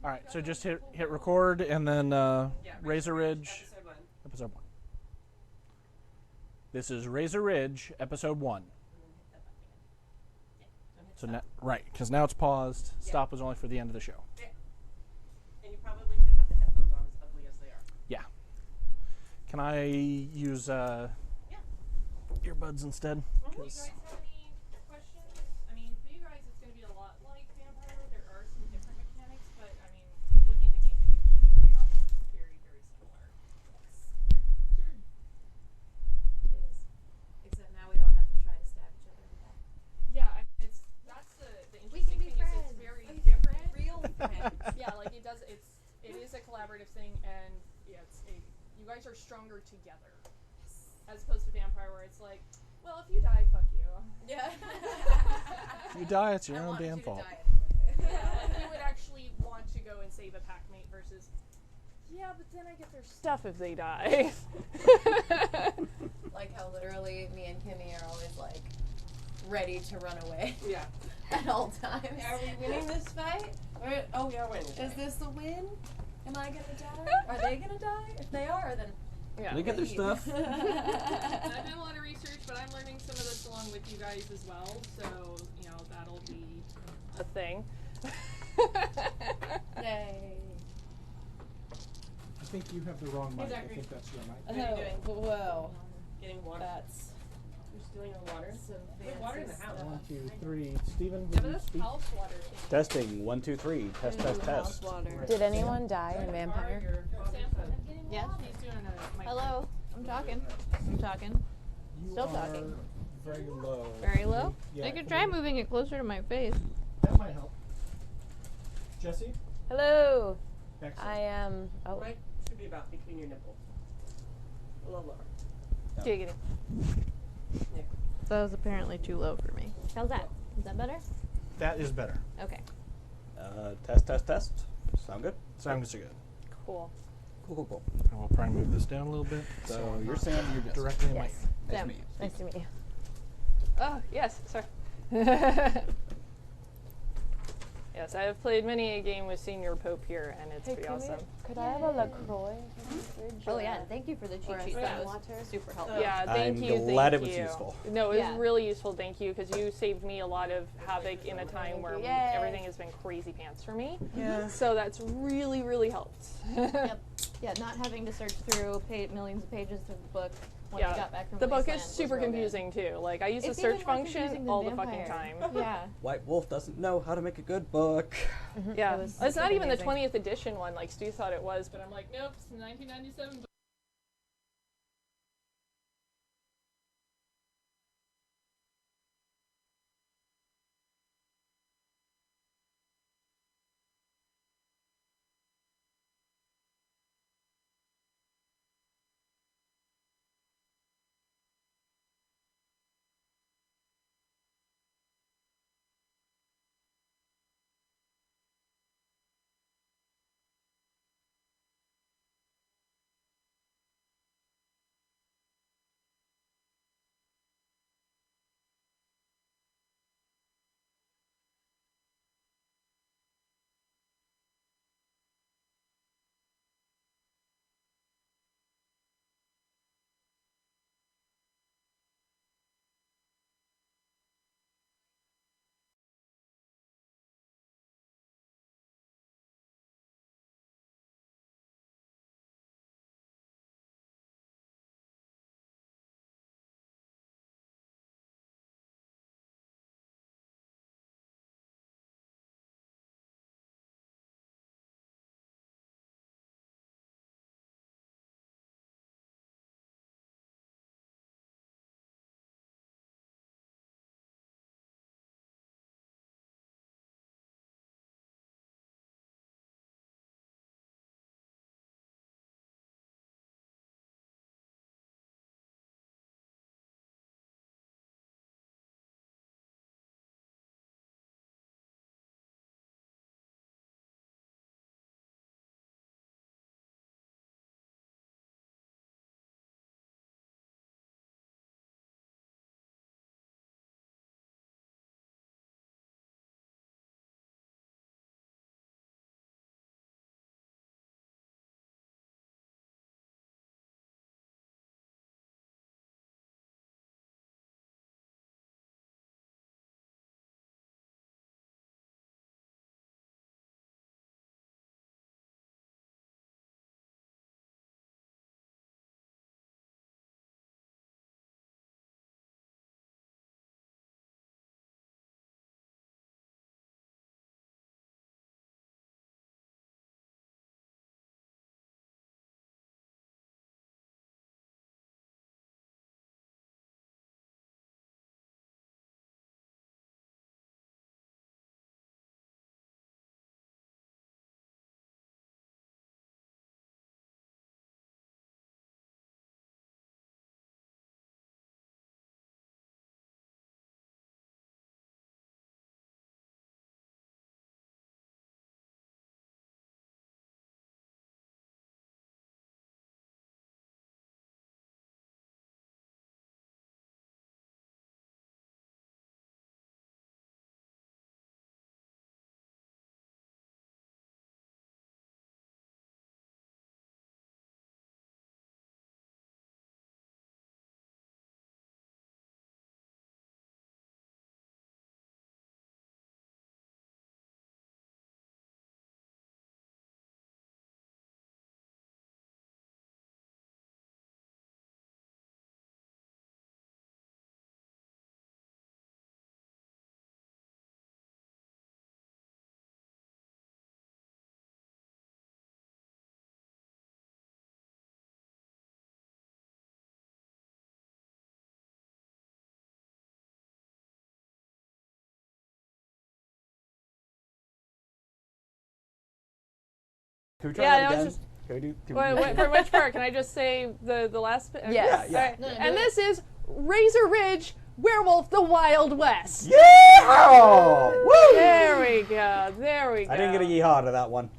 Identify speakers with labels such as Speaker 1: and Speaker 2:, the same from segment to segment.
Speaker 1: All right, so just hit record and then Razor Ridge, episode 1. This is Razor Ridge, episode 1. So now, right, because now it's paused. Stop was only for the end of the show.
Speaker 2: Yeah. And you probably should have the headphones on, as ugly as they are.
Speaker 1: Yeah. Can I use earbuds instead?
Speaker 3: Do you guys have any questions? I mean, for you guys, it's going to be a lot like Vampire. There are some different mechanics, but I mean, looking at the game sheet, it should be pretty obvious. It's very, very similar.
Speaker 4: It is. Except now we don't have to try to stab each other with that.
Speaker 3: Yeah, that's the interesting thing is it's very different.
Speaker 4: Real friends.
Speaker 3: Yeah, like it is a collaborative thing, and yeah, you guys are stronger together. As opposed to Vampire, where it's like, well, if you die, fuck you.
Speaker 4: Yeah.
Speaker 1: If you die, it's your
Speaker 4: I
Speaker 1: own
Speaker 4: want
Speaker 1: damn
Speaker 4: you to
Speaker 1: fault.
Speaker 4: die anyway.
Speaker 3: Yeah, you would actually want to go and save a packmate versus, yeah, but then I get their stuff if they die.
Speaker 4: Like how literally me and Kimmy are always like ready to run away
Speaker 2: Yeah.
Speaker 4: at all times.
Speaker 2: Are we winning this fight? Oh, we are winning.
Speaker 4: Is this a win? Am I gonna die? Are they gonna die? If they are, then
Speaker 3: Yeah.
Speaker 5: They get their stuff.
Speaker 3: And I've done a lot of research, but I'm learning some of this along with you guys as well, so, you know, that'll be a thing.
Speaker 4: yay.
Speaker 1: I think you have the wrong mic. I
Speaker 2: Zachary.
Speaker 1: think that's your mic.
Speaker 2: What are you doing?
Speaker 4: Whoa.
Speaker 2: Getting water.
Speaker 4: That's
Speaker 2: You're stealing our water?
Speaker 4: some
Speaker 2: We have water in the
Speaker 4: fancy
Speaker 2: house.
Speaker 4: stuff.
Speaker 1: 1, 2, 3. Stephen,
Speaker 3: Yeah,
Speaker 1: would
Speaker 3: but
Speaker 1: you
Speaker 3: that's
Speaker 1: speak?
Speaker 3: house water.
Speaker 5: Testing. 1, 2, 3. Test, test, test.
Speaker 6: Did anyone die in Vampire?
Speaker 3: Yeah, he's doing a mic.
Speaker 6: Hello, I'm talking. I'm talking.
Speaker 1: You
Speaker 6: Still
Speaker 1: are
Speaker 6: talking.
Speaker 1: very low.
Speaker 6: Very low?
Speaker 1: Yeah,
Speaker 6: I could
Speaker 1: can
Speaker 6: try
Speaker 1: you-
Speaker 6: moving it closer to my face.
Speaker 1: That might help. Jesse?
Speaker 6: Hello.
Speaker 1: Excellent.
Speaker 6: I am. Oh,
Speaker 2: Mic should be about between your nipples. A little lower.
Speaker 6: giggity.
Speaker 2: Yeah.
Speaker 6: That was apparently too low for me. How's that? Is that better?
Speaker 1: That is better.
Speaker 6: Okay.
Speaker 5: Test, test, test. Sound good?
Speaker 1: Sounds good.
Speaker 6: Cool.
Speaker 5: Cool, cool, cool.
Speaker 1: I will probably move this down a little bit.
Speaker 5: So
Speaker 1: I'm
Speaker 5: you're
Speaker 1: not
Speaker 5: saying you're just
Speaker 1: directly in my
Speaker 6: Yes.
Speaker 1: ear.
Speaker 5: Nice
Speaker 6: Sam,
Speaker 5: to meet you.
Speaker 6: Nice to meet you.
Speaker 3: Oh, yes, sorry. Yes, I have played many a game with Senior Pope here, and it's pretty awesome.
Speaker 6: Could I have a LaCroix?
Speaker 4: Oh yeah, and thank you for the cheat sheet. That was super helpful.
Speaker 3: Yeah, thank
Speaker 5: I'm
Speaker 3: you.
Speaker 5: glad
Speaker 3: thank
Speaker 5: it was
Speaker 3: you.
Speaker 5: useful.
Speaker 3: No, it was
Speaker 6: Yeah.
Speaker 3: really useful. Thank you, because you saved me a lot of havoc in a time where
Speaker 6: Yay.
Speaker 3: everything has been crazy pants for me.
Speaker 2: Yeah.
Speaker 3: So that's really, really helped.
Speaker 4: Yep. Yeah, not having to search through millions of pages of the book when I got back from
Speaker 3: the book is
Speaker 4: Wasteland was
Speaker 3: super
Speaker 4: real good.
Speaker 3: confusing too. Like I use the
Speaker 4: It's
Speaker 3: search
Speaker 4: even more
Speaker 3: function
Speaker 4: confusing than
Speaker 3: all the fucking
Speaker 4: Vampire.
Speaker 3: time.
Speaker 4: Yeah.
Speaker 5: White Wolf doesn't know how to make a good book.
Speaker 3: Yeah,
Speaker 4: It was
Speaker 3: it's not
Speaker 4: super
Speaker 3: even the
Speaker 4: amazing.
Speaker 3: 20th edition one like Stu thought it was, but I'm like, nope, it's the 1997
Speaker 5: Can we try
Speaker 6: Yeah,
Speaker 5: that
Speaker 6: I was
Speaker 5: again?
Speaker 6: just-
Speaker 5: Can we do? Can
Speaker 6: Wait, for which part? Can I just say the last bit?
Speaker 4: Yes.
Speaker 5: Yeah.
Speaker 6: Alright.
Speaker 4: No, do
Speaker 6: And
Speaker 4: it.
Speaker 6: this is Razor Ridge, Werewolf, the Wild West.
Speaker 5: Yeah! Woo!
Speaker 6: There we go. There we go.
Speaker 5: I didn't get a yeehaw to that one.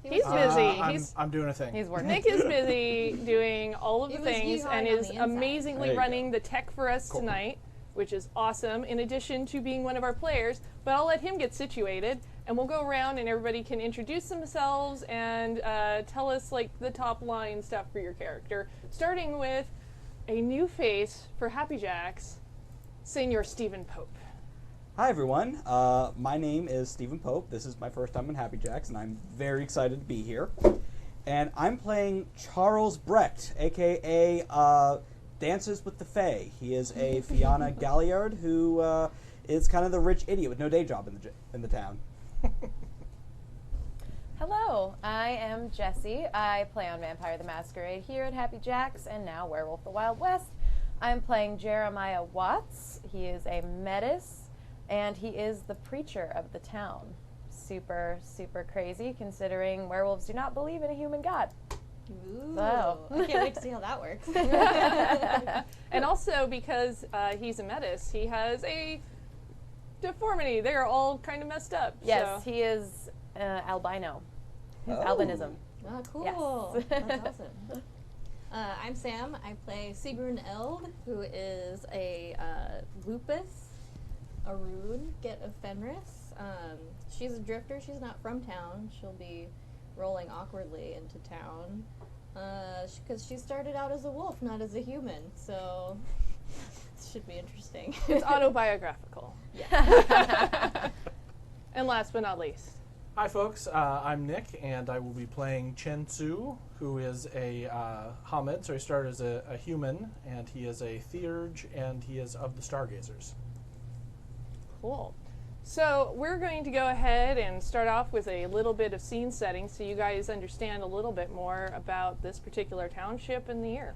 Speaker 6: He's busy.
Speaker 1: I'm doing a thing.
Speaker 4: He's working.
Speaker 6: Nick is busy doing all of the
Speaker 4: He was
Speaker 6: things and
Speaker 4: yeehawing on
Speaker 6: is
Speaker 4: the inside.
Speaker 6: amazingly
Speaker 5: There you
Speaker 6: running
Speaker 5: go.
Speaker 6: the tech for us
Speaker 5: Cool.
Speaker 6: tonight, which is awesome, in addition to being one of our players. But I'll let him get situated, and we'll go around and everybody can introduce themselves and tell us like the top line stuff for your character, starting with a new face for Happy Jacks, Senior Stephen Pope.
Speaker 5: Hi everyone. My name is Stephen Pope. This is my first time in Happy Jacks, and I'm very excited to be here. And I'm playing Charles Brecht, aka Dances with the Fae. He is a Fianna Galliard who is kind of the rich idiot with no day job in the town.
Speaker 7: Hello, I am Jessie. I play on Vampire the Masquerade here at Happy Jacks and now Werewolf the Wild West. I'm playing Jeremiah Watts. He is a metis and he is the preacher of the town. Super, super crazy considering werewolves do not believe in a human god.
Speaker 4: Ooh.
Speaker 7: So.
Speaker 4: I can't wait to see how that works.
Speaker 6: And also because he's a metis, he has a deformity. They're all kind of messed up.
Speaker 7: Yes,
Speaker 6: so.
Speaker 7: he is albino. His
Speaker 5: Oh.
Speaker 7: albinism.
Speaker 4: Oh, cool.
Speaker 7: Yes.
Speaker 4: That's awesome. I'm Sam. I play Sigrun Eld, who is a lupus, a rune, get of Fenris. She's a drifter. She's not from town. She'll be rolling awkwardly into town because she started out as a wolf, not as a human. So it should be interesting.
Speaker 6: It's autobiographical.
Speaker 4: Yeah.
Speaker 6: And last but not least,
Speaker 1: Hi, folks. I'm Nick, and I will be playing Chen Tzu, who is a Hamid. So he started as a human, and he is a theurge, and he is of the Stargazers.
Speaker 6: cool. So we're going to go ahead and start off with a little bit of scene setting so you guys understand a little bit more about this particular township and the year.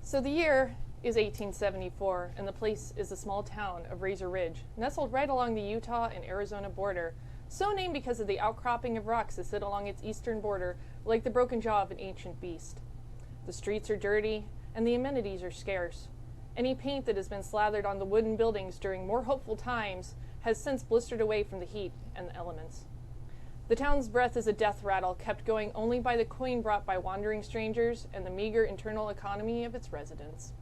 Speaker 6: So the year is 1874, and the place is the small town of Razor Ridge, nestled right along the Utah and Arizona border, so named because of the outcropping of rocks that sit along its eastern border like the broken jaw of an ancient beast. The streets are dirty, and the amenities are scarce. Any paint that has been slathered on the wooden buildings during more hopeful times has since blistered away from the heat and the elements. The town's breath is a death rattle kept going only by the coin brought by wandering strangers and the meager internal economy of its residents.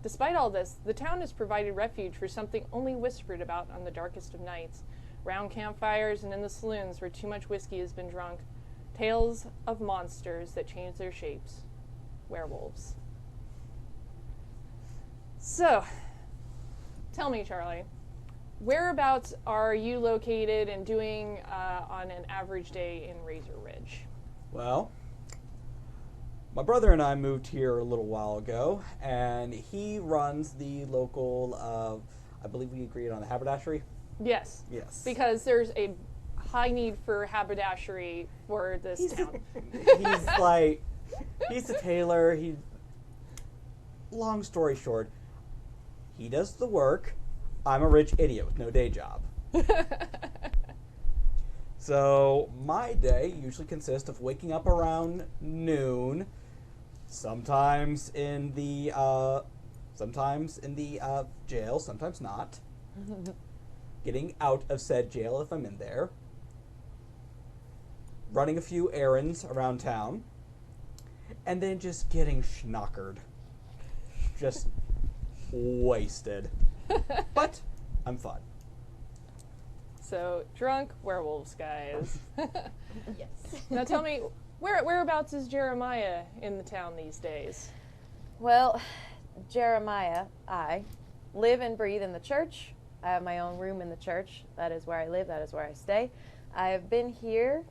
Speaker 6: Despite all this, the town has provided refuge for something only whispered about on the darkest of nights, round campfires and in the saloons where too much whiskey has been drunk, tales of monsters that change their shapes, werewolves. So, tell me, Charlie, whereabouts are you located and doing on an average day in Razor Ridge?
Speaker 5: Well, my brother and I moved here a little while ago, and he runs the local, I believe we agreed on the haberdashery.
Speaker 6: Yes.
Speaker 5: Yes.
Speaker 6: Because there's a high need for haberdashery for this town.
Speaker 5: He's a tailor. Long story short, he does the work. I'm a rich idiot with no day job. So my day usually consists of waking up around noon, sometimes in the jail, sometimes not. Getting out of said jail if I'm in there. Running a few errands around town. And then just getting schnockered. Just wasted. But I'm fun.
Speaker 6: So, drunk werewolves, guys.
Speaker 4: Yes.
Speaker 6: Now tell me, whereabouts is Jeremiah in the town these days?
Speaker 7: Well, Jeremiah, I live and breathe in the church. I have my own room in the church. That is where I live. That is where I stay. I have been here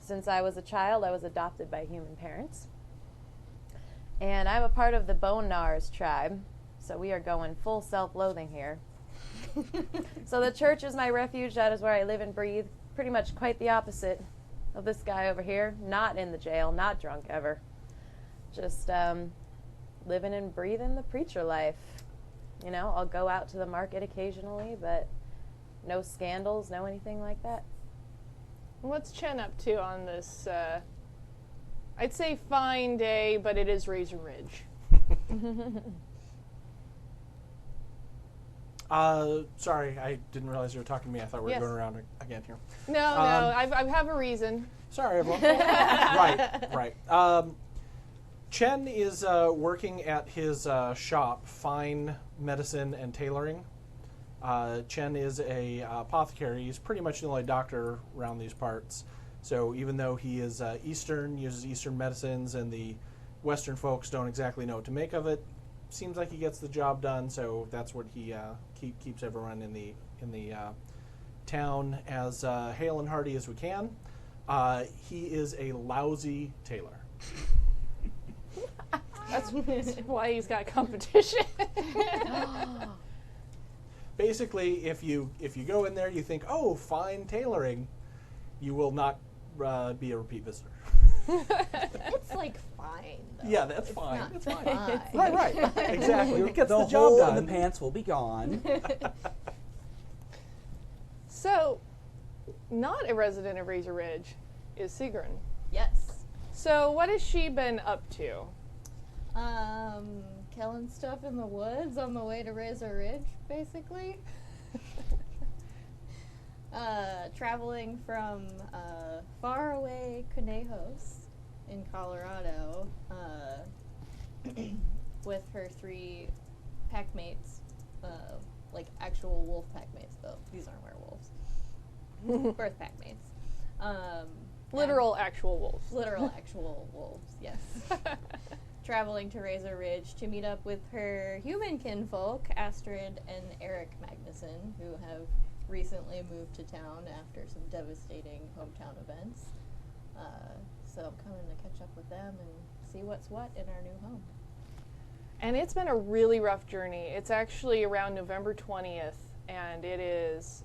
Speaker 7: since I was a child. I was adopted by human parents. And I'm a part of the Bone Nars tribe. So we are going full self-loathing here. So the church is my refuge. That is where I live and breathe. Pretty much quite the opposite of this guy over here. Not in the jail, not drunk ever. Just living and breathing the preacher life. You know, I'll go out to the market occasionally, but no scandals, no anything like that.
Speaker 6: What's Chen up to on this, I'd say fine day, but it is Razor Ridge.
Speaker 1: Sorry, I didn't realize you were talking to me. I thought we were
Speaker 6: Yes.
Speaker 1: going around again here.
Speaker 6: No, I have a reason.
Speaker 1: Sorry, everyone. Right. Chen is working at his shop, Fine Medicine and Tailoring. Chen is a apothecary. He's pretty much the only doctor around these parts. So even though he is Eastern, uses Eastern medicines, and the Western folks don't exactly know what to make of it, seems like he gets the job done. So that's what he keeps everyone in the town as hale and hearty as we can. He is a lousy tailor.
Speaker 6: That's why he's got competition.
Speaker 1: Basically, if you go in there, you think, oh, fine tailoring, you will not be a repeat visitor.
Speaker 4: It's like fine, though.
Speaker 1: Yeah, that's
Speaker 4: It's
Speaker 1: fine.
Speaker 4: not
Speaker 1: It's fine.
Speaker 4: fine.
Speaker 1: Right. Exactly. It gets
Speaker 5: the
Speaker 1: the job
Speaker 5: hole
Speaker 1: done.
Speaker 5: in the pants will be gone.
Speaker 6: So, not a resident of Razor Ridge is Sigrun.
Speaker 4: Yes.
Speaker 6: So, what has she been up to?
Speaker 4: Killing stuff in the woods on the way to Razor Ridge, basically. Traveling from faraway Conejos in Colorado with her 3 pack mates, like actual wolf pack mates, though. These aren't werewolves. Birth pack mates.
Speaker 6: Literal actual wolves.
Speaker 4: Literal actual wolves, yes. Traveling to Razor Ridge to meet up with her human kinfolk, Astrid and Eric Magnuson, who have recently moved to town after some devastating hometown events. So I'm coming to catch up with them and see what's what in our new home.
Speaker 6: And it's been a really rough journey. It's actually around November 20th, and it is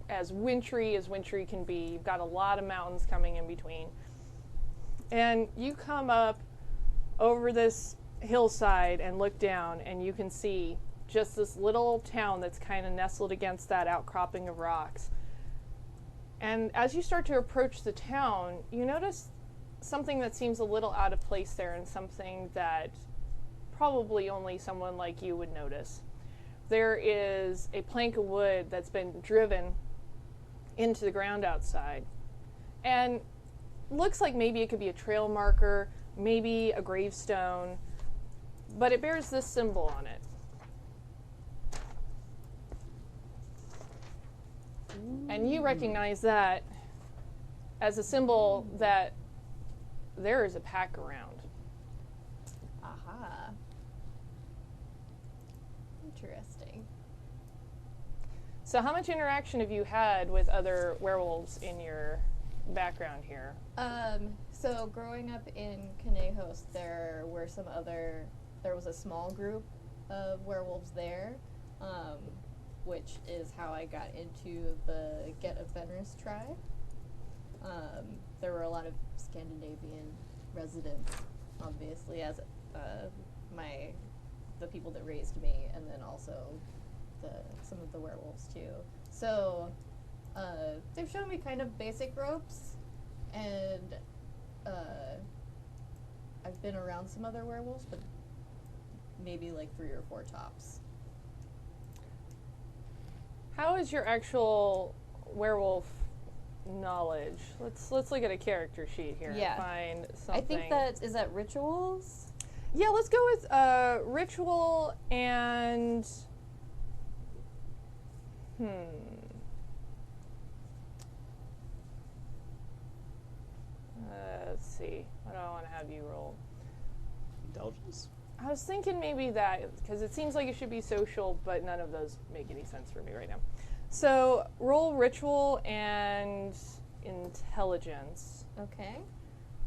Speaker 6: as wintry can be. You've got a lot of mountains coming in between. And you come up over this hillside and look down, and you can see just this little town that's kind of nestled against that outcropping of rocks. And as you start to approach the town, you notice something that seems a little out of place there, and something that probably only someone like you would notice. There is a plank of wood that's been driven into the ground outside, and looks like maybe it could be a trail marker, maybe a gravestone, but it bears this symbol on it. And you recognize that as a symbol that there is a pack around.
Speaker 4: Aha. Interesting.
Speaker 6: So how much interaction have you had with other werewolves in your background here?
Speaker 4: So growing up in Conejos, there was a small group of werewolves there, which is how I got into the Get of Fenris tribe. There were a lot of Scandinavian residents, obviously, as the people that raised me, and then also some of the werewolves too. So they've shown me kind of basic ropes, and I've been around some other werewolves, but maybe like 3 or 4 tops.
Speaker 6: How is your actual werewolf knowledge? Let's look at a character sheet here
Speaker 4: Yeah.
Speaker 6: and find something.
Speaker 4: I think is that rituals?
Speaker 6: Yeah, let's go with ritual and let's see. What do I want to have you roll?
Speaker 5: Intelligence?
Speaker 6: I was thinking maybe that, because it seems like it should be social, but none of those make any sense for me right now. So roll ritual and intelligence.
Speaker 4: Okay.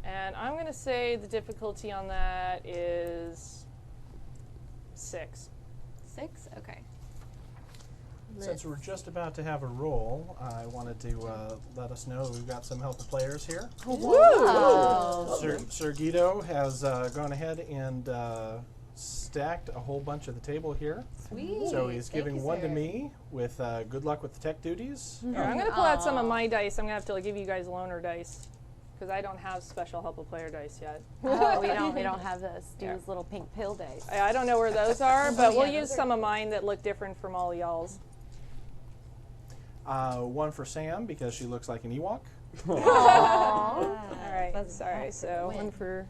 Speaker 6: And I'm going to say the difficulty on that is 6.
Speaker 4: 6? Okay.
Speaker 1: Since we're just about to have a roll, I wanted to let us know we've got some helper players here.
Speaker 4: Wow.
Speaker 1: Sir Guido has gone ahead and stacked a whole bunch of the table here.
Speaker 4: Sweet.
Speaker 1: So he's
Speaker 4: Thank
Speaker 1: giving
Speaker 4: you,
Speaker 1: one to
Speaker 4: sir.
Speaker 1: me with good luck with the tech duties.
Speaker 6: Here, I'm going to pull out some of my dice. I'm going to have to give you guys loaner dice because I don't have special help a player dice yet.
Speaker 7: Oh, we don't have the Stu's little pink pill dice.
Speaker 6: I don't know where those are, but we'll
Speaker 4: yeah,
Speaker 6: use
Speaker 4: those are
Speaker 6: some of mine that look different from all y'all's.
Speaker 1: One for Sam because she looks like an Ewok.
Speaker 6: All right,
Speaker 4: That's
Speaker 6: sorry.
Speaker 4: a
Speaker 6: So
Speaker 4: win.
Speaker 6: one for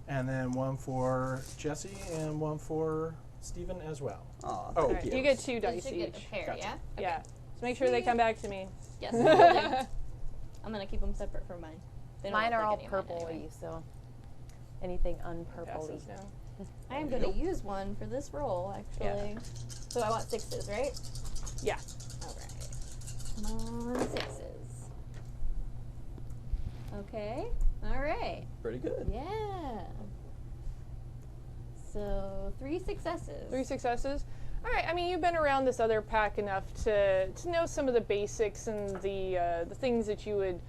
Speaker 1: And then one for Jesse and one for Stephen as well.
Speaker 5: Aw,
Speaker 1: Oh,
Speaker 5: thank
Speaker 6: All right,
Speaker 5: you.
Speaker 6: you get 2
Speaker 4: You
Speaker 6: dice
Speaker 4: should
Speaker 6: each.
Speaker 4: get a pair,
Speaker 1: Gotcha.
Speaker 4: yeah?
Speaker 6: Yeah. So make sure they come back to me.
Speaker 4: Yes, will do. I'm going to keep them separate from mine. They don't
Speaker 7: Mine
Speaker 4: look
Speaker 7: are
Speaker 4: like
Speaker 7: all
Speaker 4: any of mine
Speaker 7: purpley,
Speaker 4: anyway.
Speaker 7: so anything
Speaker 6: Pass
Speaker 7: unpurpley.
Speaker 6: this down.
Speaker 4: I am going to use one for this roll, actually. So I want 6s, right?
Speaker 6: Yeah.
Speaker 4: Alright. Come on, 6s. Okay. Alright.
Speaker 5: Pretty good.
Speaker 4: Yeah. So 3 successes.
Speaker 6: 3 successes. All right. I mean, you've been around this other pack enough to know some of the basics and the things that you would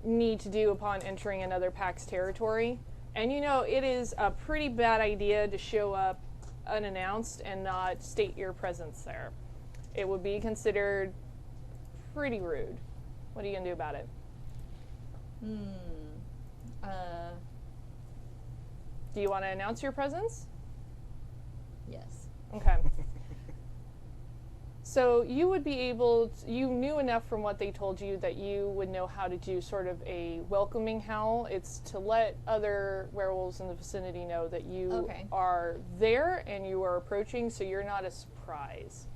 Speaker 6: need to do upon entering another pack's territory. And you know, it is a pretty bad idea to show up unannounced and not state your presence there. It would be considered pretty rude. What are you gonna do about it? Do you want to announce your presence?
Speaker 4: Yes.
Speaker 6: Okay. So you would be able to, you knew enough from what they told you that you would know how to do sort of a welcoming howl. It's to let other werewolves in the vicinity know that you
Speaker 4: Okay.
Speaker 6: are there and you are approaching, so you're not a surprise.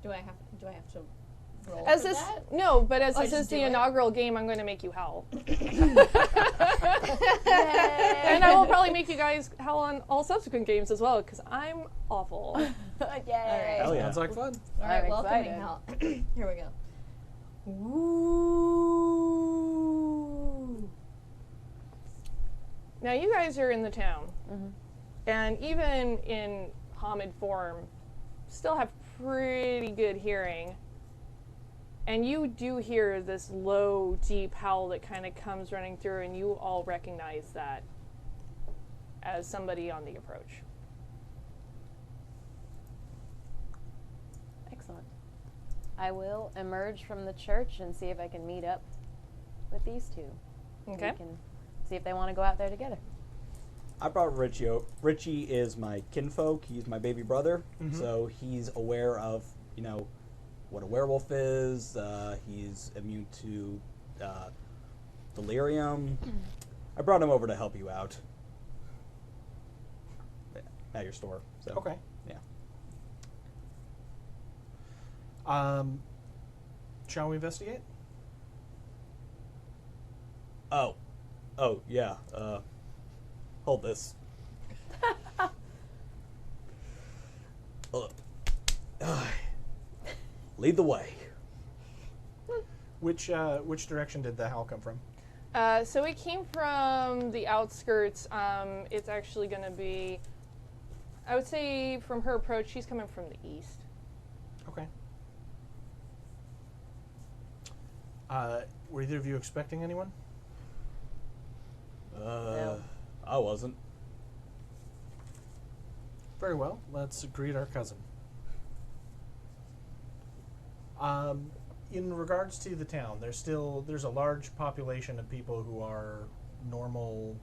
Speaker 4: Do I have to roll
Speaker 6: As
Speaker 4: for
Speaker 6: this
Speaker 4: that?
Speaker 6: no, but as
Speaker 4: Oh,
Speaker 6: this
Speaker 4: just
Speaker 6: is the
Speaker 4: do it?
Speaker 6: inaugural game, I'm going to make you howl. And I will probably make you guys howl on all subsequent games as well, because I'm awful.
Speaker 7: Yay!
Speaker 5: Hell yeah.
Speaker 1: Sounds like fun.
Speaker 4: Alright,
Speaker 7: I'm
Speaker 4: welcoming
Speaker 7: excited.
Speaker 4: howl. Here we go. Woo.
Speaker 6: Now you guys are in the town, and even in Hamid form, still have pretty good hearing. And you do hear this low, deep howl that kind of comes running through, and you all recognize that as somebody on the approach.
Speaker 7: Excellent. I will emerge from the church and see if I can meet up with these two.
Speaker 6: Okay.
Speaker 7: We can see if they want to go out there together.
Speaker 5: I brought Richie. Richie is my kinfolk. He's my baby brother, so he's aware of, you know, what a werewolf is. He's immune to delirium. I brought him over to help you out at your store. So
Speaker 1: Okay.
Speaker 5: yeah.
Speaker 1: Shall we investigate?
Speaker 5: Oh, yeah. Hold this. Lead the way.
Speaker 1: Which direction did the howl come from?
Speaker 6: So it came from the outskirts. It's actually going to be, I would say from her approach, she's coming from the east.
Speaker 1: Okay. Were either of you expecting anyone?
Speaker 5: I wasn't.
Speaker 1: Very well. Let's greet our cousin. In regards to the town, there's a large population of people who are normal,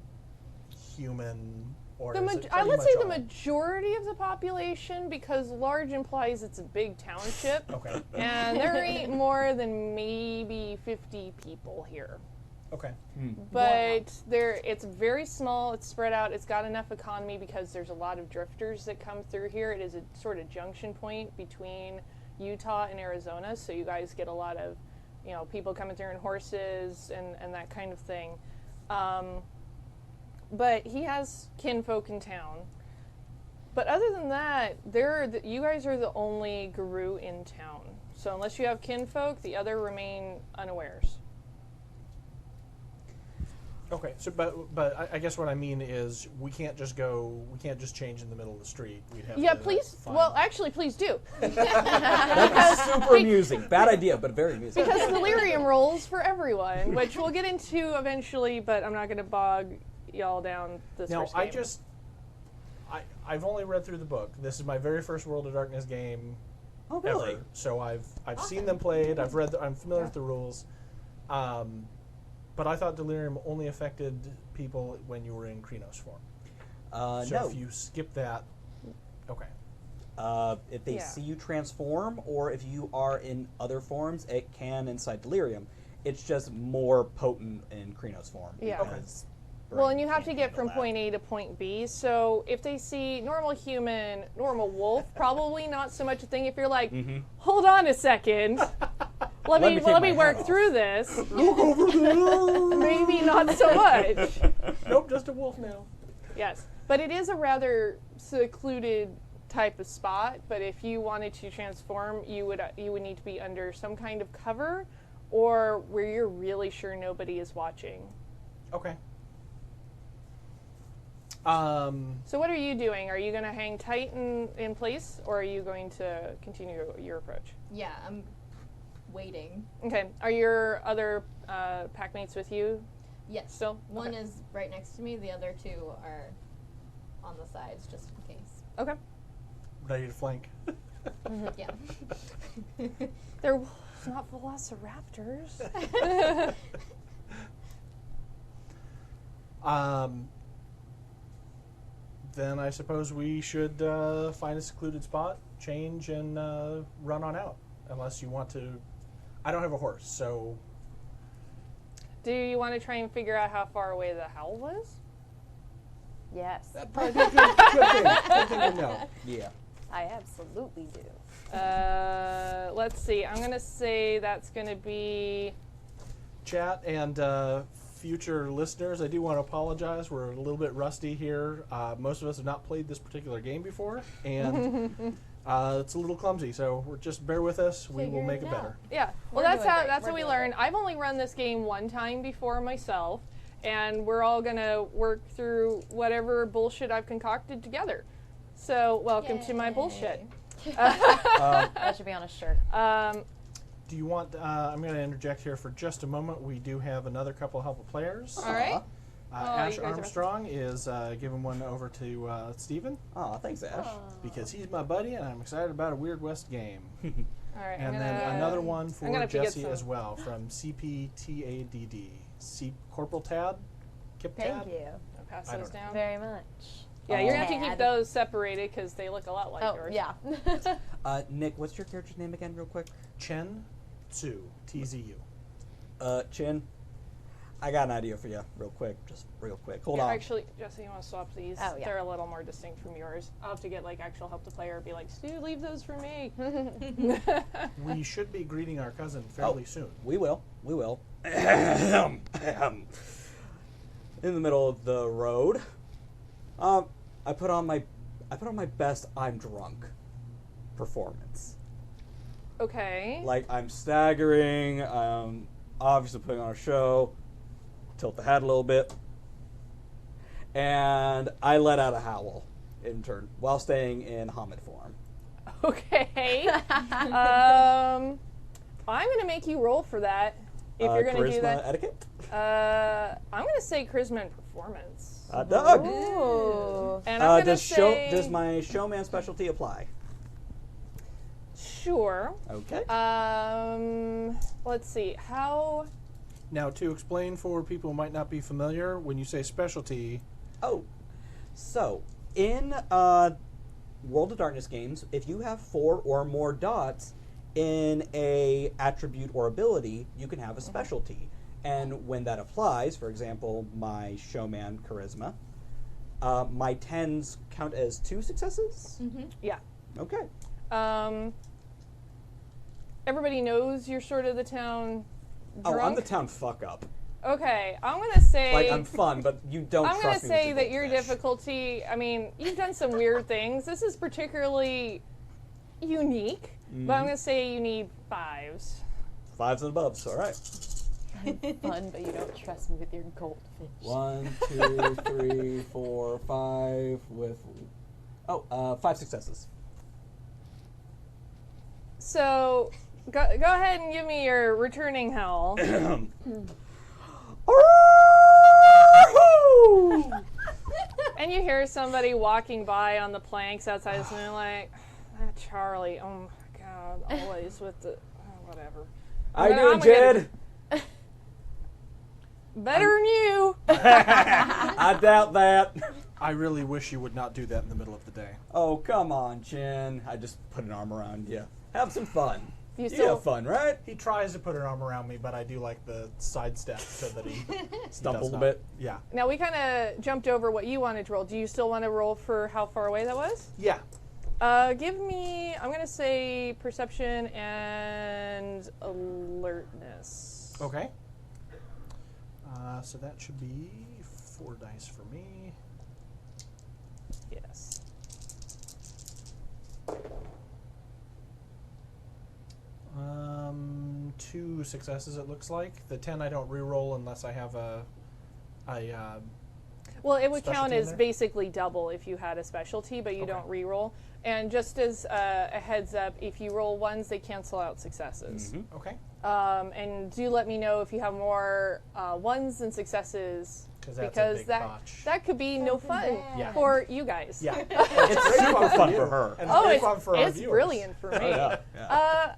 Speaker 1: human, or is it
Speaker 6: I
Speaker 1: pretty
Speaker 6: would
Speaker 1: much
Speaker 6: say the
Speaker 1: all?
Speaker 6: majority of the population, because large implies it's a big township,
Speaker 1: Okay.
Speaker 6: and there ain't more than maybe 50 people here.
Speaker 1: Okay.
Speaker 6: But it's very small, it's spread out, it's got enough economy because there's a lot of drifters that come through here. It is a sort of junction point between Utah and Arizona, so you guys get a lot of, you know, people coming through in horses and that kind of thing. But he has kinfolk in town. But other than that, you guys are the only guru in town. So unless you have kinfolk, the other remain unawares.
Speaker 1: Okay. So, but I guess what I mean is we can't just change in the middle of the street. We'd have
Speaker 6: Yeah,
Speaker 1: to
Speaker 6: please.
Speaker 1: find-
Speaker 6: Well, actually, please do.
Speaker 5: That's super amusing. Bad idea, but very amusing.
Speaker 6: Because delirium rolls for everyone, which we'll get into eventually, but I'm not going to bog y'all down this
Speaker 1: Now,
Speaker 6: first game.
Speaker 1: I've only read through the book. This is my very first World of Darkness game
Speaker 5: Oh, really?
Speaker 1: ever. So I've seen them played. I'm familiar with the rules. But I thought delirium only affected people when you were in Krenos form. So
Speaker 5: No.
Speaker 1: if you skip that, okay.
Speaker 5: If they
Speaker 6: Yeah.
Speaker 5: see you transform, or if you are in other forms, it can incite delirium. It's just more potent in Krenos form.
Speaker 6: Yeah.
Speaker 5: because
Speaker 6: Well, and
Speaker 5: brain
Speaker 6: you have to
Speaker 5: can't
Speaker 6: get
Speaker 5: handle
Speaker 6: from
Speaker 5: that.
Speaker 6: point A to point B. So if they see normal human, normal wolf, probably not so much a thing. If you're like, hold on a second, let
Speaker 5: me
Speaker 6: me
Speaker 5: take my
Speaker 6: work
Speaker 5: hat off."
Speaker 6: through this.
Speaker 1: Look over there!
Speaker 6: Maybe not so much.
Speaker 1: Nope, just a wolf now.
Speaker 6: Yes, but it is a rather secluded type of spot. But if you wanted to transform, you would need to be under some kind of cover, or where you're really sure nobody is watching.
Speaker 1: Okay.
Speaker 6: So what are you doing? Are you going to hang tight in place, or are you going to continue your approach?
Speaker 4: Yeah, I'm waiting.
Speaker 6: Okay. Are your other packmates with you
Speaker 4: Yes.
Speaker 6: still?
Speaker 4: One
Speaker 6: Okay.
Speaker 4: is right next to me. The other two are on the sides, just in case.
Speaker 6: Okay.
Speaker 1: Ready to flank.
Speaker 4: Yeah.
Speaker 6: They're wolves, not velociraptors.
Speaker 1: Then I suppose we should find a secluded spot, change, and run on out. Unless you want to. I don't have a horse, so
Speaker 6: Do you want to try and figure out how far away the Howl was?
Speaker 7: Yes,
Speaker 1: that'd probably be a good thing. Good thing to know.
Speaker 5: Yeah.
Speaker 7: I absolutely do.
Speaker 6: Let's see. I'm going to say that's going to be...
Speaker 1: Chat and future listeners, I do want to apologize. We're a little bit rusty here. Most of us have not played this particular game before, and it's a little clumsy. So just bear with us. We will
Speaker 4: Figuring
Speaker 1: make it
Speaker 4: it
Speaker 1: better.
Speaker 4: out.
Speaker 6: Yeah. Well,
Speaker 7: We're
Speaker 6: that's
Speaker 7: doing
Speaker 6: how
Speaker 7: great.
Speaker 6: that's
Speaker 7: We're
Speaker 6: what we
Speaker 7: doing
Speaker 6: learned. I've only run this game one time before myself, and we're all going to work through whatever bullshit I've concocted together. So, welcome to my bullshit.
Speaker 7: That should be on a shirt.
Speaker 1: Do you want? I'm going to interject here for just a moment. We do have another couple of helpful players.
Speaker 6: All right.
Speaker 1: Ash
Speaker 6: you guys are-
Speaker 1: Armstrong is giving one over to Steven
Speaker 5: Oh, thanks, Ash.
Speaker 1: because he's my buddy and I'm excited about a Weird West game.
Speaker 6: All right.
Speaker 1: And then another one for
Speaker 6: I'm gonna have to get
Speaker 1: Jesse
Speaker 6: some-
Speaker 1: as well from CPTADD. Corporal Tad? Kip Tad?
Speaker 7: Thank you
Speaker 6: I'll pass
Speaker 1: I
Speaker 6: those
Speaker 1: don't
Speaker 6: down.
Speaker 7: very much.
Speaker 6: Yeah, you're going to have to keep
Speaker 7: Tad.
Speaker 6: those separated because they look a lot like
Speaker 7: Oh,
Speaker 6: yours.
Speaker 7: yeah.
Speaker 5: Nick, what's your character's name again, real quick?
Speaker 1: Chen Tzu, TZU.
Speaker 5: Chin. I got an idea for you, real quick. Just real quick. Hold
Speaker 6: Yeah,
Speaker 5: on.
Speaker 6: actually, Jesse, you want to swap these?
Speaker 7: Oh, yeah.
Speaker 6: They're a little more distinct from yours. I'll have to get like actual help to player be like, Stu, leave those for me.
Speaker 1: We should be greeting our cousin fairly soon.
Speaker 5: We will. We will. In the middle of the road, I put on my best I'm drunk performance.
Speaker 6: Okay.
Speaker 5: Like I'm staggering. I'm obviously putting on a show. Tilt the head a little bit, and I let out a howl in turn while staying in Hamid form.
Speaker 6: Okay. I'm gonna make you roll for that. If you're gonna do
Speaker 5: charisma
Speaker 6: that,
Speaker 5: etiquette.
Speaker 6: I'm gonna say charisma and performance.
Speaker 5: Doug.
Speaker 7: Ooh.
Speaker 6: And I'm gonna say
Speaker 5: Does my showman specialty apply?
Speaker 6: sure.
Speaker 5: Okay.
Speaker 6: Let's see. How?
Speaker 1: Now, to explain for people who might not be familiar, when you say specialty,
Speaker 5: Oh, so in World of Darkness games, if you have 4 or more dots in a attribute or ability, you can have a specialty. And when that applies, for example, my showman charisma, my 10s count as 2 successes.
Speaker 6: Yeah.
Speaker 5: Okay.
Speaker 6: Everybody knows you're sort of the town drunk.
Speaker 5: Oh, I'm the town fuck up.
Speaker 6: Okay, I'm gonna say.
Speaker 5: Like I'm fun, but you don't.
Speaker 6: I'm
Speaker 5: trust
Speaker 6: gonna
Speaker 5: me
Speaker 6: say
Speaker 5: with
Speaker 6: that your
Speaker 5: goldfish.
Speaker 6: difficulty. I mean, you've done some weird things. This is particularly unique, but I'm gonna say you need 5s.
Speaker 5: 5s and above. All right.
Speaker 7: Fun, but you don't trust me with your goldfish.
Speaker 5: 1, 2, 3, 4, 5 with 5 successes.
Speaker 6: So, go ahead and give me your returning howl.
Speaker 5: Woo!
Speaker 6: And you hear somebody walking by on the planks outside, and they're like, "That Charlie, oh my God, always with the whatever."
Speaker 5: How you
Speaker 6: I'm
Speaker 5: doing,
Speaker 6: gonna-
Speaker 5: Jed?
Speaker 6: Better than you.
Speaker 5: I doubt that.
Speaker 1: I really wish you would not do that in the middle of the day.
Speaker 5: Oh, come on, Chin. I just put an arm around you. Have some fun.
Speaker 6: You
Speaker 5: You
Speaker 6: still
Speaker 5: have fun, right?
Speaker 1: He tries to put an arm around me, but I do like the sidestep so that he
Speaker 5: Stumbled
Speaker 1: does
Speaker 5: a
Speaker 1: not-
Speaker 5: bit.
Speaker 1: Yeah.
Speaker 6: Now we kind of jumped over what you wanted to roll. Do you still want to roll for how far away that was?
Speaker 1: Yeah.
Speaker 6: Give me, I'm going to say perception and alertness.
Speaker 1: Okay. So that should be 4 dice for me.
Speaker 6: Yes.
Speaker 1: 2 successes, it looks like. The 10 I don't reroll unless I have a
Speaker 6: Well, it would count
Speaker 1: Specialty in
Speaker 6: as
Speaker 1: there?
Speaker 6: basically double if you had a specialty, but you
Speaker 1: Okay.
Speaker 6: don't re-roll. And just as a heads up, if you roll ones, they cancel out successes.
Speaker 1: okay.
Speaker 6: And do let me know if you have more ones than successes,
Speaker 1: 'Cause that's a
Speaker 6: because
Speaker 1: big
Speaker 6: that
Speaker 1: botch.
Speaker 6: that could be no
Speaker 4: Something
Speaker 6: fun
Speaker 4: bad.
Speaker 1: Yeah.
Speaker 6: for you guys.
Speaker 1: Yeah.
Speaker 5: It's super fun
Speaker 1: you,
Speaker 5: for her.
Speaker 1: And
Speaker 6: Oh,
Speaker 1: great
Speaker 6: it's,
Speaker 1: fun for our
Speaker 6: it's
Speaker 1: viewers.
Speaker 6: brilliant for me.
Speaker 5: Oh, yeah.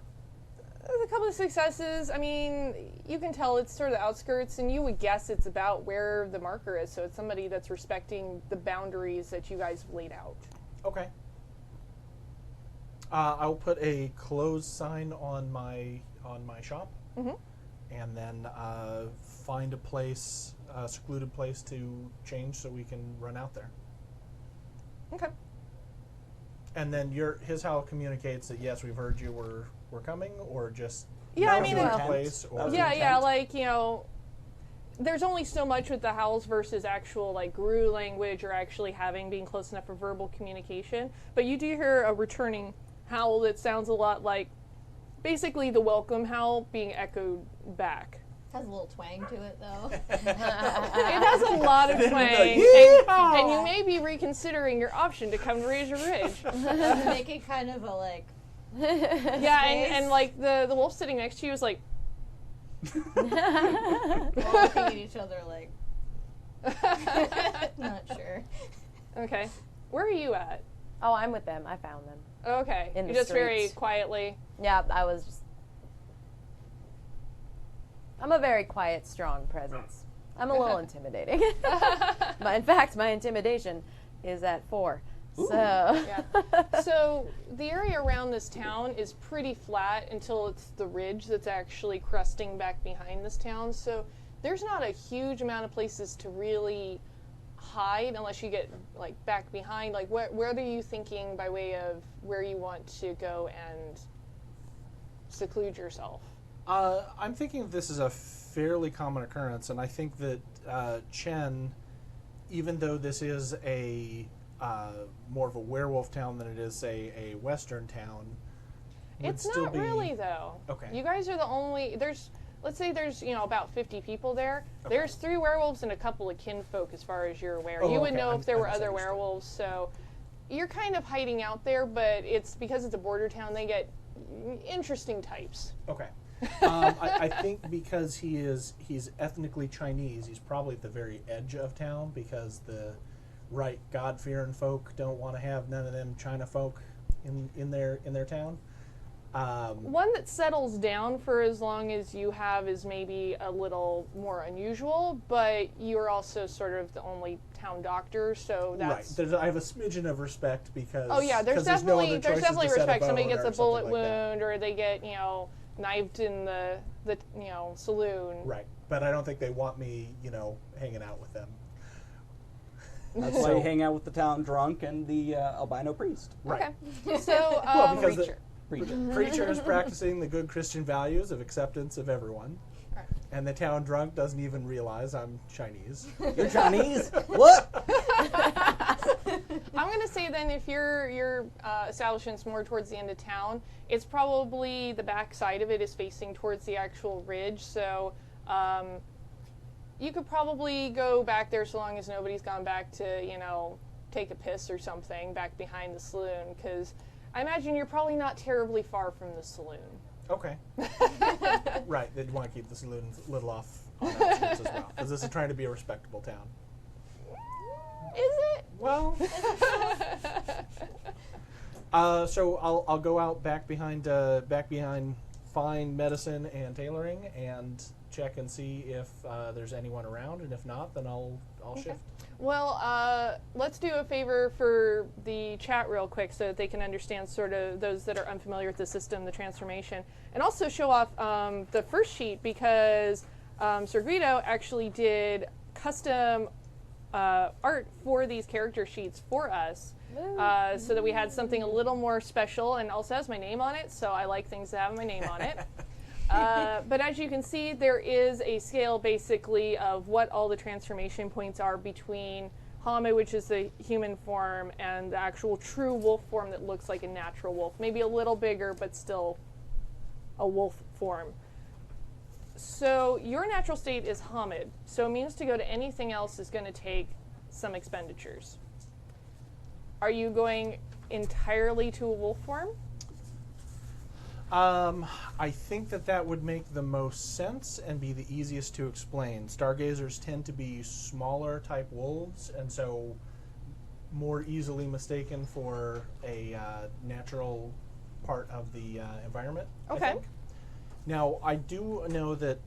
Speaker 6: There's a couple of successes. I mean, you can tell it's sort of the outskirts, and you would guess it's about where the marker is. So it's somebody that's respecting the boundaries that you guys have laid out.
Speaker 1: Okay. I'll put a close sign on my shop, and then find a place, a secluded place to change so we can run out there.
Speaker 6: Okay.
Speaker 1: And then his howl communicates that yes, we've heard you. We're coming, or just
Speaker 6: Yeah, I
Speaker 1: now's
Speaker 6: mean,
Speaker 1: the
Speaker 6: it-
Speaker 1: place. Or
Speaker 5: That was
Speaker 6: Yeah,
Speaker 5: the
Speaker 6: yeah,
Speaker 5: intent.
Speaker 6: like, you know, there's only so much with the howls versus actual, like, Guru language or actually being close enough for verbal communication. But you do hear a returning howl that sounds a lot like basically the welcome howl being echoed back.
Speaker 4: Has a little twang to it though.
Speaker 6: It has a lot of twang, and you may be reconsidering your option to come to Razor Ridge.
Speaker 4: Make it kind of a like.
Speaker 6: Yeah, and like the wolf sitting next to you is like,
Speaker 4: All looking at each other like. Not sure.
Speaker 6: okay, where are you at?
Speaker 7: Oh, I'm with them. I found them.
Speaker 6: Okay,
Speaker 7: In
Speaker 6: you
Speaker 7: the
Speaker 6: just very
Speaker 7: streets.
Speaker 6: quietly.
Speaker 7: Yeah, I was just. I'm a very quiet, strong presence. I'm a little intimidating. But in fact, my intimidation is at 4. So.
Speaker 6: Yeah. So the area around this town is pretty flat until it's the ridge that's actually crusting back behind this town. So there's not a huge amount of places to really hide unless you get like back behind. Like where are you thinking by way of where you want to go and seclude yourself?
Speaker 1: I'm thinking this is a fairly common occurrence, and I think that Chen, even though this is a more of a werewolf town than it is, say, a western town, would
Speaker 6: It's
Speaker 1: still
Speaker 6: not
Speaker 1: be
Speaker 6: really though.
Speaker 1: Okay.
Speaker 6: You guys are the only let's say there's about 50 people there.
Speaker 1: Okay.
Speaker 6: There's 3 werewolves and a couple of kinfolk as far as you're aware.
Speaker 1: Oh,
Speaker 6: You would
Speaker 1: okay.
Speaker 6: know
Speaker 1: I
Speaker 6: if there were other
Speaker 1: misunderstood.
Speaker 6: werewolves, so you're kind of hiding out there, but it's because it's a border town, they get interesting types.
Speaker 1: Okay. I think because he's ethnically Chinese, he's probably at the very edge of town because the right God-fearing folk don't want to have none of them China folk in their town.
Speaker 6: One that settles down for as long as you have is maybe a little more unusual, but you're also sort of the only town doctor, so that's
Speaker 1: Right. I have a smidgen of respect because.
Speaker 6: Oh yeah, there's
Speaker 1: 'cause no
Speaker 6: definitely
Speaker 1: other choices
Speaker 6: definitely
Speaker 1: to set
Speaker 6: respect. Somebody
Speaker 1: bone
Speaker 6: gets
Speaker 1: or
Speaker 6: a bullet
Speaker 1: something like that.
Speaker 6: wound, or they get knifed in the saloon.
Speaker 1: Right, but I don't think they want me hanging out with them.
Speaker 5: That's why you hang out with the town drunk and the albino priest.
Speaker 1: Right.
Speaker 6: Okay. So
Speaker 1: Well, because the
Speaker 5: Preacher.
Speaker 1: preacher is practicing the good Christian values of acceptance of everyone,
Speaker 4: Right.
Speaker 1: and the town drunk doesn't even realize I'm Chinese.
Speaker 5: You're Chinese? What?
Speaker 6: I'm gonna say then if your establishment's more towards the end of town, it's probably the back side of it is facing towards the actual ridge. So you could probably go back there so long as nobody's gone back to take a piss or something back behind the saloon, because I imagine you're probably not terribly far from the saloon.
Speaker 1: Okay. Right, they'd want to keep the saloon a little off on outskirts as well, because this is trying to be a respectable town.
Speaker 6: Is it?
Speaker 1: Well, so I'll go out back behind fine medicine and tailoring and check and see if there's anyone around, and if not, then I'll shift.
Speaker 6: Well, let's do a favor for the chat real quick so that they can understand sort of those that are unfamiliar with the system, the transformation, and also show off the first sheet because Sir Guido actually did custom art for these character sheets for us so that we had something a little more special, and also has my name on it, so I like things that have my name on it. But as you can see, there is a scale basically of what all the transformation points are between Hamid, which is the human form, and the actual true wolf form that looks like a natural wolf. Maybe a little bigger, but still a wolf form. So your natural state is Hamid, so it means to go to anything else is going to take some expenditures. Are you going entirely to a wolf form?
Speaker 1: I think that would make the most sense and be the easiest to explain. Stargazers tend to be smaller type wolves, and so more easily mistaken for a natural part of the environment.
Speaker 6: Okay.
Speaker 1: I think. Now, I do know that,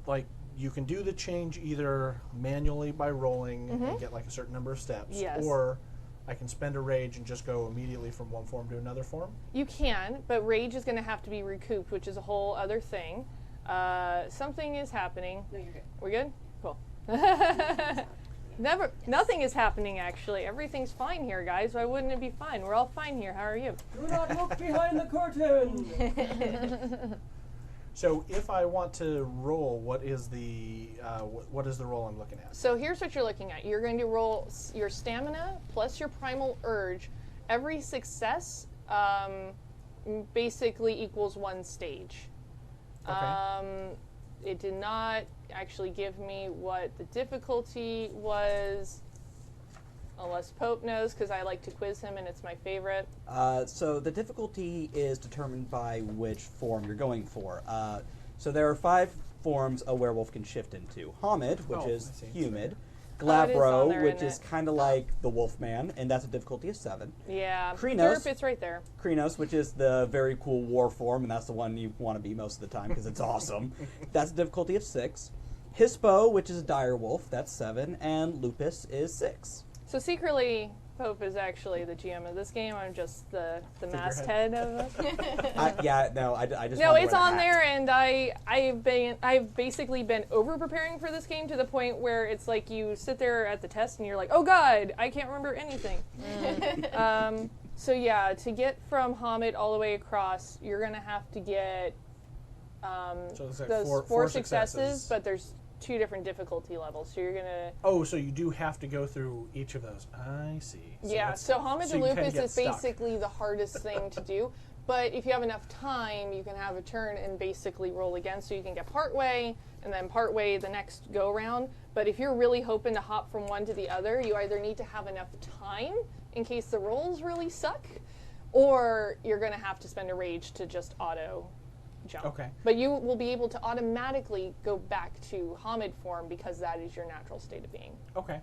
Speaker 1: like, you can do the change either manually by rolling and get like a certain number of steps,
Speaker 6: Yes.
Speaker 1: or I can spend a rage and just go immediately from one form to another form.
Speaker 6: You can, but rage is going to have to be recouped, which is a whole other thing. Something is happening.
Speaker 2: No, you're good.
Speaker 6: We're good? Cool. Nothing is happening, actually. Everything's fine here, guys. Why wouldn't it be fine? We're all fine here. How are you?
Speaker 2: Do not look behind the curtain.
Speaker 1: So if I want to roll, what is the roll I'm looking at?
Speaker 6: So here's what you're looking at. You're going to roll your stamina plus your primal urge. Every success basically equals one stage.
Speaker 1: Okay.
Speaker 6: It did not actually give me what the difficulty was, unless Pope knows, because I like to quiz him and it's my favorite.
Speaker 5: So the difficulty is determined by which form you're going for. So there are 5 forms a werewolf can shift into. Hamid, which is
Speaker 1: I see.
Speaker 5: humid.
Speaker 6: It is on
Speaker 5: Glabro,
Speaker 6: there,
Speaker 5: which
Speaker 6: isn't
Speaker 5: is
Speaker 6: it?
Speaker 5: kind of like the Wolfman, and that's a difficulty of 7.
Speaker 6: Yeah,
Speaker 5: Krynos.
Speaker 6: Derp, it's right there.
Speaker 5: Krynos, which is the very cool war form, and that's the one you want to be most of the time because it's awesome. That's a difficulty of 6. Hispo, which is a dire wolf, that's 7, and Lupus is 6.
Speaker 6: So secretly, Pope is actually the GM of this game. I'm just the masthead of it.
Speaker 5: I just
Speaker 6: No,
Speaker 5: wanted to
Speaker 6: it's
Speaker 5: wear the
Speaker 6: on
Speaker 5: hat.
Speaker 6: there, and I've basically been over preparing for this game to the point where it's like you sit there at the test and you're like, oh god, I can't remember anything. So yeah, to get from Hamid all the way across, you're gonna have to get
Speaker 1: So it's like
Speaker 6: those
Speaker 1: four
Speaker 6: four
Speaker 1: successes.
Speaker 6: successes, but there's 2 different difficulty levels. So you're gonna
Speaker 1: Oh, so you do have to go through each of those. I see.
Speaker 6: So Hamid
Speaker 1: so
Speaker 6: the
Speaker 1: you kinda
Speaker 6: Lupus
Speaker 1: get
Speaker 6: is
Speaker 1: stuck.
Speaker 6: basically the hardest thing to do. But if you have enough time, you can have a turn and basically roll again, so you can get part way and then part way the next go round. But if you're really hoping to hop from one to the other, you either need to have enough time in case the rolls really suck, or you're going to have to spend a rage to just auto jump.
Speaker 1: Okay.
Speaker 6: But you will be able to automatically go back to Hamid form because that is your natural state of being.
Speaker 1: Okay.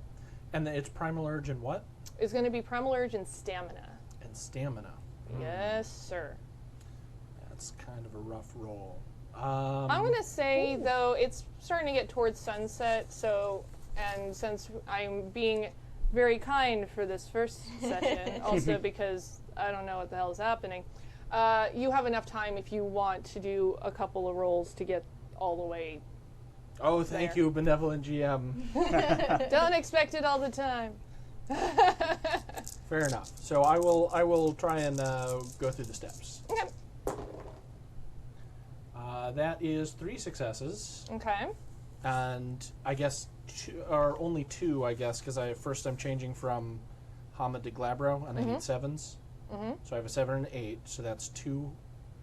Speaker 1: And then it's primal urge and what?
Speaker 6: It's going to be primal urge and stamina.
Speaker 1: And stamina.
Speaker 6: Yes, sir.
Speaker 1: That's kind of a rough roll.
Speaker 6: I'm gonna say though it's starting to get towards sunset, so and since I'm being very kind for this first session, also because I don't know what the hell is happening, you have enough time if you want to do a couple of rolls to get all the way.
Speaker 1: Oh, thank
Speaker 6: there.
Speaker 1: you, benevolent GM.
Speaker 6: Don't expect it all the time.
Speaker 1: Fair enough. So I will try and go through the steps.
Speaker 6: Okay.
Speaker 1: That is 3 successes,
Speaker 6: Okay.
Speaker 1: and I guess only 2. I guess because I'm changing from Hamid to Glabro, and I need 7s. So I have a 7 and an 8. So that's 2.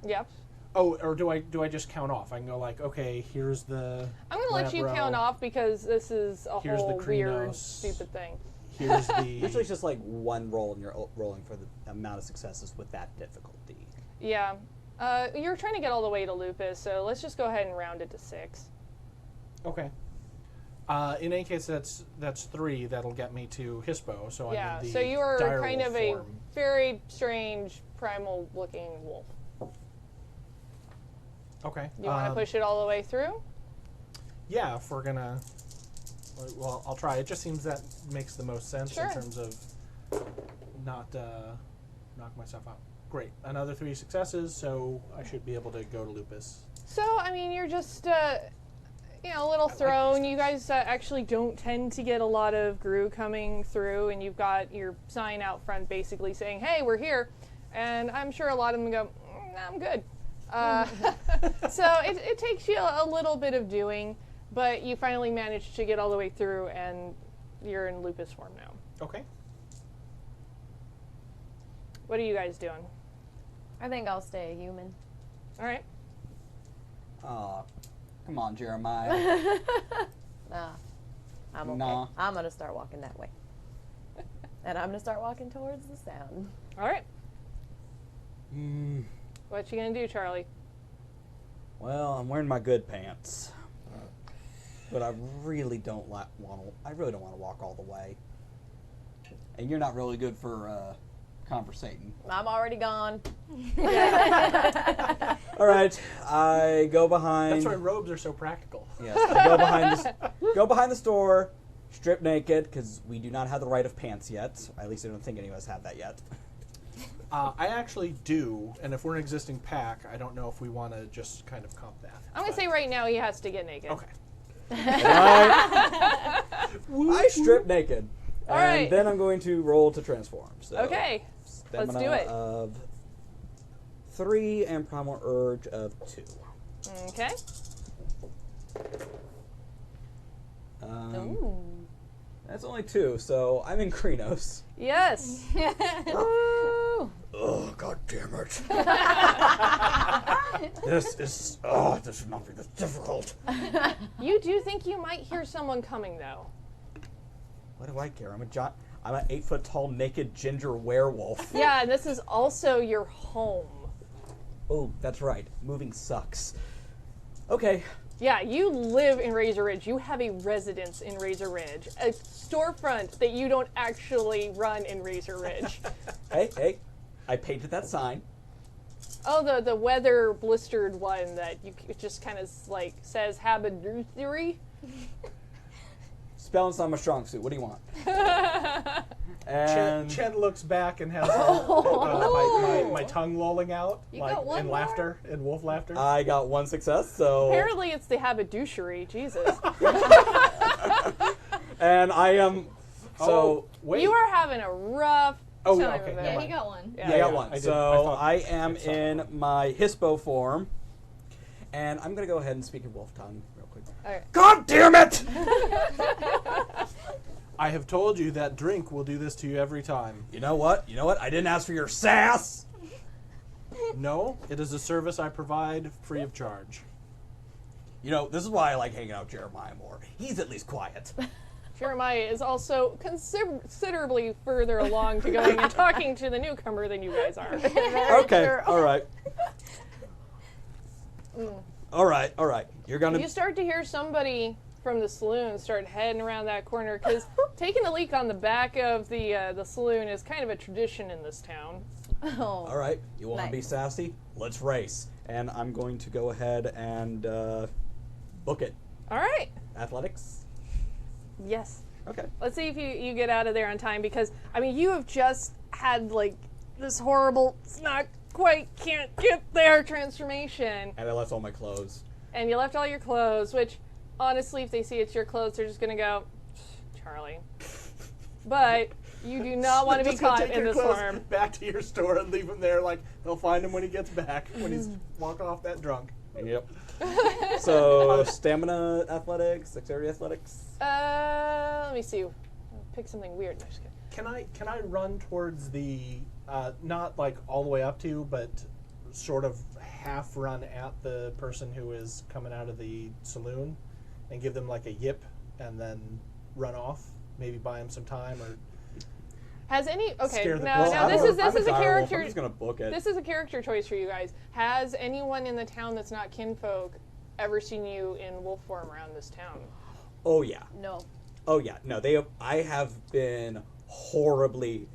Speaker 6: Yep.
Speaker 1: Oh, or do I just count off? I can go like, okay, here's the.
Speaker 6: I'm gonna let you
Speaker 1: Glabro.
Speaker 6: count off because this is a
Speaker 1: Here's the
Speaker 6: whole weird,
Speaker 1: Krynos.
Speaker 6: stupid thing.
Speaker 1: Here's the.
Speaker 5: Usually it's just like one roll, and you're rolling for the amount of successes with that difficulty.
Speaker 6: Yeah. You're trying to get all the way to Lupus, so let's just go ahead and round it to 6.
Speaker 1: Okay. In any case, that's 3. That'll get me to Hispo. So
Speaker 6: Yeah,
Speaker 1: I'm in the
Speaker 6: so you are
Speaker 1: dire
Speaker 6: kind
Speaker 1: wolf
Speaker 6: of a
Speaker 1: form.
Speaker 6: very strange, primal-looking wolf.
Speaker 1: Okay.
Speaker 6: You want to push it all the way through?
Speaker 1: Yeah, if we're gonna. Well, I'll try. It just seems that makes the most sense
Speaker 6: Sure.
Speaker 1: in terms of not knock myself out. Great. Another 3 successes, so I should be able to go to Lupus.
Speaker 6: So, I mean, you're just, a little
Speaker 1: like
Speaker 6: thrown.
Speaker 1: these
Speaker 6: You guys actually don't tend to get a lot of Gru coming through, and you've got your sign out front basically saying, hey, we're here. And I'm sure a lot of them go, I'm good. So it takes you a little bit of doing, but you finally manage to get all the way through, and you're in Lupus form now.
Speaker 1: Okay.
Speaker 6: What are you guys doing?
Speaker 7: I think I'll stay a human.
Speaker 6: All right.
Speaker 5: Aw, come on, Jeremiah.
Speaker 7: Nah, I'm okay.
Speaker 5: Nah.
Speaker 7: I'm gonna start walking that way, and I'm gonna start walking towards the sound.
Speaker 6: All right.
Speaker 5: Mm,
Speaker 6: What you gonna do, Charlie?
Speaker 5: well, I'm wearing my good pants, but I really don't want to. I really don't want to walk all the way. And you're not really good for conversating.
Speaker 7: I'm already gone.
Speaker 5: All right, I go behind.
Speaker 1: That's why robes are so practical.
Speaker 5: Yes, I go behind the store, strip naked, because we do not have the right of pants yet. At least I don't think any of us have that yet.
Speaker 1: I actually do, and if we're an existing pack, I don't know if we want to just kind of comp that.
Speaker 6: I'm gonna say right now he has to get naked.
Speaker 1: Okay.
Speaker 5: I strip naked,
Speaker 6: All
Speaker 5: and
Speaker 6: right.
Speaker 5: then I'm going to roll to transform. So
Speaker 6: Okay.
Speaker 5: stamina
Speaker 6: Let's do it.
Speaker 5: Of 3 and primal urge of 2.
Speaker 6: Okay.
Speaker 7: Ooh.
Speaker 5: That's only 2, so I'm in Krenos.
Speaker 6: Yes.
Speaker 7: Ooh.
Speaker 5: Oh, god damn it. This should not be this difficult.
Speaker 6: You do think you might hear someone coming, though.
Speaker 5: What do I care? I'm an 8-foot tall naked ginger werewolf.
Speaker 6: Yeah, and this is also your home.
Speaker 5: Oh, that's right. Moving sucks. Okay.
Speaker 6: Yeah, you live in Razor Ridge. You have a residence in Razor Ridge. A storefront that you don't actually run in Razor Ridge.
Speaker 5: Hey. I painted that sign.
Speaker 6: Oh, the weather blistered one that it just kind of like says haberdashery.
Speaker 5: Spelling's not my strong suit. What do you want?
Speaker 1: Chen looks back and has my tongue lolling out
Speaker 4: You got one
Speaker 1: in
Speaker 4: more?
Speaker 1: laughter, in wolf laughter.
Speaker 5: I got 1 success, so...
Speaker 6: Apparently it's the haberdashery. Jesus.
Speaker 5: And I am... So...
Speaker 1: wait.
Speaker 6: You are having a rough
Speaker 1: Oh,
Speaker 6: time
Speaker 1: okay,
Speaker 6: of
Speaker 1: never
Speaker 6: it.
Speaker 4: Yeah,
Speaker 1: mind.
Speaker 4: he got one.
Speaker 6: Yeah.
Speaker 5: I got 1.
Speaker 1: I did. I
Speaker 5: So
Speaker 1: thought
Speaker 5: I am
Speaker 1: it's not.
Speaker 5: in my Hispo form. And I'm going to go ahead and speak in wolf tongue real quick.
Speaker 6: All right.
Speaker 5: God damn it!
Speaker 1: I have told you that drink will do this to you every time.
Speaker 5: You know what? I didn't ask for your sass!
Speaker 1: No, it is a service I provide free of charge.
Speaker 5: You know, this is why I like hanging out with Jeremiah more. He's at least quiet.
Speaker 6: Jeremiah is also considerably further along to going and talking to the newcomer than you guys are.
Speaker 5: Okay, alright. Alright. You're gonna...
Speaker 6: You start to hear somebody from the saloon start heading around that corner, because taking a leak on the back of the saloon is kind of a tradition in this town.
Speaker 7: Oh.
Speaker 5: Alright, you want to be
Speaker 7: Nice.
Speaker 5: sassy? Let's race. And I'm going to go ahead and book it.
Speaker 6: All right.
Speaker 5: Athletics?
Speaker 6: Yes.
Speaker 5: Okay.
Speaker 6: Let's see if you get out of there on time, because, I mean, you have just had, like, this horrible, it's not quite, can't get there transformation.
Speaker 5: And I left all my clothes.
Speaker 6: And you left all your clothes, which, honestly, if they see it's your clothes, they're just going to go, Charlie. But you do not want to be
Speaker 1: Just gonna
Speaker 6: caught
Speaker 1: take
Speaker 6: in
Speaker 1: your
Speaker 6: this
Speaker 1: clothes
Speaker 6: form.
Speaker 1: back to your store and leave him there. Like they'll find him when he gets back, when he's walking off that drunk.
Speaker 5: Yep. So, stamina athletics, dexterity athletics.
Speaker 6: Let me see. I'll pick something weird. No, just kidding.
Speaker 1: Can I run towards the not like all the way up to, but sort of half run at the person who is coming out of the saloon, and give them like a yip, and then run off? Maybe buy him some time, or
Speaker 6: Has any okay?
Speaker 1: Scare the
Speaker 6: Now,
Speaker 1: piss out of
Speaker 6: this
Speaker 1: them.
Speaker 6: is this is a character.
Speaker 5: I'm just gonna book it.
Speaker 6: This is a character choice for you guys. Has anyone in the town that's not kinfolk ever seen you in wolf form around this town?
Speaker 5: Oh yeah.
Speaker 7: No.
Speaker 5: Oh yeah. No, I have been horribly,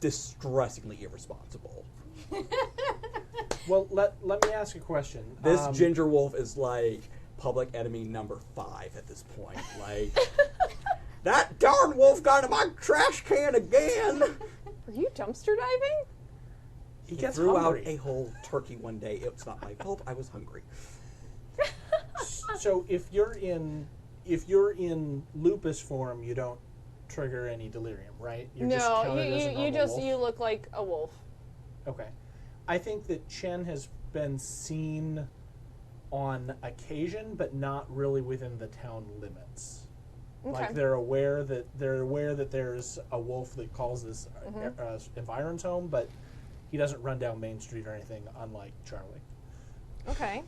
Speaker 5: distressingly irresponsible.
Speaker 1: Well, let me ask a question.
Speaker 5: This ginger wolf is like public enemy number 5 at this point. Like, that darn wolf got in my trash can again.
Speaker 6: Are you dumpster diving?
Speaker 1: He gets
Speaker 5: threw
Speaker 1: hungry.
Speaker 5: out a whole turkey one day. It's not my fault. I was hungry.
Speaker 1: So if you're in lupus form, you don't trigger any delirium, right? You're just
Speaker 6: No,
Speaker 1: counted as a
Speaker 6: you
Speaker 1: normal
Speaker 6: just
Speaker 1: wolf?
Speaker 6: you look like a wolf.
Speaker 1: Okay. I think that Chen has been seen on occasion, but not really within the town limits.
Speaker 6: Okay.
Speaker 1: Like they're aware that there's a wolf that calls this environs home, but he doesn't run down Main Street or anything, unlike Charlie.
Speaker 6: Okay.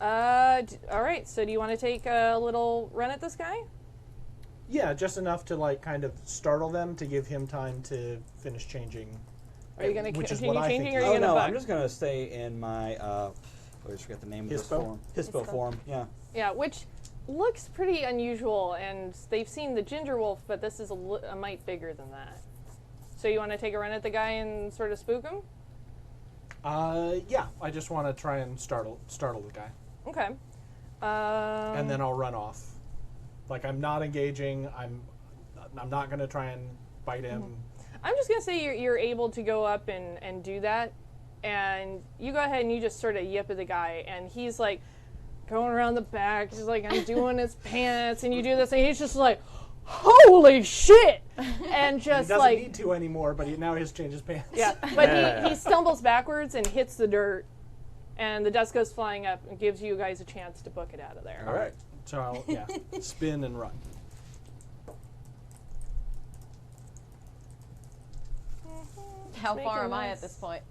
Speaker 6: All right. So do you want to take a little run at this guy?
Speaker 1: Yeah, just enough to like kind of startle them to give him time to finish changing.
Speaker 6: Are you going to
Speaker 1: which is
Speaker 6: continue
Speaker 1: what I
Speaker 6: changing,
Speaker 1: think
Speaker 6: or are
Speaker 1: he-
Speaker 6: you
Speaker 5: Oh
Speaker 6: going to
Speaker 5: no,
Speaker 6: bug?
Speaker 5: I'm just gonna stay in my. I always forget the name of this
Speaker 1: Hispo?
Speaker 5: form. Hispo form. Yeah.
Speaker 6: Yeah, which looks pretty unusual, and they've seen the ginger wolf, but this is a mite bigger than that. So you want to take a run at the guy and sort of spook him?
Speaker 1: Yeah, I just want to try and startle the guy,
Speaker 6: Okay.
Speaker 1: and then I'll run off. Like I'm not engaging. I'm not going to try and bite him.
Speaker 6: I'm just going to say you're able to go up and do that, and you go ahead and you just sort of yip at the guy, and he's like going around the back, just like undoing his pants, and you do this, and he's just like, holy shit! And
Speaker 1: He
Speaker 6: just
Speaker 1: doesn't
Speaker 6: like,
Speaker 1: need to anymore, but now he has changed his pants.
Speaker 6: yeah, but he stumbles backwards and hits the dirt, and the dust goes flying up and gives you guys a chance to book it out of there.
Speaker 1: All right. So I'll spin and run.
Speaker 7: How
Speaker 6: Make
Speaker 7: far
Speaker 6: a
Speaker 7: am I
Speaker 6: nice-
Speaker 7: at this point?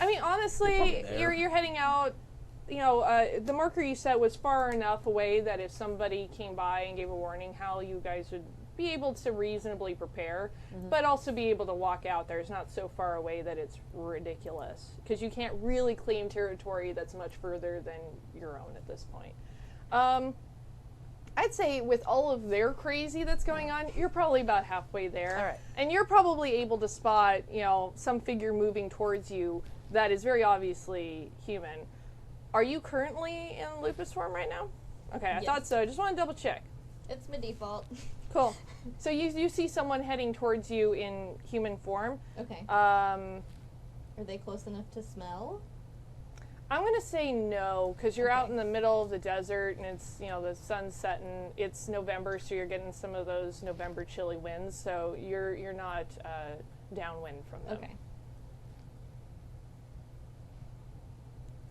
Speaker 6: I mean, honestly,
Speaker 5: there.
Speaker 6: you're heading out. You know, the marker you set was far enough away that if somebody came by and gave a warning, how you guys would be able to reasonably prepare, but also be able to walk out there. It's not so far away that it's ridiculous, because you can't really claim territory that's much further than your own at this point. I'd say with all of their crazy that's going on, you're probably about halfway there.
Speaker 7: All right.
Speaker 6: And you're probably able to spot, you know, some figure moving towards you that is very obviously human. Are you currently in lupus form right now? Okay, I
Speaker 4: Yes.
Speaker 6: thought so. I just want to double check.
Speaker 4: It's my default.
Speaker 6: Cool. So you see someone heading towards you in human form.
Speaker 4: Okay.
Speaker 6: Um,
Speaker 4: Are they close enough to smell?
Speaker 6: I'm going to say no, because you're out
Speaker 4: Okay.
Speaker 6: in the middle of the desert and it's, you know, the sun's setting. It's November, so you're getting some of those November chilly winds, so you're not downwind from them.
Speaker 4: Okay.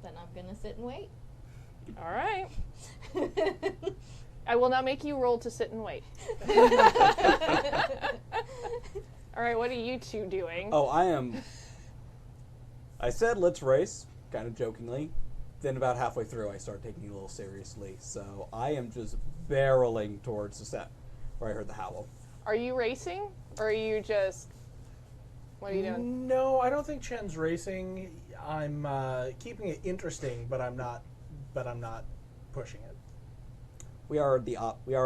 Speaker 4: Then I'm gonna sit and wait.
Speaker 6: All right. I will not make you roll to sit and wait. All right, what are you two doing?
Speaker 5: Oh, I said let's race, kind of jokingly. Then about halfway through, I start taking it a little seriously. So I am just barreling towards the set where I heard the howl.
Speaker 6: Are you racing, or are you just... What are you
Speaker 1: Mm.
Speaker 6: doing?
Speaker 1: No, I don't think Chen's racing. I'm keeping it interesting, but I'm not pushing it.
Speaker 5: We are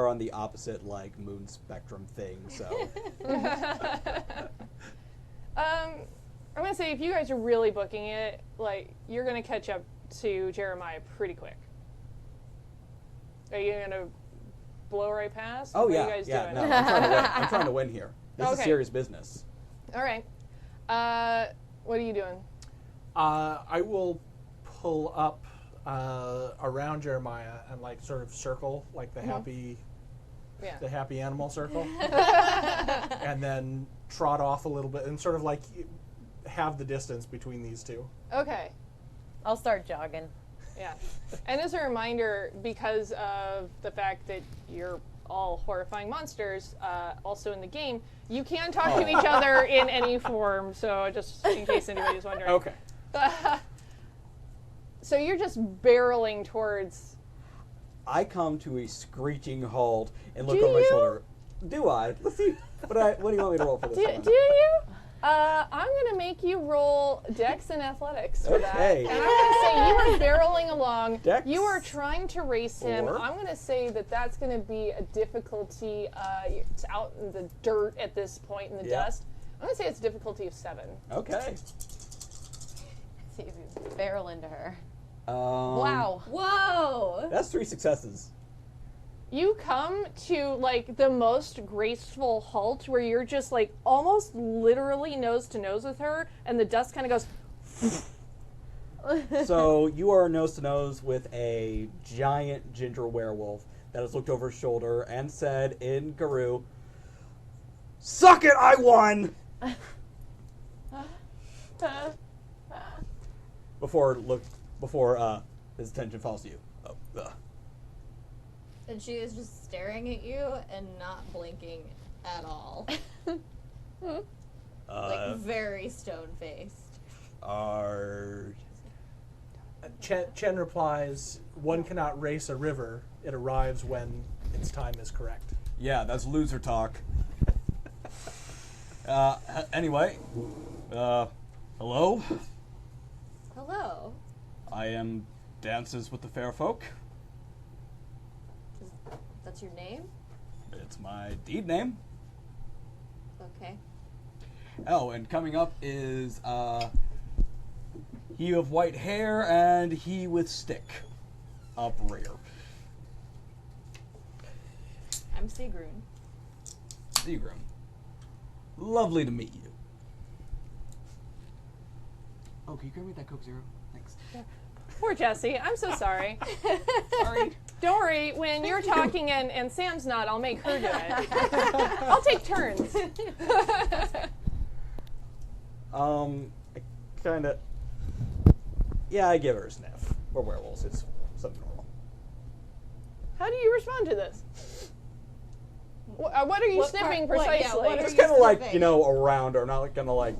Speaker 5: on the opposite like moon spectrum thing. So
Speaker 6: I'm going to say if you guys are really booking it, like, you're going to catch up to Jeremiah pretty quick. Are you going to blow right past?
Speaker 5: oh
Speaker 6: What
Speaker 5: yeah,
Speaker 6: are you guys
Speaker 5: yeah.
Speaker 6: doing?
Speaker 5: No, I'm trying to win. I'm trying to win here. This is
Speaker 6: Okay.
Speaker 5: serious business.
Speaker 6: All right. What are you doing?
Speaker 1: I will pull up around Jeremiah and like sort of circle like the
Speaker 6: Yeah.
Speaker 1: happy animal circle, and then trot off a little bit and sort of like have the distance between these two.
Speaker 6: Okay.
Speaker 7: I'll start jogging.
Speaker 6: Yeah. And as a reminder, because of the fact that you're all horrifying monsters, also in the game, you can talk to each other in any form, so just in case anybody's wondering.
Speaker 1: Okay.
Speaker 6: So you're just barreling towards...
Speaker 5: I come to a screeching halt and look
Speaker 6: Do
Speaker 5: over my
Speaker 6: you?
Speaker 5: shoulder. Do I? Let's see. What do you want me to roll for this one?
Speaker 6: Do you? I'm going to make you roll Dex and Athletics for that.
Speaker 5: Okay.
Speaker 6: And I'm going to say you are barreling along.
Speaker 5: Dex.
Speaker 6: You are trying to race him.
Speaker 5: 4.
Speaker 6: I'm going to say that that's going to be a difficulty. It's out in the dirt at this point, in the
Speaker 5: Yeah.
Speaker 6: dust. I'm going to say it's a difficulty of 7.
Speaker 5: Okay.
Speaker 7: See if you barrel into her.
Speaker 6: Wow.
Speaker 4: Whoa!
Speaker 5: That's 3 successes.
Speaker 6: You come to like the most graceful halt where you're just like almost literally nose to nose with her, and the dust kind of goes.
Speaker 5: So you are nose to nose with a giant ginger werewolf that has looked over his shoulder and said in Guru, "Suck it, I won!" Before his attention falls to you. Oh, ugh.
Speaker 4: And she is just staring at you and not blinking at all. Like, very stone-faced.
Speaker 1: Chen replies, "One cannot race a river. It arrives when its time is correct."
Speaker 5: Yeah, that's loser talk. Anyway, hello.
Speaker 4: Hello.
Speaker 5: I am Dances with the Fair Folk.
Speaker 4: That's your name?
Speaker 5: It's my deed name.
Speaker 4: Okay.
Speaker 5: Oh, and coming up is he of white hair and he with stick. Up rear.
Speaker 4: I'm Sigrun.
Speaker 5: Seagram. Lovely to meet you. Oh, can you grab me that Coke Zero? Thanks.
Speaker 6: Poor Jessie. I'm so sorry.
Speaker 5: Sorry.
Speaker 6: Don't worry. When you're talking and Sam's not, I'll make her do it. I'll take turns.
Speaker 5: Yeah, I give her a sniff. We're werewolves. It's something normal.
Speaker 6: How do you respond to this? What are you
Speaker 4: What
Speaker 6: sniffing
Speaker 4: part- what- yeah,
Speaker 6: precisely?
Speaker 4: what are
Speaker 5: Just
Speaker 4: you
Speaker 5: kind of like,
Speaker 4: sniffing?
Speaker 5: around her. Not gonna like.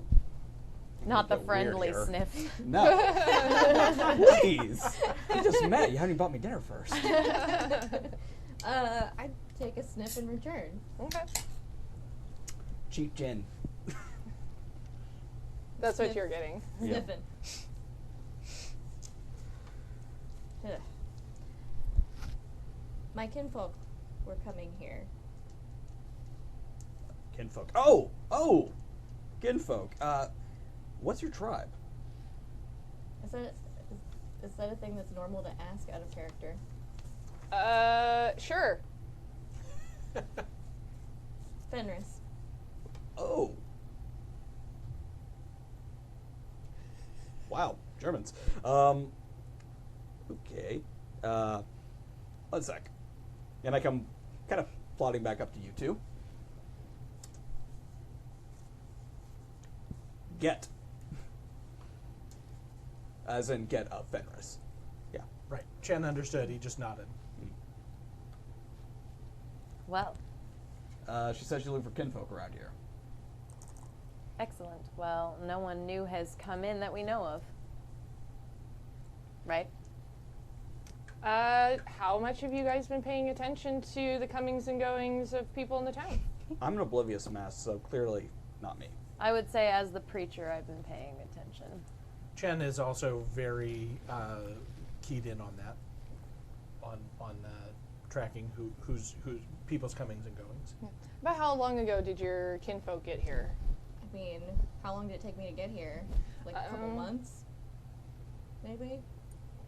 Speaker 7: Not the
Speaker 5: Get weird
Speaker 7: friendly
Speaker 5: here.
Speaker 7: sniff.
Speaker 5: No. Please. We just met. You haven't even bought me dinner first.
Speaker 4: I take a sniff in return.
Speaker 6: Okay.
Speaker 5: Cheap gin.
Speaker 6: That's what you're getting.
Speaker 5: Yeah.
Speaker 4: Sniffing. Ugh. My kinfolk were coming here.
Speaker 5: Kinfolk. Oh! Kinfolk. What's your tribe?
Speaker 4: Is that a thing that's normal to ask out of character?
Speaker 6: Sure.
Speaker 4: Fenris.
Speaker 5: Oh. Wow, Germans. Okay. 1 sec. And I come kind of plodding back up to you two. Get. As in get up Fenris. Yeah.
Speaker 1: Right. Chen understood. He just nodded.
Speaker 7: Well,
Speaker 5: She says she's looking for kinfolk around here.
Speaker 7: excellent. Well, no one new has come in that we know of. Right?
Speaker 6: How much have you guys been paying attention to the comings and goings of people in the town?
Speaker 5: I'm an oblivious mess, so clearly not me.
Speaker 7: I would say as the preacher, I've been paying attention.
Speaker 1: Chen is also very keyed in on that, on tracking who's people's comings and goings.
Speaker 6: About how long ago did your kinfolk get here?
Speaker 4: I mean, how long did it take me to get here? Like a couple months? Maybe?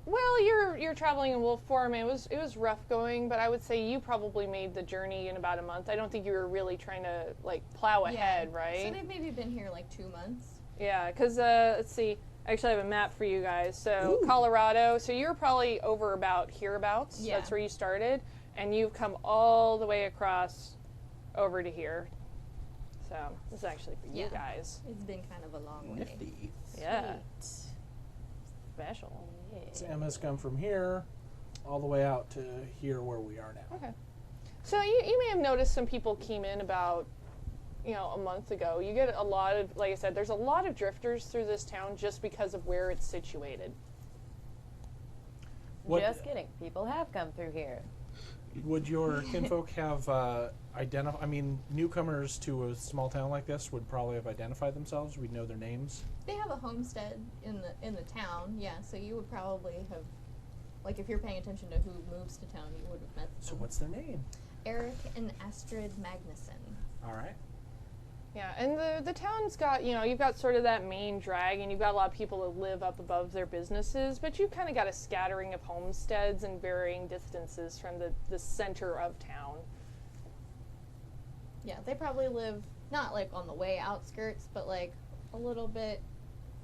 Speaker 6: Well, you're traveling in wolf form. It was rough going, but I would say you probably made the journey in about a month. I don't think you were really trying to like plow ahead, right?
Speaker 4: So they've maybe been here like 2 months.
Speaker 6: Yeah, because let's see. I actually have a map for you guys. So Colorado. So you're probably over about hereabouts.
Speaker 4: Yeah.
Speaker 6: That's where you started, and you've come all the way across over to here. So this is actually for you
Speaker 4: Yeah.
Speaker 6: guys.
Speaker 4: It's been kind of a long way.
Speaker 5: Nifty.
Speaker 6: Yeah,
Speaker 4: Sweet.
Speaker 6: special.
Speaker 1: Sam has come from here all the way out to here where we are now.
Speaker 6: Okay. So you may have noticed some people came in about, a month ago. You get a lot of, like I said, there's a lot of drifters through this town just because of where it's situated.
Speaker 1: What-
Speaker 7: Just kidding. People have come through here.
Speaker 1: Would your kinfolk have I mean, newcomers to a small town like this would probably have identified themselves. We'd know their names.
Speaker 4: They have a homestead in the town, yeah. So you would probably have, like, if you're paying attention to who moves to town, you would have met them.
Speaker 1: So what's their name?
Speaker 4: Eric and Astrid Magnuson.
Speaker 1: All right.
Speaker 6: Yeah, and the town's got, you've got sort of that main drag, and you've got a lot of people that live up above their businesses, but you've kind of got a scattering of homesteads and varying distances from the center of town.
Speaker 4: Yeah, they probably live not like on the way outskirts, but like a little bit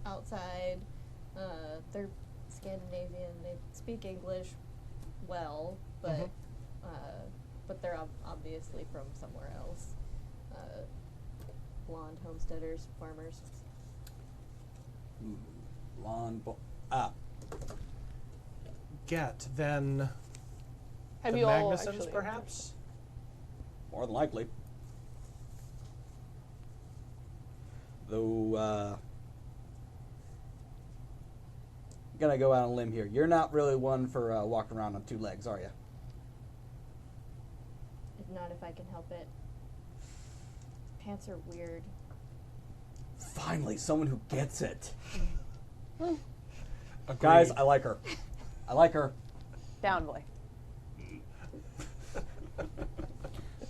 Speaker 4: outside. They're Scandinavian. They speak English well, but but they're obviously from somewhere else. Blonde homesteaders, farmers.
Speaker 1: Get then.
Speaker 6: Have
Speaker 1: The
Speaker 6: you all
Speaker 1: Magnusons,
Speaker 6: actually-
Speaker 1: perhaps.
Speaker 5: More than likely. Though, gonna go out on a limb here. You're not really one for walking around on two legs, are you?
Speaker 4: Not if I can help it. Pants are weird.
Speaker 5: Finally, someone who gets it.
Speaker 1: Agreed.
Speaker 5: Guys, I like her. I like her.
Speaker 7: Down, boy.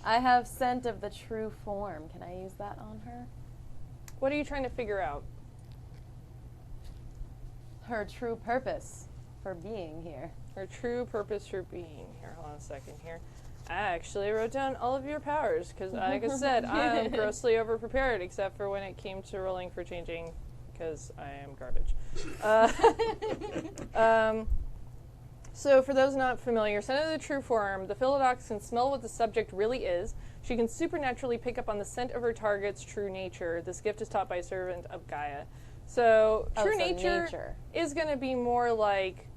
Speaker 7: I have scent of the true form. Can I use that on her?
Speaker 6: What are you trying to figure out?
Speaker 7: Her true purpose for being here.
Speaker 6: Her true purpose for being here. Hold on a second here. I actually wrote down all of your powers because, like I said, I'm grossly overprepared except for when it came to rolling for changing because I am garbage. So for those not familiar, scent of the true form, the Philodox can smell what the subject really is. She can supernaturally pick up on the scent of her target's true nature. This gift is taught by a servant of Gaia. So true nature is going to be more like,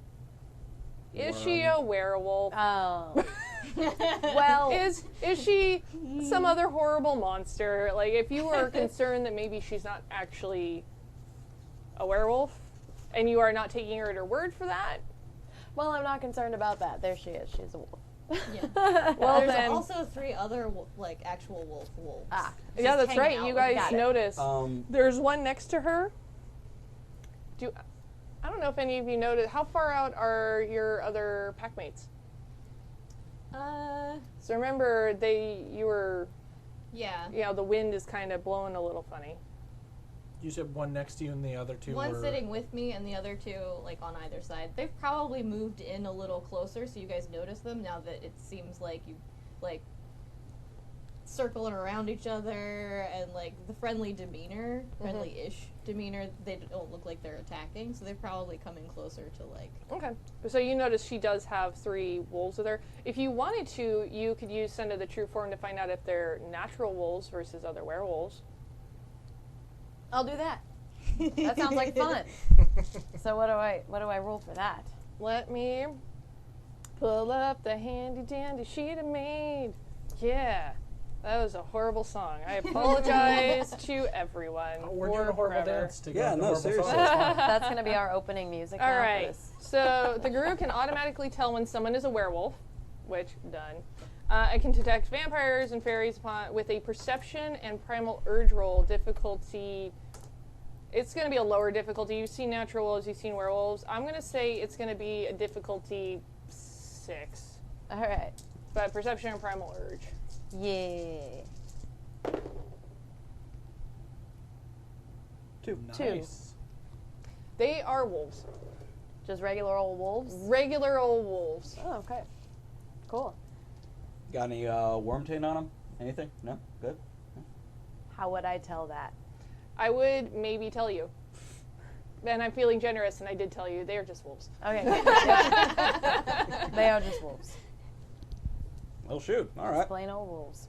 Speaker 6: is she a werewolf?
Speaker 7: Oh. Well,
Speaker 6: Is she some other horrible monster? Like, if you are concerned that maybe she's not actually a werewolf, and you are not taking her at her word for that,
Speaker 7: well, I'm not concerned about that. There she is. She's a wolf.
Speaker 4: Yeah.
Speaker 6: well
Speaker 4: There's
Speaker 6: then,
Speaker 4: also 3 other like actual wolves.
Speaker 7: Ah.
Speaker 4: Just
Speaker 6: yeah, that's
Speaker 4: hanging
Speaker 6: right.
Speaker 4: out
Speaker 6: You
Speaker 4: with
Speaker 6: guys
Speaker 7: Got it.
Speaker 6: notice
Speaker 5: Um,
Speaker 6: there's one next to her. I don't know if any of you noticed. How far out are your other packmates? So remember, you were,
Speaker 4: Yeah.
Speaker 6: the wind is kind of blowing a little funny.
Speaker 1: You said one next to you and the other two
Speaker 4: One
Speaker 1: were...
Speaker 4: sitting with me and the other 2 like on either side. They've probably moved in a little closer so you guys notice them now that it seems like you like circling around each other and like the friendly demeanor, friendly-ish demeanor, they don't look like they're attacking, so they're probably coming closer to like...
Speaker 6: Okay. So you notice she does have 3 wolves with her. If you wanted to, you could use Scent of the True Form to find out if they're natural wolves versus other werewolves.
Speaker 7: I'll do that. That sounds like fun. So what do I roll for that?
Speaker 6: Let me pull up the handy dandy sheet I made. Yeah. That was a horrible song. I apologize to everyone.
Speaker 1: We're doing a horrible
Speaker 6: forever.
Speaker 1: dance to
Speaker 5: Yeah,
Speaker 1: get the
Speaker 5: no,
Speaker 1: horrible
Speaker 5: seriously.
Speaker 1: song. It's fine.
Speaker 7: That's going to be our opening music
Speaker 6: All
Speaker 7: now for
Speaker 6: right.
Speaker 7: this.
Speaker 6: So the guru can automatically tell when someone is a werewolf, which done. It can detect vampires and fairies with a perception and primal urge roll difficulty. It's going to be a lower difficulty. You've seen natural wolves, you've seen werewolves. I'm going to say it's going to be a difficulty 6.
Speaker 7: All right.
Speaker 6: But perception and primal urge.
Speaker 7: Yeah.
Speaker 5: 2.
Speaker 1: Nice.
Speaker 6: They are wolves.
Speaker 7: Just regular old wolves?
Speaker 6: Regular old wolves.
Speaker 7: Oh, okay. Cool.
Speaker 5: Got any worm taint on them? Anything? No? Good?
Speaker 7: How would I tell that?
Speaker 6: I would maybe tell you. And I'm feeling generous, and I did tell you. They are just wolves.
Speaker 7: Okay. Yeah. They are just wolves.
Speaker 5: Well, shoot. All right.
Speaker 7: Just plain old wolves.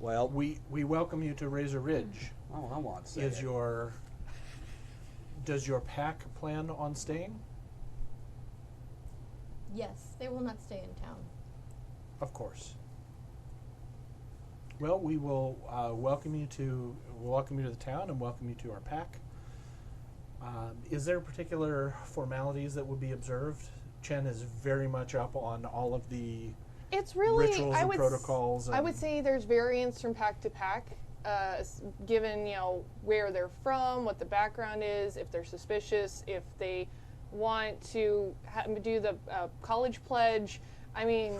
Speaker 5: Well,
Speaker 1: We welcome you to Razor Ridge.
Speaker 5: oh, I want to say
Speaker 1: Does
Speaker 5: it.
Speaker 1: your pack plan on staying?
Speaker 4: Yes, they will not stay in town.
Speaker 1: Of course. Well, we will welcome you to the town and welcome you to our pack. Is there particular formalities that would be observed? Chen is very much up on all of the
Speaker 6: It's really
Speaker 1: rituals and protocols.
Speaker 6: I would say there's variance from pack to pack, given where they're from, what the background is, if they're suspicious, if they want to do the college pledge. I mean,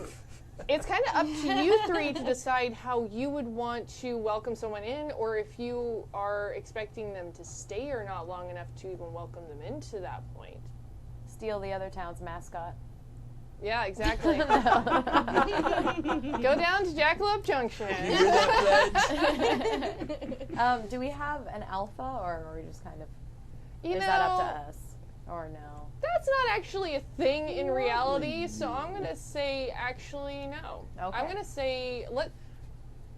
Speaker 6: it's kind of up to you three to decide how you would want to welcome someone in, or if you are expecting them to stay or not long enough to even welcome them into that point.
Speaker 7: Steal the other town's mascot.
Speaker 6: Yeah, exactly. Go down to Jackalope Junction.
Speaker 5: You hear that, Pledge?
Speaker 7: Do we have an alpha, or are we just kind of...
Speaker 6: You
Speaker 7: is
Speaker 6: know,
Speaker 7: that up to us? Or no?
Speaker 6: that's not actually a thing in reality, so I'm going to say actually no.
Speaker 7: Okay.
Speaker 6: I'm going to say...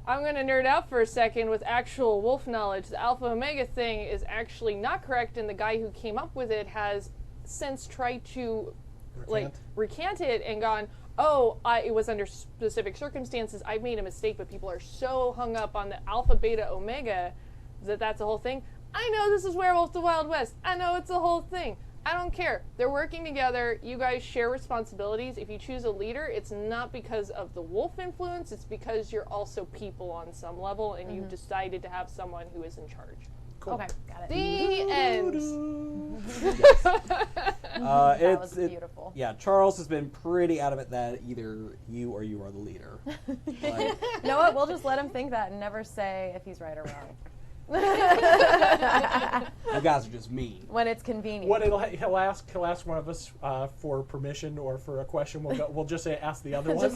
Speaker 6: I'm going to nerd out for a second with actual wolf knowledge. The Alpha Omega thing is actually not correct, and the guy who came up with it has since tried to recant it and gone, it was under specific circumstances. I made a mistake, but people are so hung up on the Alpha, Beta, Omega that's the whole thing. I know this is Werewolf the Wild West. I know it's the whole thing. I don't care. They're working together. You guys share responsibilities. If you choose a leader, it's not because of the wolf influence. It's because you're also people on some level, and you've decided to have someone who is in charge.
Speaker 1: Cool.
Speaker 7: Okay, got it.
Speaker 6: The end.
Speaker 7: That was beautiful.
Speaker 5: Yeah, Charles has been pretty adamant that either you or you are the leader. Like,
Speaker 7: You know what? We'll just let him think that and never say if he's right or wrong.
Speaker 5: you guys are just mean.
Speaker 7: When it's convenient.
Speaker 1: What he'll ask one of us for permission or for a question. We'll just say ask the other one.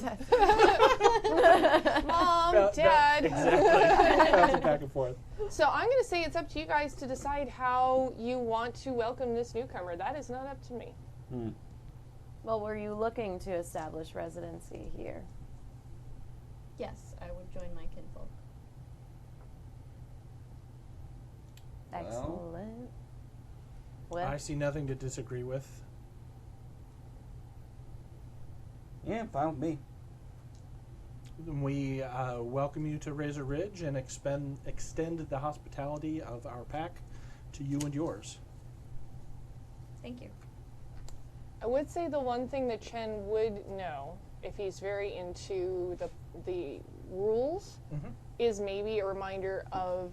Speaker 6: Mom,
Speaker 1: No,
Speaker 6: Dad.
Speaker 1: exactly. Bouncing back and forth.
Speaker 6: So I'm going to say it's up to you guys to decide how you want to welcome this newcomer. That is not up to me.
Speaker 7: Well, were you looking to establish residency here?
Speaker 4: Yes, I would join my kinfolk.
Speaker 7: Excellent. Well,
Speaker 1: I see nothing to disagree with.
Speaker 5: Yeah, fine with me.
Speaker 1: We welcome you to Razor Ridge and extend the hospitality of our pack to you and yours.
Speaker 4: Thank you.
Speaker 6: I would say the one thing that Chen would know, if he's very into the rules, is maybe a reminder of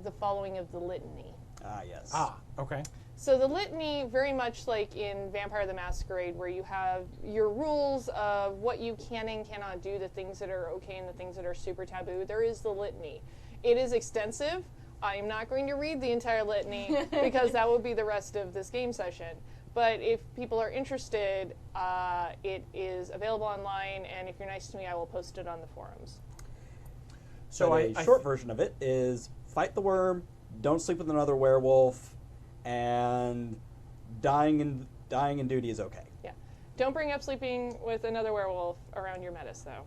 Speaker 6: the following of the Litany.
Speaker 5: Ah, yes.
Speaker 1: Okay.
Speaker 6: So the Litany, very much like in Vampire the Masquerade, where you have your rules of what you can and cannot do, the things that are okay and the things that are super taboo, there is the Litany. It is extensive. I'm not going to read the entire Litany because that would be the rest of this game session. But if people are interested, it is available online, and if you're nice to me, I will post it on the forums.
Speaker 5: So a short version of it is fight the worm, don't sleep with another werewolf, and dying in duty is okay.
Speaker 6: Yeah. Don't bring up sleeping with another werewolf around your metis, though.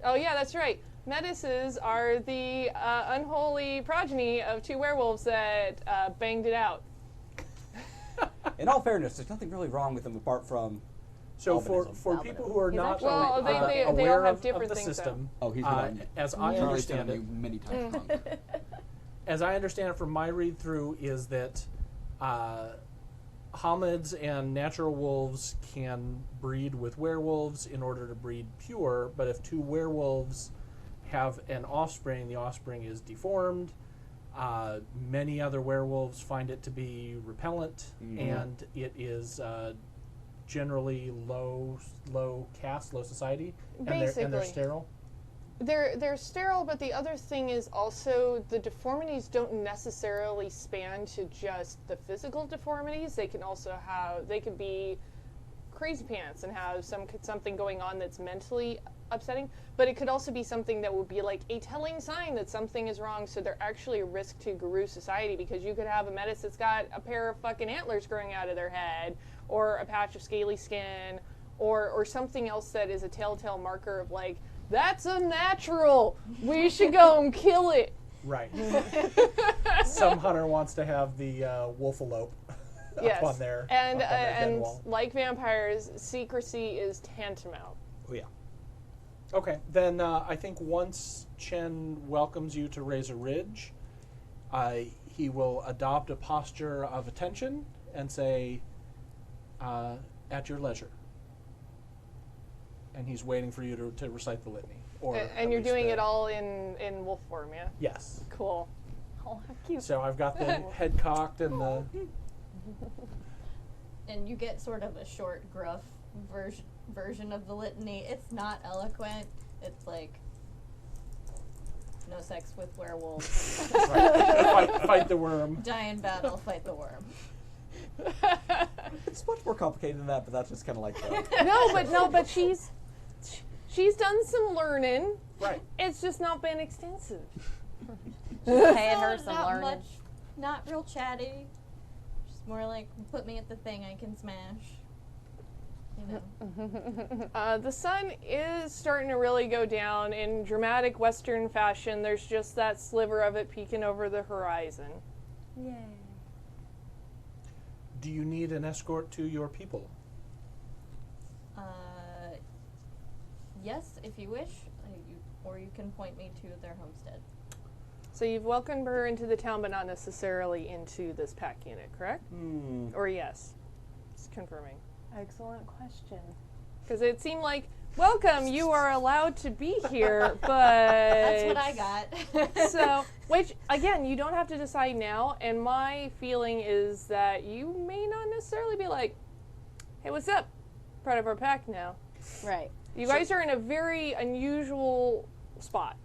Speaker 6: Oh, yeah, that's right. Metises are the unholy progeny of two werewolves that banged it out.
Speaker 5: In all fairness, there's nothing really wrong with them apart from
Speaker 1: So
Speaker 5: albinism.
Speaker 1: for people who are not
Speaker 6: Well, they all
Speaker 1: aware
Speaker 6: have
Speaker 1: of
Speaker 6: different
Speaker 1: the
Speaker 6: things,
Speaker 1: system,
Speaker 8: Oh, he's been
Speaker 1: as I
Speaker 8: Charlie's
Speaker 1: understand
Speaker 8: done
Speaker 1: it,
Speaker 8: many times. Wrong.
Speaker 1: as I understand it from my read through, is that hominids and natural wolves can breed with werewolves in order to breed pure, but if two werewolves have an offspring, the offspring is deformed. Many other werewolves find it to be repellent, and it is generally low caste, low society, and they're
Speaker 6: Basically.
Speaker 1: sterile.
Speaker 6: They're sterile, but the other thing is also the deformities don't necessarily span to just the physical deformities. They can also they could be crazy pants and have something going on that's mentally upsetting, but it could also be something that would be like a telling sign that something is wrong, so they're actually a risk to Guru society, because you could have a metis that's got a pair of fucking antlers growing out of their head, or a patch of scaly skin, or something else that is a telltale marker of like, that's unnatural, we should go and kill it.
Speaker 1: Right. Some hunter wants to have the wolfalope
Speaker 6: Yes.
Speaker 1: up on their
Speaker 6: and
Speaker 1: den wall.
Speaker 6: like vampires, secrecy is tantamount.
Speaker 5: Oh yeah.
Speaker 1: Okay, then I think once Chen welcomes you to Razor Ridge, he will adopt a posture of attention and say, at your leisure. and he's waiting for you to recite the litany. Or
Speaker 6: And
Speaker 1: at
Speaker 6: you're
Speaker 1: least
Speaker 6: doing it all in wolf form, yeah?
Speaker 1: Yes.
Speaker 6: Cool. Oh, how cute.
Speaker 1: So I've got the head cocked and the.
Speaker 4: And you get sort of a short, gruff version of the litany. It's not eloquent. It's like, no sex with werewolves.
Speaker 1: Fight the worm.
Speaker 4: Die in battle, fight the worm.
Speaker 5: It's much more complicated than that, but that's just kind of like the...
Speaker 6: but she's done some learning.
Speaker 1: Right.
Speaker 6: It's just not been extensive.
Speaker 7: Paying her some
Speaker 4: Not
Speaker 7: learning.
Speaker 4: much, not real chatty. Just more like, put me at the thing I can smash. You know.
Speaker 6: The sun is starting to really go down in dramatic Western fashion. There's just that sliver of it peeking over the horizon.
Speaker 7: Yay.
Speaker 1: Do you need an escort to your people?
Speaker 4: Yes, if you wish, or you can point me to their homestead.
Speaker 6: So you've welcomed her into the town, but not necessarily into this pack unit, correct? Or yes? Just confirming. Excellent question. Because it seemed like, welcome, you are allowed to be here, but...
Speaker 4: That's what I got.
Speaker 6: So, which, again, you don't have to decide now, and my feeling is that you may not necessarily be like, hey, what's up? Part of our pack now.
Speaker 7: Right.
Speaker 6: You guys are in a very unusual spot.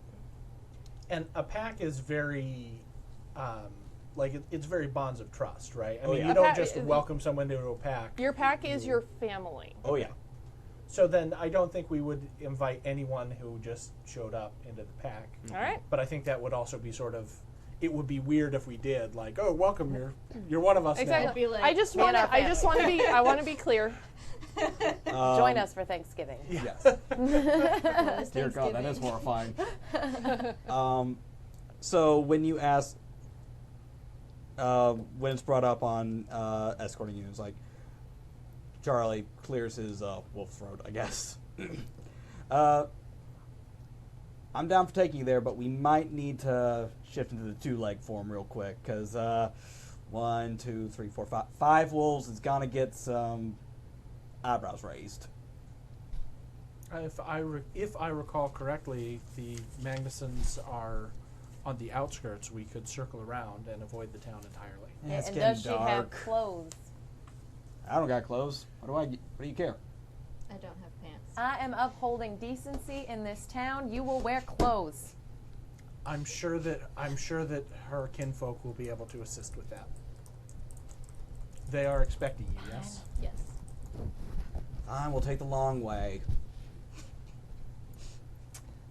Speaker 1: And a pack is very, it's very bonds of trust, right? I
Speaker 5: Oh,
Speaker 1: mean,
Speaker 5: yeah.
Speaker 1: you
Speaker 6: A
Speaker 1: don't
Speaker 6: pack-
Speaker 1: just welcome someone into a pack.
Speaker 6: Your pack is your family.
Speaker 5: Oh, yeah.
Speaker 1: So then I don't think we would invite anyone who just showed up into the pack.
Speaker 6: All right.
Speaker 1: But I think that would also be sort of, it would be weird if we did, like, oh, welcome, you're one of us
Speaker 6: Exactly.
Speaker 1: now.
Speaker 4: Be like,
Speaker 6: I just
Speaker 7: Man
Speaker 6: want
Speaker 7: our
Speaker 6: to. I just want to be. I want to be clear.
Speaker 7: Join us for Thanksgiving.
Speaker 5: Yes.
Speaker 4: It's
Speaker 5: Dear God, that
Speaker 4: Thanksgiving.
Speaker 5: is horrifying. So when you ask, when it's brought up on escorting you, it's like Charlie clears his wolf throat, I guess. I'm down for taking you there, but we might need to shift into the two-leg form real quick, because 1, 2, 3, 4, 5, 5 wolves is gonna get some eyebrows raised.
Speaker 1: If I recall correctly, the Magnusons are on the outskirts. We could circle around and avoid the town entirely.
Speaker 5: Yeah, it's
Speaker 7: And
Speaker 5: getting
Speaker 7: does she
Speaker 5: dark.
Speaker 7: have clothes?
Speaker 5: I don't got clothes. What do you care?
Speaker 4: I don't have pants.
Speaker 7: I am upholding decency in this town. You will wear clothes.
Speaker 1: I'm sure that her kinfolk will be able to assist with that. They are expecting you, yes?
Speaker 4: Yes.
Speaker 5: Fine, we'll take the long way.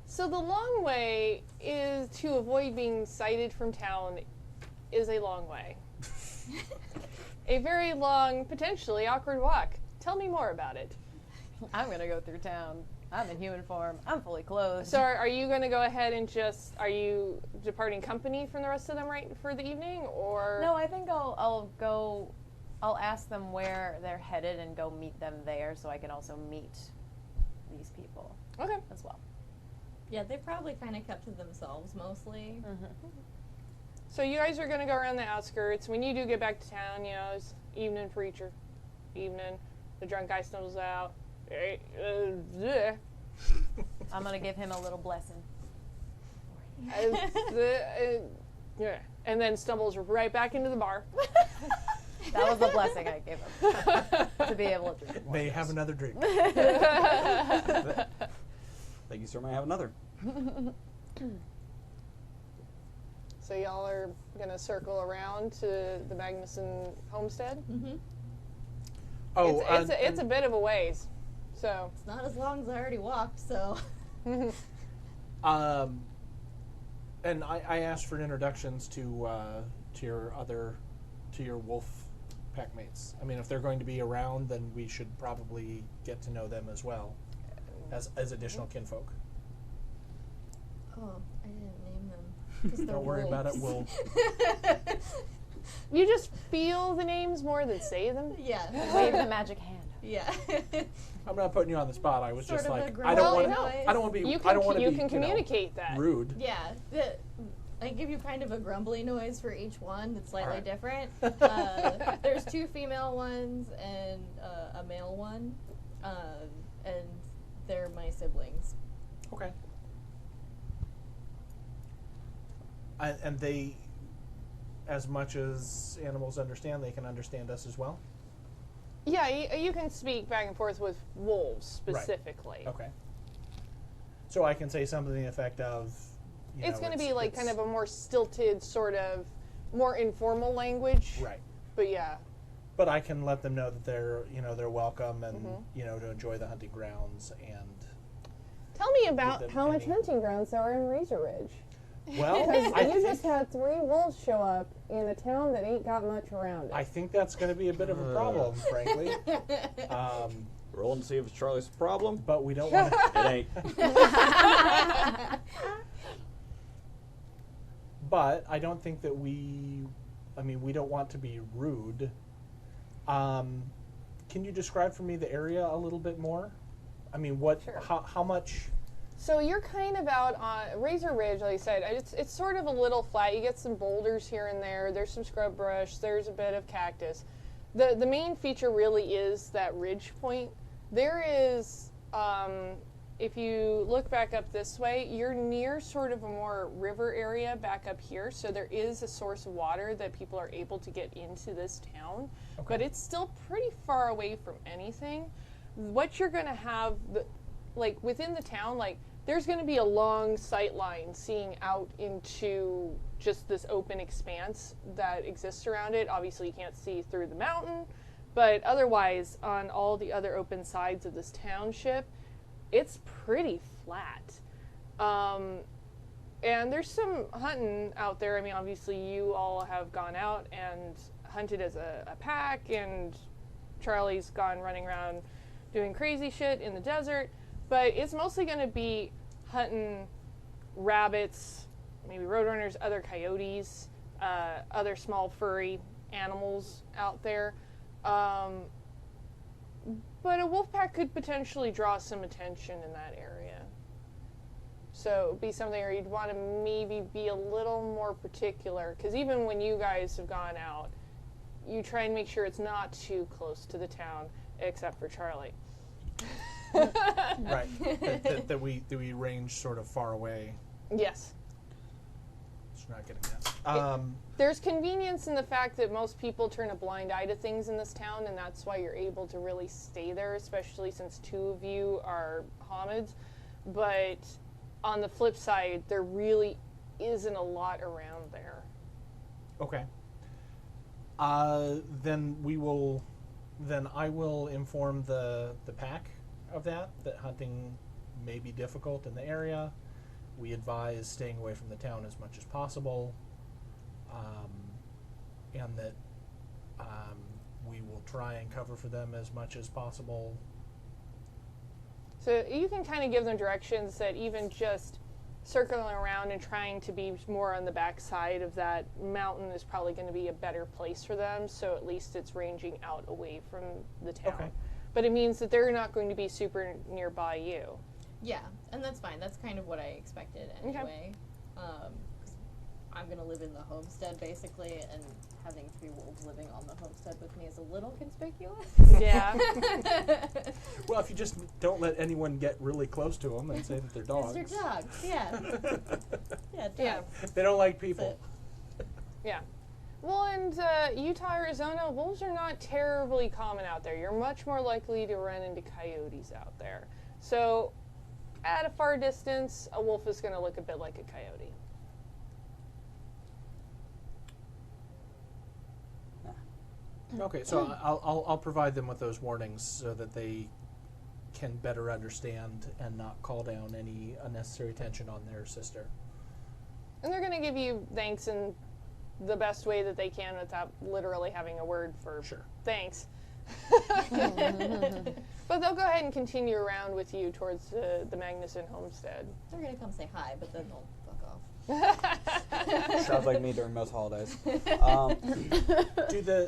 Speaker 6: So the long way is to avoid being sighted from town. Is a long way. A very long, potentially awkward walk. Tell me more about it.
Speaker 7: I'm gonna go through town. I'm in human form. I'm fully clothed.
Speaker 6: So are you going to go ahead and are you departing company from the rest of them right for the evening, or?
Speaker 7: No, I think I'll ask them where they're headed and go meet them there, so I can also meet these people
Speaker 6: Okay.
Speaker 7: as well.
Speaker 4: Yeah, they probably kind of kept to themselves mostly.
Speaker 6: So you guys are going to go around the outskirts. When you do get back to town, it's evening preacher. Evening. The drunk guy stumbles out.
Speaker 7: I'm gonna give him a little blessing.
Speaker 6: And then stumbles right back into the bar.
Speaker 7: That was the blessing I gave him to be able to drink more.
Speaker 1: May have another drink.
Speaker 5: Thank you, sir. May I have another?
Speaker 6: So y'all are going to circle around to the Magnuson homestead?
Speaker 4: Mm-hmm.
Speaker 1: Oh,
Speaker 6: It's a bit of a ways. So
Speaker 4: It's not as long as I already walked, so.
Speaker 1: and I asked for introductions to your wolf pack mates. I mean, if they're going to be around, then we should probably get to know them as well, as additional kinfolk.
Speaker 4: Oh, I didn't name them. 'cause they're
Speaker 1: Don't worry about it.
Speaker 4: wolves.
Speaker 6: you just feel the names more than say them?
Speaker 4: Yeah.
Speaker 7: Wave the magic hand.
Speaker 4: Yeah.
Speaker 1: I'm not putting you on the spot. I was
Speaker 4: Sort
Speaker 1: just
Speaker 4: of a
Speaker 1: like,
Speaker 4: grumpy
Speaker 1: I don't want
Speaker 4: noise.
Speaker 1: to. I don't want to be.
Speaker 6: You
Speaker 1: I don't want to be.
Speaker 6: can communicate that.
Speaker 1: Rude.
Speaker 4: Yeah. I give you kind of a grumbly noise for each one that's slightly
Speaker 1: Alright.
Speaker 4: different. There's 2 female ones and a male one. And they're my siblings.
Speaker 1: Okay. And they, as much as animals understand, they can understand us as well?
Speaker 6: Yeah, you can speak back and forth with wolves specifically.
Speaker 1: Okay. So I can say something to the effect of,
Speaker 6: It's going to be like kind of a more stilted, sort of more informal language.
Speaker 1: Right.
Speaker 6: But yeah.
Speaker 1: But I can let them know that they're welcome and, to enjoy the hunting grounds and...
Speaker 8: Tell me about
Speaker 1: them
Speaker 8: how much
Speaker 1: any-
Speaker 8: hunting grounds there are in Razor Ridge.
Speaker 1: Well,
Speaker 8: Because
Speaker 1: I
Speaker 8: you
Speaker 1: think,
Speaker 8: just had 3 wolves show up in a town that ain't got much around it.
Speaker 1: I think that's going to be a bit of a problem, frankly.
Speaker 5: Roll and see if it's Charlie's problem.
Speaker 1: But we don't want to...
Speaker 5: It ain't.
Speaker 1: But I don't think that we don't want to be rude. Can you describe for me the area a little bit more? I mean,
Speaker 6: Sure.
Speaker 1: how much...
Speaker 6: So you're kind of out on Razor Ridge, like I said. It's sort of a little flat. You get some boulders here and there. There's some scrub brush. There's a bit of cactus. The main feature really is that ridge point. There is, if you look back up this way, you're near sort of a more river area back up here. So there is a source of water that people are able to get into this town.
Speaker 1: Okay.
Speaker 6: But it's still pretty far away from anything. What you're going to have, within the town, there's going to be a long sight line seeing out into just this open expanse that exists around it. Obviously, you can't see through the mountain, but otherwise, on all the other open sides of this township, it's pretty flat. And there's some hunting out there. I mean, obviously, you all have gone out and hunted as a pack, and Charlie's gone running around doing crazy shit in the desert. But it's mostly going to be hunting rabbits, maybe roadrunners, other coyotes, other small furry animals out there. But a wolf pack could potentially draw some attention in that area. So it would be something where you'd want to maybe be a little more particular, because even when you guys have gone out, you try and make sure it's not too close to the town, except for Charlie.
Speaker 1: Right. that we range sort of far away.
Speaker 6: Yes.
Speaker 1: Just not getting that.
Speaker 6: There's convenience in the fact that most people turn a blind eye to things in this town, and that's why you're able to really stay there, especially since 2 of you are Hamids. But on the flip side, there really isn't a lot around there.
Speaker 1: Okay. Then I will inform the pack of that hunting may be difficult in the area. We advise staying away from the town as much as possible, and that we will try and cover for them as much as possible.
Speaker 6: So you can kind of give them directions that even just circling around and trying to be more on the back side of that mountain is probably going to be a better place for them, so at least it's ranging out away from the town.
Speaker 1: Okay.
Speaker 6: But it means that they're not going to be super nearby you.
Speaker 4: Yeah, and that's fine. That's kind of what I expected anyway. 'Cause I'm going to live in the homestead, basically, and having 3 wolves living on the homestead with me is a little conspicuous.
Speaker 6: Yeah.
Speaker 1: Well, if you just don't let anyone get really close to them and say that they're dogs.
Speaker 4: It's your dogs, yeah. Yeah, dogs.
Speaker 6: Yeah.
Speaker 1: They don't like people.
Speaker 6: Yeah. Well, and Utah, Arizona, wolves are not terribly common out there. You're much more likely to run into coyotes out there. So, at a far distance, a wolf is going to look a bit like a coyote.
Speaker 1: Okay, so I'll provide them with those warnings so that they can better understand and not call down any unnecessary tension on their sister.
Speaker 6: And they're going to give you thanks in the best way that they can without literally having a word for thanks. But they'll go ahead and continue around with you towards the Magnuson homestead.
Speaker 4: They're going to come say hi, but then they'll fuck off.
Speaker 5: Sounds like me during most holidays.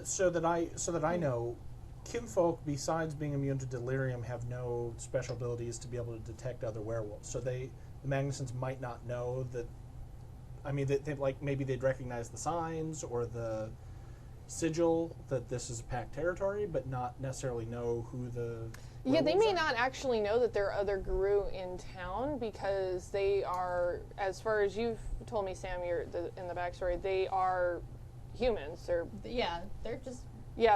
Speaker 1: So that I know, kinfolk, besides being immune to delirium, have no special abilities to be able to detect other werewolves. So the Magnusons might not know that. I mean, maybe they'd recognize the signs or the sigil that this is a packed territory, but not necessarily know who the
Speaker 6: Yeah, they
Speaker 1: werewolves
Speaker 6: may
Speaker 1: are?
Speaker 6: not actually know that there are other guru in town because they are, as far as you've told me, Sam, in the backstory, they are humans. They're
Speaker 4: they're just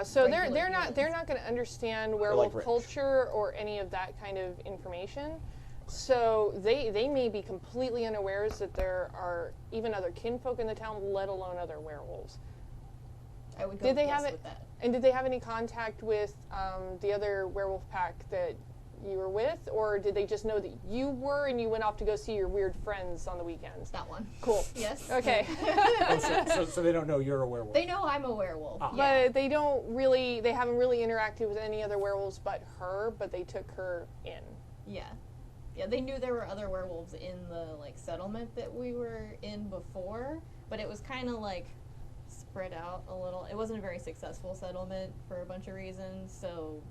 Speaker 6: so
Speaker 4: regular
Speaker 6: they're not
Speaker 4: humans.
Speaker 6: going to understand werewolf
Speaker 5: rich.
Speaker 6: culture or any of that kind of information. So they may be completely unawares that there are even other kinfolk in the town, let alone other werewolves.
Speaker 4: I would go
Speaker 6: Did they
Speaker 4: yes
Speaker 6: have it?
Speaker 4: with that.
Speaker 6: And did they have any contact with the other werewolf pack that you were with, or did they just know that you were and you went off to go see your weird friends on the weekends?
Speaker 4: That one.
Speaker 6: Cool.
Speaker 4: Yes.
Speaker 6: Okay.
Speaker 1: So they don't know you're a werewolf.
Speaker 4: They know I'm a werewolf.
Speaker 1: Ah.
Speaker 4: Yeah.
Speaker 6: But they haven't really interacted with any other werewolves but her, but they took her in.
Speaker 4: Yeah. Yeah, they knew there were other werewolves in the settlement that we were in before, but it was kind of spread out a little. It wasn't a very successful settlement for a bunch of reasons, so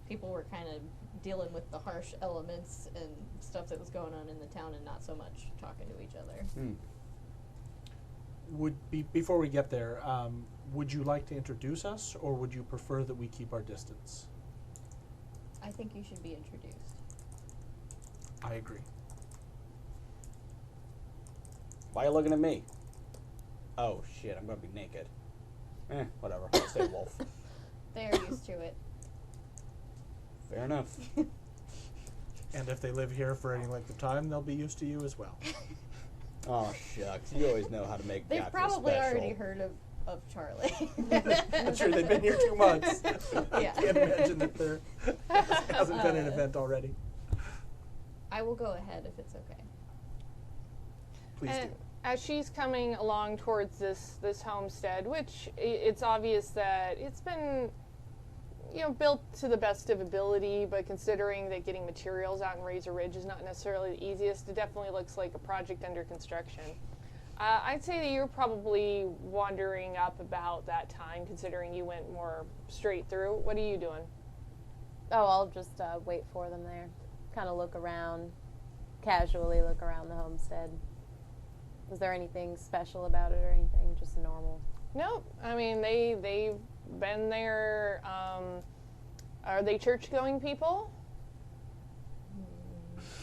Speaker 4: people were kind of dealing with the harsh elements and stuff that was going on in the town and not so much talking to each other.
Speaker 1: Before we get there, would you like to introduce us, or would you prefer that we keep our distance?
Speaker 4: I think you should be introduced.
Speaker 1: I agree.
Speaker 5: Why are you looking at me? Oh shit, I'm gonna be naked. Whatever. I'll stay wolf.
Speaker 4: They're used to it.
Speaker 5: Fair enough.
Speaker 1: And if they live here for any length of time, they'll be used to you as well.
Speaker 5: Oh shucks, you always know how to make
Speaker 4: They've
Speaker 5: Gotcha
Speaker 4: probably
Speaker 5: special.
Speaker 4: already heard of Charlie.
Speaker 1: I'm sure they've been here 2 months.
Speaker 4: Yeah.
Speaker 1: I can't imagine that there hasn't been an event already.
Speaker 4: I will go ahead if it's okay.
Speaker 1: Please
Speaker 6: And
Speaker 1: do.
Speaker 6: as she's coming along towards this homestead, which it's obvious that it's been built to the best of ability, but considering that getting materials out in Razor Ridge is not necessarily the easiest, it definitely looks like a project under construction. I'd say that you're probably wandering up about that time, considering you went more straight through. What are you doing?
Speaker 7: Oh, I'll just wait for them there. Kind of look around, casually look around the homestead. Was there anything special about it or anything? Just normal?
Speaker 6: No, I mean they've been there. Are they church-going people?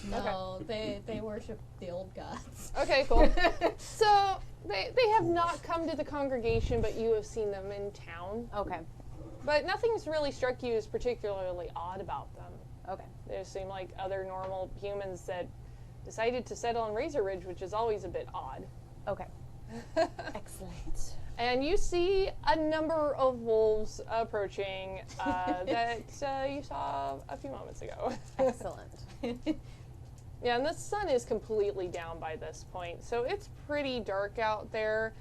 Speaker 4: No, they worship the old gods.
Speaker 6: Okay, cool. So they have not come to the congregation, but you have seen them in town.
Speaker 7: Okay.
Speaker 6: But nothing's really struck you as particularly odd about them.
Speaker 7: Okay.
Speaker 6: They seem like other normal humans that decided to settle on Razor Ridge, which is always a bit odd.
Speaker 7: Okay. Excellent.
Speaker 6: And you see a number of wolves approaching that you saw a few moments ago.
Speaker 7: Excellent.
Speaker 6: Yeah, and the sun is completely down by this point, so it's pretty dark out there.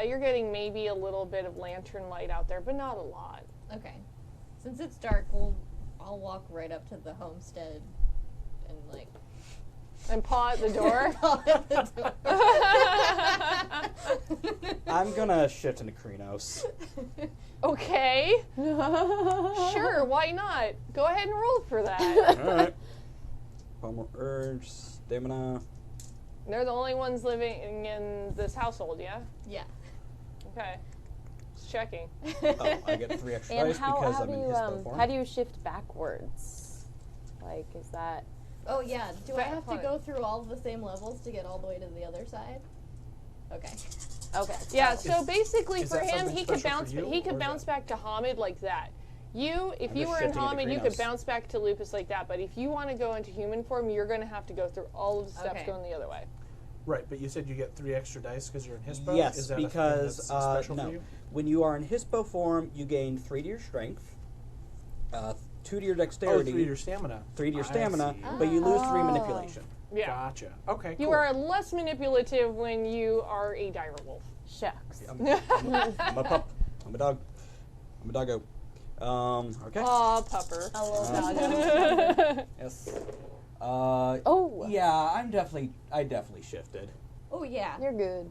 Speaker 6: You're getting maybe a little bit of lantern light out there, but not a lot.
Speaker 4: Okay. Since it's dark, I'll walk right up to the homestead and
Speaker 6: And paw at the door.
Speaker 4: call at the door.
Speaker 5: I'm gonna shift into Krynos.
Speaker 6: Okay. Sure, why not? Go ahead and roll for that.
Speaker 5: Alright. One more urge, stamina.
Speaker 6: They're the only ones living in this household, yeah?
Speaker 4: Yeah.
Speaker 6: Okay. Just checking.
Speaker 5: Oh, I get 3 extra
Speaker 7: And
Speaker 5: dice because I'm in Hispo form.
Speaker 7: how do you shift backwards? Is that...
Speaker 4: Oh yeah. Do I
Speaker 6: Back
Speaker 4: have to
Speaker 6: on it.
Speaker 4: go through all of the same levels to get all the way to the other side? Okay.
Speaker 7: Okay.
Speaker 6: Yeah, so basically
Speaker 1: is
Speaker 6: for
Speaker 1: that
Speaker 6: him,
Speaker 1: something
Speaker 6: he could
Speaker 1: special
Speaker 6: bounce.
Speaker 1: for you,
Speaker 6: He
Speaker 1: or
Speaker 6: could
Speaker 1: is
Speaker 6: bounce
Speaker 1: that-
Speaker 6: back to Hamid like that. If
Speaker 5: I'm
Speaker 6: you
Speaker 5: just
Speaker 6: were in
Speaker 5: shifting into
Speaker 6: Hamid, you could
Speaker 5: Krynos.
Speaker 6: bounce back to Lupus like that. But if you want to go into human form, you're going to have to go through all of the steps
Speaker 4: Okay.
Speaker 6: going the other way.
Speaker 1: Right, but you said you get 3 extra dice because you're in Hispo?
Speaker 5: Yes,
Speaker 1: Is that a thing
Speaker 5: because
Speaker 1: that's special for
Speaker 5: no.
Speaker 1: you?
Speaker 5: When you are in Hispo form, you gain 3 to your strength, 2 to your dexterity,
Speaker 1: 3 to your stamina.
Speaker 5: 3 to your
Speaker 1: I
Speaker 5: stamina,
Speaker 1: see.
Speaker 5: but you lose 3
Speaker 7: Oh.
Speaker 5: manipulation.
Speaker 6: Yeah.
Speaker 1: Gotcha. Okay,
Speaker 6: You
Speaker 1: cool.
Speaker 6: are less manipulative when you are a dire wolf.
Speaker 7: Shucks.
Speaker 5: I'm a pup. I'm a dog. I'm a doggo. Okay.
Speaker 6: Aw, pupper.
Speaker 7: A little doggo.
Speaker 5: Yes.
Speaker 7: Oh.
Speaker 5: Yeah, I definitely shifted.
Speaker 4: Oh yeah.
Speaker 7: You're good.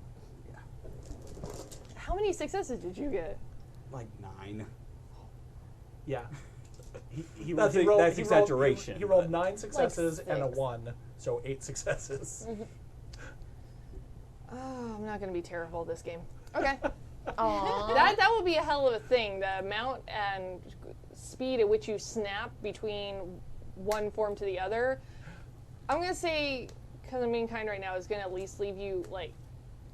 Speaker 6: How many successes did you get?
Speaker 5: Like 9.
Speaker 1: Yeah.
Speaker 5: That's exaggeration,
Speaker 1: He rolled
Speaker 5: but-
Speaker 1: 9 successes and a
Speaker 7: 6.
Speaker 1: 1, so 8 successes.
Speaker 6: Oh, I'm not going to be terrible at this game. Okay.
Speaker 7: Aww.
Speaker 6: That would be a hell of a thing. The amount and speed at which you snap between one form to the other, I'm gonna say, because I'm being kind right now, is gonna at least leave you like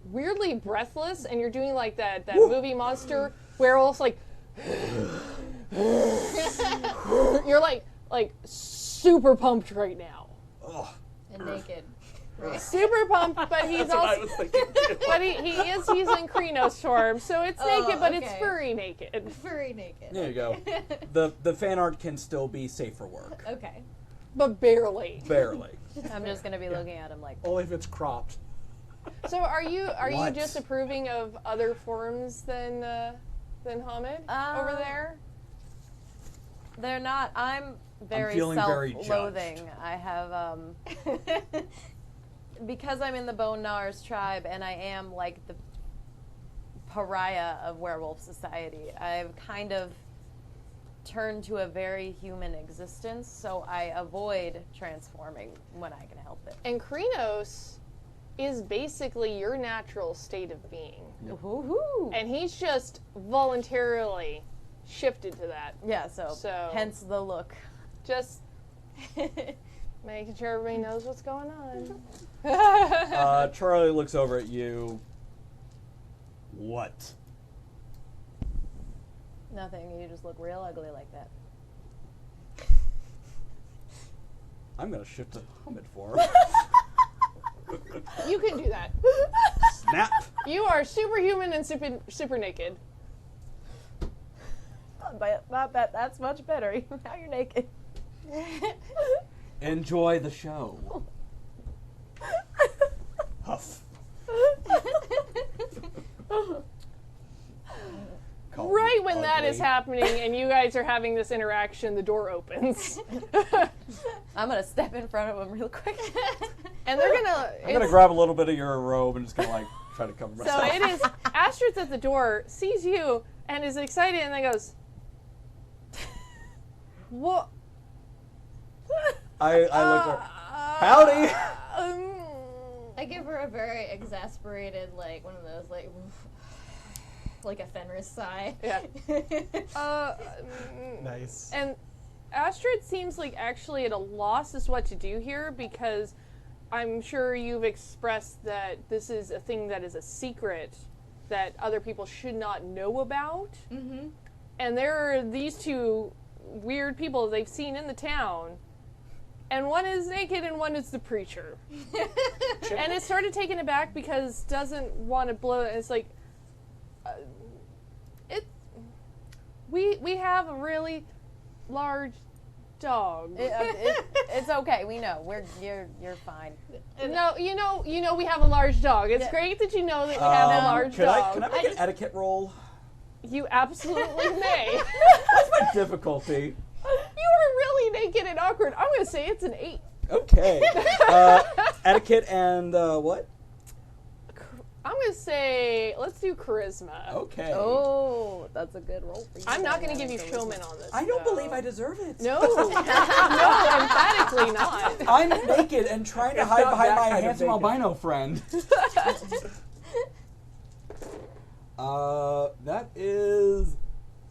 Speaker 6: weirdly breathless, and you're doing like that movie monster werewolf, like you're like super pumped right now.
Speaker 5: Ugh.
Speaker 4: And naked. Right.
Speaker 6: Super pumped, but he's
Speaker 1: That's what I
Speaker 6: also
Speaker 1: was thinking too.
Speaker 6: but he's in Krynos form, so it's
Speaker 4: Oh,
Speaker 6: naked, but it's
Speaker 4: okay.
Speaker 6: furry naked.
Speaker 4: Furry naked.
Speaker 5: There you go. The fan art can still be safe for work.
Speaker 4: Okay.
Speaker 6: But barely.
Speaker 5: Barely.
Speaker 7: I'm just gonna be looking at him like,
Speaker 1: Only if it's cropped.
Speaker 6: So are you
Speaker 5: What?
Speaker 6: just approving of other forms than Hamid over there?
Speaker 7: they're not. I'm very
Speaker 5: feeling very
Speaker 7: self-loathing.
Speaker 5: judged.
Speaker 7: I have because I'm in the Bone Gnar's tribe and I am like the pariah of werewolf society. I've kind of turned to a very human existence, so I avoid transforming when I can help it.
Speaker 6: And Krynos is basically your natural state of being.
Speaker 7: Woohoo!
Speaker 6: And he's just voluntarily shifted to that.
Speaker 7: Yeah, so hence the look.
Speaker 6: Just making sure everybody knows what's going on.
Speaker 5: Charlie looks over at you. What?
Speaker 7: Nothing. You just look real ugly like that.
Speaker 5: I'm gonna shift to Hamid for.
Speaker 6: You can do that.
Speaker 5: Snap.
Speaker 6: You are superhuman and super naked.
Speaker 7: Not that. That's much better. Now you're naked.
Speaker 5: Enjoy the show. Huff. Call
Speaker 6: Right
Speaker 5: me
Speaker 6: when that is
Speaker 5: ugly.
Speaker 6: happening and you guys are having this interaction, the door opens.
Speaker 7: I'm gonna step in front of him real quick.
Speaker 6: And they're gonna...
Speaker 5: I'm gonna grab a little bit of your robe and just gonna like try to cover
Speaker 6: So
Speaker 5: myself.
Speaker 6: it is, Astrid's at the door, sees you, and is excited, and then goes, what?
Speaker 5: I look at howdy.
Speaker 4: I give her a very exasperated, like, one of those, like, like a Fenris sigh.
Speaker 6: Yeah.
Speaker 1: Nice.
Speaker 6: And Astrid seems like actually at a loss as what to do here, because I'm sure you've expressed that this is a thing that is a secret that other people should not know about.
Speaker 4: Mm-hmm.
Speaker 6: And there are these two weird people they've seen in the town, and one is naked and one is the preacher. And it started taken aback because doesn't want to blow it. It's like, we have a really large dog.
Speaker 7: It's okay. We know. You're fine.
Speaker 6: No, you know we have a large dog. It's great that you know that we have a large dog.
Speaker 5: Can I make an etiquette roll?
Speaker 6: You absolutely may.
Speaker 5: What's my difficulty?
Speaker 6: You are really naked and awkward. I'm going to say it's an 8.
Speaker 5: Okay. Etiquette and what?
Speaker 6: I'm going to say, let's do charisma.
Speaker 5: Okay.
Speaker 7: Oh, that's a good roll for you.
Speaker 6: I'm not going to give you showman on this.
Speaker 5: I don't
Speaker 6: though.
Speaker 5: believe I deserve it.
Speaker 6: No. No, emphatically not.
Speaker 5: I'm naked and trying to
Speaker 1: It's
Speaker 5: hide
Speaker 1: not
Speaker 5: behind
Speaker 1: that
Speaker 5: my
Speaker 1: kind of
Speaker 5: handsome
Speaker 1: naked.
Speaker 5: albino friend. That is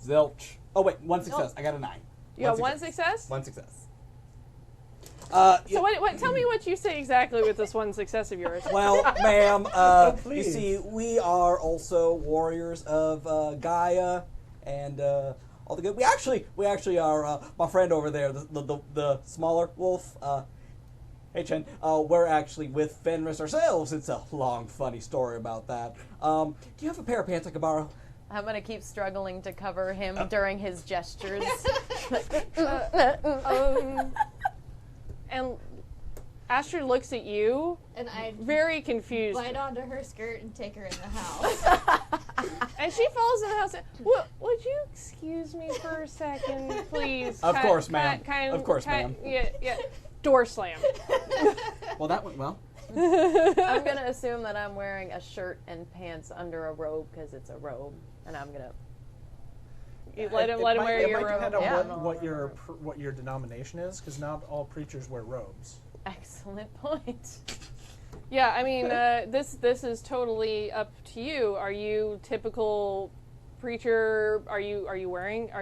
Speaker 5: zilch. Oh wait, one success. I got a 9.
Speaker 6: You got one success?
Speaker 5: One success.
Speaker 6: So what? Tell me what you say exactly with this one success of yours.
Speaker 5: Well, ma'am, you
Speaker 1: please.
Speaker 5: see, we are also warriors of Gaia, and all the good. We actually are. My friend over there, the smaller wolf. Hey Chen, we're actually with Fenris ourselves. It's a long, funny story about that. Do you have a pair of pants I could borrow?
Speaker 7: I'm gonna keep struggling to cover him during his gestures.
Speaker 6: And Astrid looks at you,
Speaker 4: And I
Speaker 6: very confused.
Speaker 4: bite onto her skirt and take her in the house.
Speaker 6: And she falls in the house. Would you excuse me for a second, please?
Speaker 5: Of course, ma'am. Of course, ma'am.
Speaker 6: Yeah. Door slam.
Speaker 5: Well, that went well.
Speaker 7: I'm gonna assume that I'm wearing a shirt and pants under a robe because it's a robe, and I'm gonna.
Speaker 6: You let him wear your
Speaker 1: It might
Speaker 6: robe.
Speaker 1: depend on
Speaker 7: Yeah.
Speaker 1: what your denomination is, because not all preachers wear robes.
Speaker 7: Excellent point.
Speaker 6: Yeah, I mean, this is totally up to you. Are you typical preacher? Are you wearing?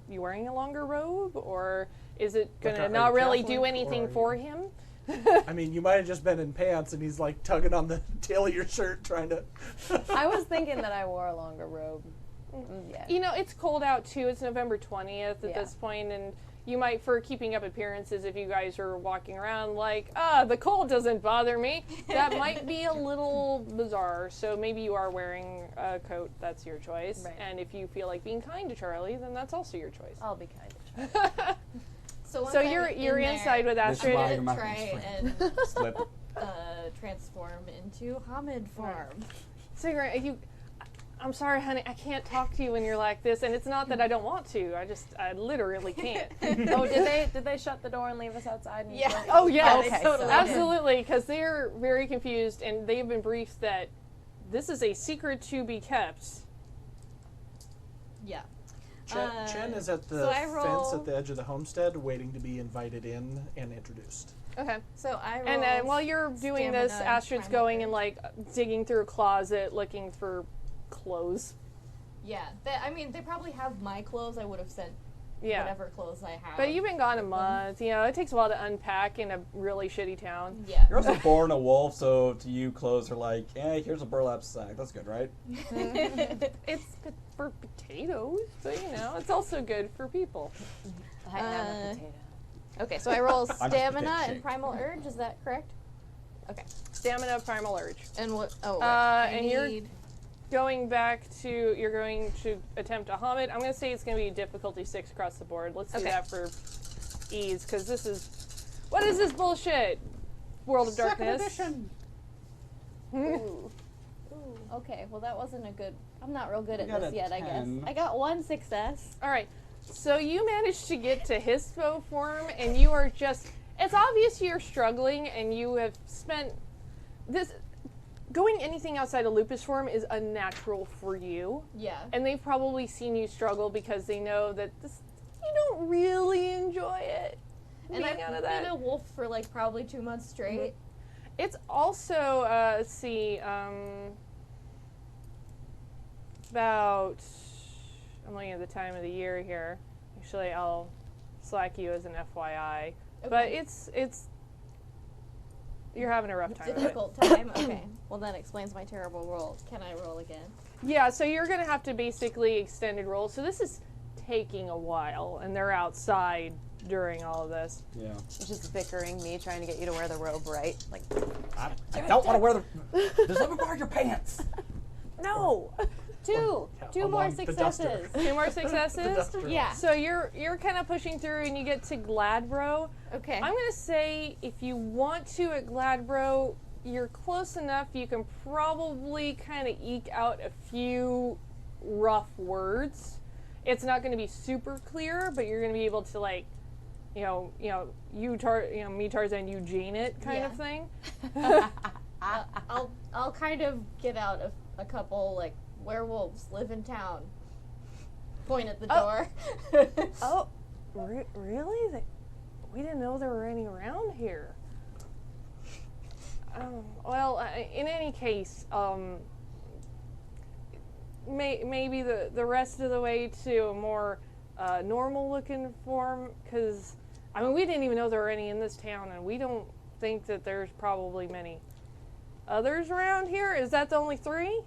Speaker 6: you wearing a longer robe, or is it
Speaker 1: Like
Speaker 6: gonna
Speaker 1: are
Speaker 6: not
Speaker 1: you
Speaker 6: really
Speaker 1: Catholic,
Speaker 6: do
Speaker 1: or
Speaker 6: anything
Speaker 1: are
Speaker 6: for
Speaker 1: you-
Speaker 6: him?
Speaker 1: I mean, you might have just been in pants, and he's like tugging on the tail of your shirt, trying to.
Speaker 7: I was thinking that I wore a longer robe. Yeah.
Speaker 6: You know, it's cold out too. It's November 20th at
Speaker 7: Yeah.
Speaker 6: this point, and you might, for keeping up appearances, if you guys are walking around like, the cold doesn't bother me, that might be a little bizarre. So maybe you are wearing a coat. That's your choice.
Speaker 7: Right.
Speaker 6: And if you feel like being kind to Charlie, then that's also your choice.
Speaker 7: I'll be kind of Charlie.
Speaker 4: So, once
Speaker 6: So
Speaker 4: I'm
Speaker 6: you're
Speaker 4: in
Speaker 6: inside with
Speaker 4: there,
Speaker 6: Astrid.
Speaker 5: This
Speaker 4: I'm
Speaker 5: is
Speaker 4: gonna
Speaker 5: why
Speaker 4: try
Speaker 5: you're my
Speaker 4: and
Speaker 5: Slip.
Speaker 4: transform into Hamid form.
Speaker 6: So I'm sorry, honey, I can't talk to you when you're like this, and it's not that I don't want to. I literally can't.
Speaker 7: Oh, did they shut the door and leave us outside? And
Speaker 4: Yeah.
Speaker 7: go?
Speaker 6: Oh yeah,
Speaker 7: Okay, so-
Speaker 6: absolutely, because they're very confused, and they've been briefed that this is a secret to be kept.
Speaker 4: Yeah.
Speaker 1: Chen is at the
Speaker 4: so I
Speaker 1: fence
Speaker 4: roll-
Speaker 1: at the edge of the homestead, waiting to be invited in and introduced.
Speaker 6: Okay.
Speaker 4: So I roll.
Speaker 6: And then while you're doing this,
Speaker 4: stamina and
Speaker 6: Astrid's
Speaker 4: primal
Speaker 6: going
Speaker 4: urge.
Speaker 6: and like digging through a closet looking for clothes.
Speaker 4: Yeah. I mean, they probably have my clothes. I would have sent
Speaker 6: Yeah.
Speaker 4: whatever clothes I have.
Speaker 6: But you've been gone a
Speaker 4: with them.
Speaker 6: month. You know, it takes a while to unpack in a really shitty town.
Speaker 4: Yeah.
Speaker 5: You're also born a wolf, so to you, clothes are like, here's a burlap sack. That's good, right?
Speaker 6: It's good for potatoes, but you know, it's also good for people.
Speaker 7: I am a potato.
Speaker 4: Okay, so I roll
Speaker 5: just
Speaker 4: stamina
Speaker 5: potato
Speaker 4: and
Speaker 5: shaped.
Speaker 4: primal urge. Is that correct? Okay.
Speaker 6: Stamina, primal urge.
Speaker 4: And what? Oh,
Speaker 6: and you're going you're going to attempt a Hamid. I'm going to say it's going to be difficulty 6 across the board. Let's do
Speaker 4: Okay.
Speaker 6: that for ease, because what is this bullshit? World of Darkness.
Speaker 4: Ooh. Okay, well that wasn't a good. I'm not real good at
Speaker 5: got
Speaker 4: this
Speaker 5: a
Speaker 4: yet. I guess
Speaker 5: 10.
Speaker 4: I got 1 success.
Speaker 6: All right, so you managed to get to Hispo form, and you are just. It's obvious you're struggling, and you have spent this. Going anything outside of lupus form is unnatural for you.
Speaker 4: Yeah.
Speaker 6: And they've probably seen you struggle because they know that you don't really enjoy it.
Speaker 4: And
Speaker 6: being out of
Speaker 4: I've
Speaker 6: that.
Speaker 4: been a wolf for like probably 2 months straight.
Speaker 6: It's also, let's see, about, I'm looking at the time of the year here. Actually, I'll slack you as an FYI. But
Speaker 4: Okay.
Speaker 6: it's, you're having a rough time of it.
Speaker 4: Difficult time. Okay. Well, that explains my terrible roll. Can I roll again?
Speaker 6: Yeah, so you're going to have to basically extended roll. So this is taking a while, and they're outside during all of this.
Speaker 5: Yeah.
Speaker 7: It's just bickering me, trying to get you to wear the robe right. Like,
Speaker 5: I don't want to wear the. Just let me wear your pants.
Speaker 6: No!
Speaker 4: Two more
Speaker 1: along the duster.
Speaker 4: successes.
Speaker 6: 2 more successes?
Speaker 1: duster.
Speaker 4: Yeah.
Speaker 6: So you're kind of pushing through, and you get to Gladbro.
Speaker 4: Okay.
Speaker 6: I'm going to say if you want to at Gladbro, you're close enough. You can probably kind of eke out a few rough words. It's not going to be super clear, but you're going to be able to me Tarzan, you Jane it kind of thing.
Speaker 4: I'll kind of get out a couple like werewolves live in town. Point at the door.
Speaker 6: Oh, really? We didn't know there were any around here. In any case, maybe the rest of the way to a more normal-looking form, because, I mean, we didn't even know there were any in this town, and we don't think that there's probably many others around here. Is that the only 3?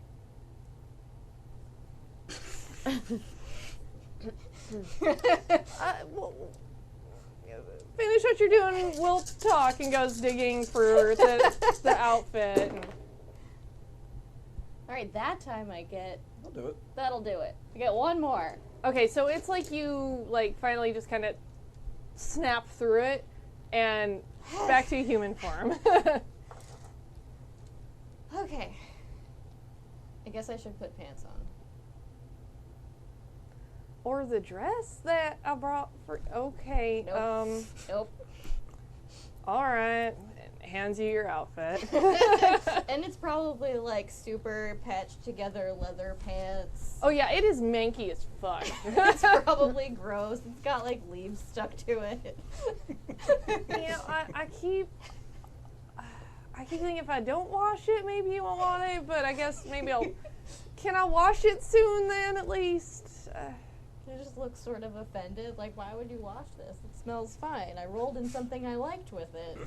Speaker 6: Well, finish what you're doing, we'll talk, and goes digging for the outfit. And
Speaker 4: All right, that time I get.
Speaker 5: I'll do it.
Speaker 4: That'll do it. I get 1 more.
Speaker 6: okay, so it's like you finally just kind of snap through it and back to human form.
Speaker 4: Okay. I guess I should put pants on.
Speaker 6: Or the dress that I brought for. Okay.
Speaker 4: Nope. Nope.
Speaker 6: All right. Hands you your outfit.
Speaker 4: And it's probably like super patched together leather pants.
Speaker 6: Oh yeah, it is manky as fuck.
Speaker 4: It's probably gross. It's got like leaves stuck to it.
Speaker 6: You know, I keep thinking if I don't wash it, maybe you won't want it. But I guess maybe I'll. Can I wash it soon then, at least?
Speaker 4: He just looks sort of offended, like, why would you wash this? It smells fine. I rolled in something I liked with it.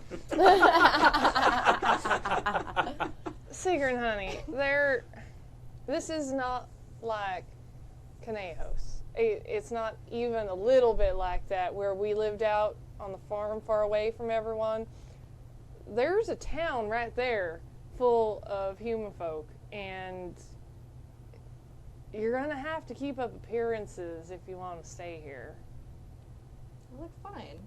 Speaker 6: Sigrun, honey, this is not like Canejos. It's not even a little bit like that where we lived out on the farm far away from everyone. There's a town right there full of human folk, and you're going to have to keep up appearances if you want to stay here.
Speaker 4: I look fine.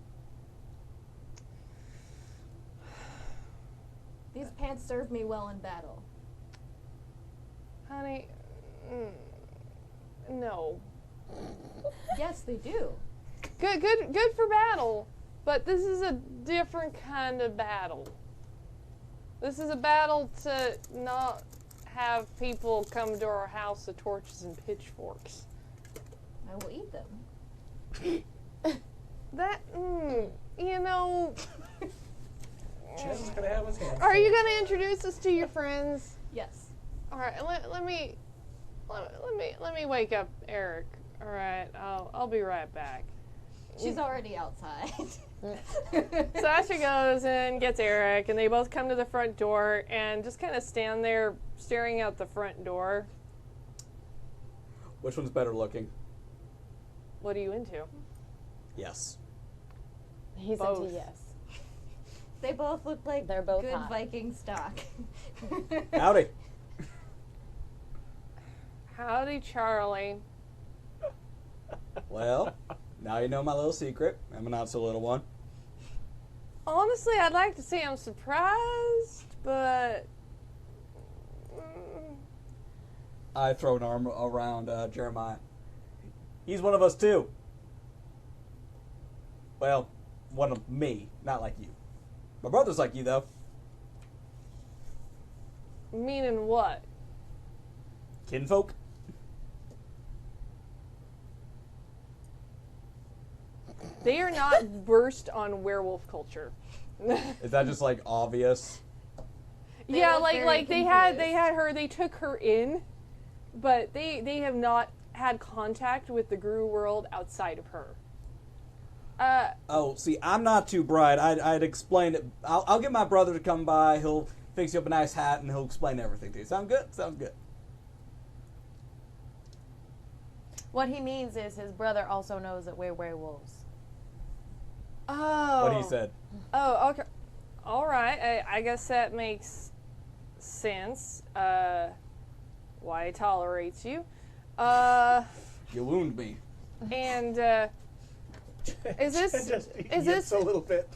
Speaker 4: These pants serve me well in battle.
Speaker 6: Honey, no.
Speaker 4: Yes, they do.
Speaker 6: Good for battle, but this is a different kind of battle. This is a battle to not have people come to our house with torches and pitchforks.
Speaker 4: I will eat them.
Speaker 6: That, you know...
Speaker 1: Chaz is gonna have his hands.
Speaker 6: Are you going to introduce us to your friends?
Speaker 4: Yes.
Speaker 6: All right, let me wake up Eric. All right, I'll be right back.
Speaker 4: She's already outside.
Speaker 6: Sasha goes and gets Eric, and they both come to the front door and just kind of stand there staring out the front door.
Speaker 5: Which one's better looking?
Speaker 6: What are you into?
Speaker 5: Yes.
Speaker 7: He's
Speaker 6: Both.
Speaker 7: into yes.
Speaker 4: They both look like
Speaker 7: They're both
Speaker 4: good
Speaker 7: hot.
Speaker 4: Viking stock.
Speaker 5: Howdy.
Speaker 6: Howdy, Charlie.
Speaker 5: Well, now you know my little secret. I'm a not so little one.
Speaker 6: Honestly, I'd like to say I'm surprised, but...
Speaker 5: I throw an arm around Jeremiah. He's one of us too. Well, one of me, not like you. My brother's like you, though.
Speaker 6: Meaning what?
Speaker 5: Kinfolk.
Speaker 6: They are not versed on werewolf culture.
Speaker 5: Is that just like obvious?
Speaker 4: They
Speaker 6: Yeah,
Speaker 4: look
Speaker 6: like
Speaker 4: very
Speaker 6: like they had
Speaker 4: confused.
Speaker 6: her, they took her in, but they have not had contact with the Gru world outside of her.
Speaker 5: Oh, see, I'm not too bright. I'd explain it. I'll get my brother to come by. He'll fix you up a nice hat and he'll explain everything to you. Sound good? Sounds good.
Speaker 7: What he means is his brother also knows that we're werewolves.
Speaker 6: Oh.
Speaker 5: What he said.
Speaker 6: Oh, okay. All right. I guess that makes sense. Why he tolerates you.
Speaker 5: You wound me.
Speaker 6: And is this
Speaker 1: Just
Speaker 6: is this
Speaker 1: a little bit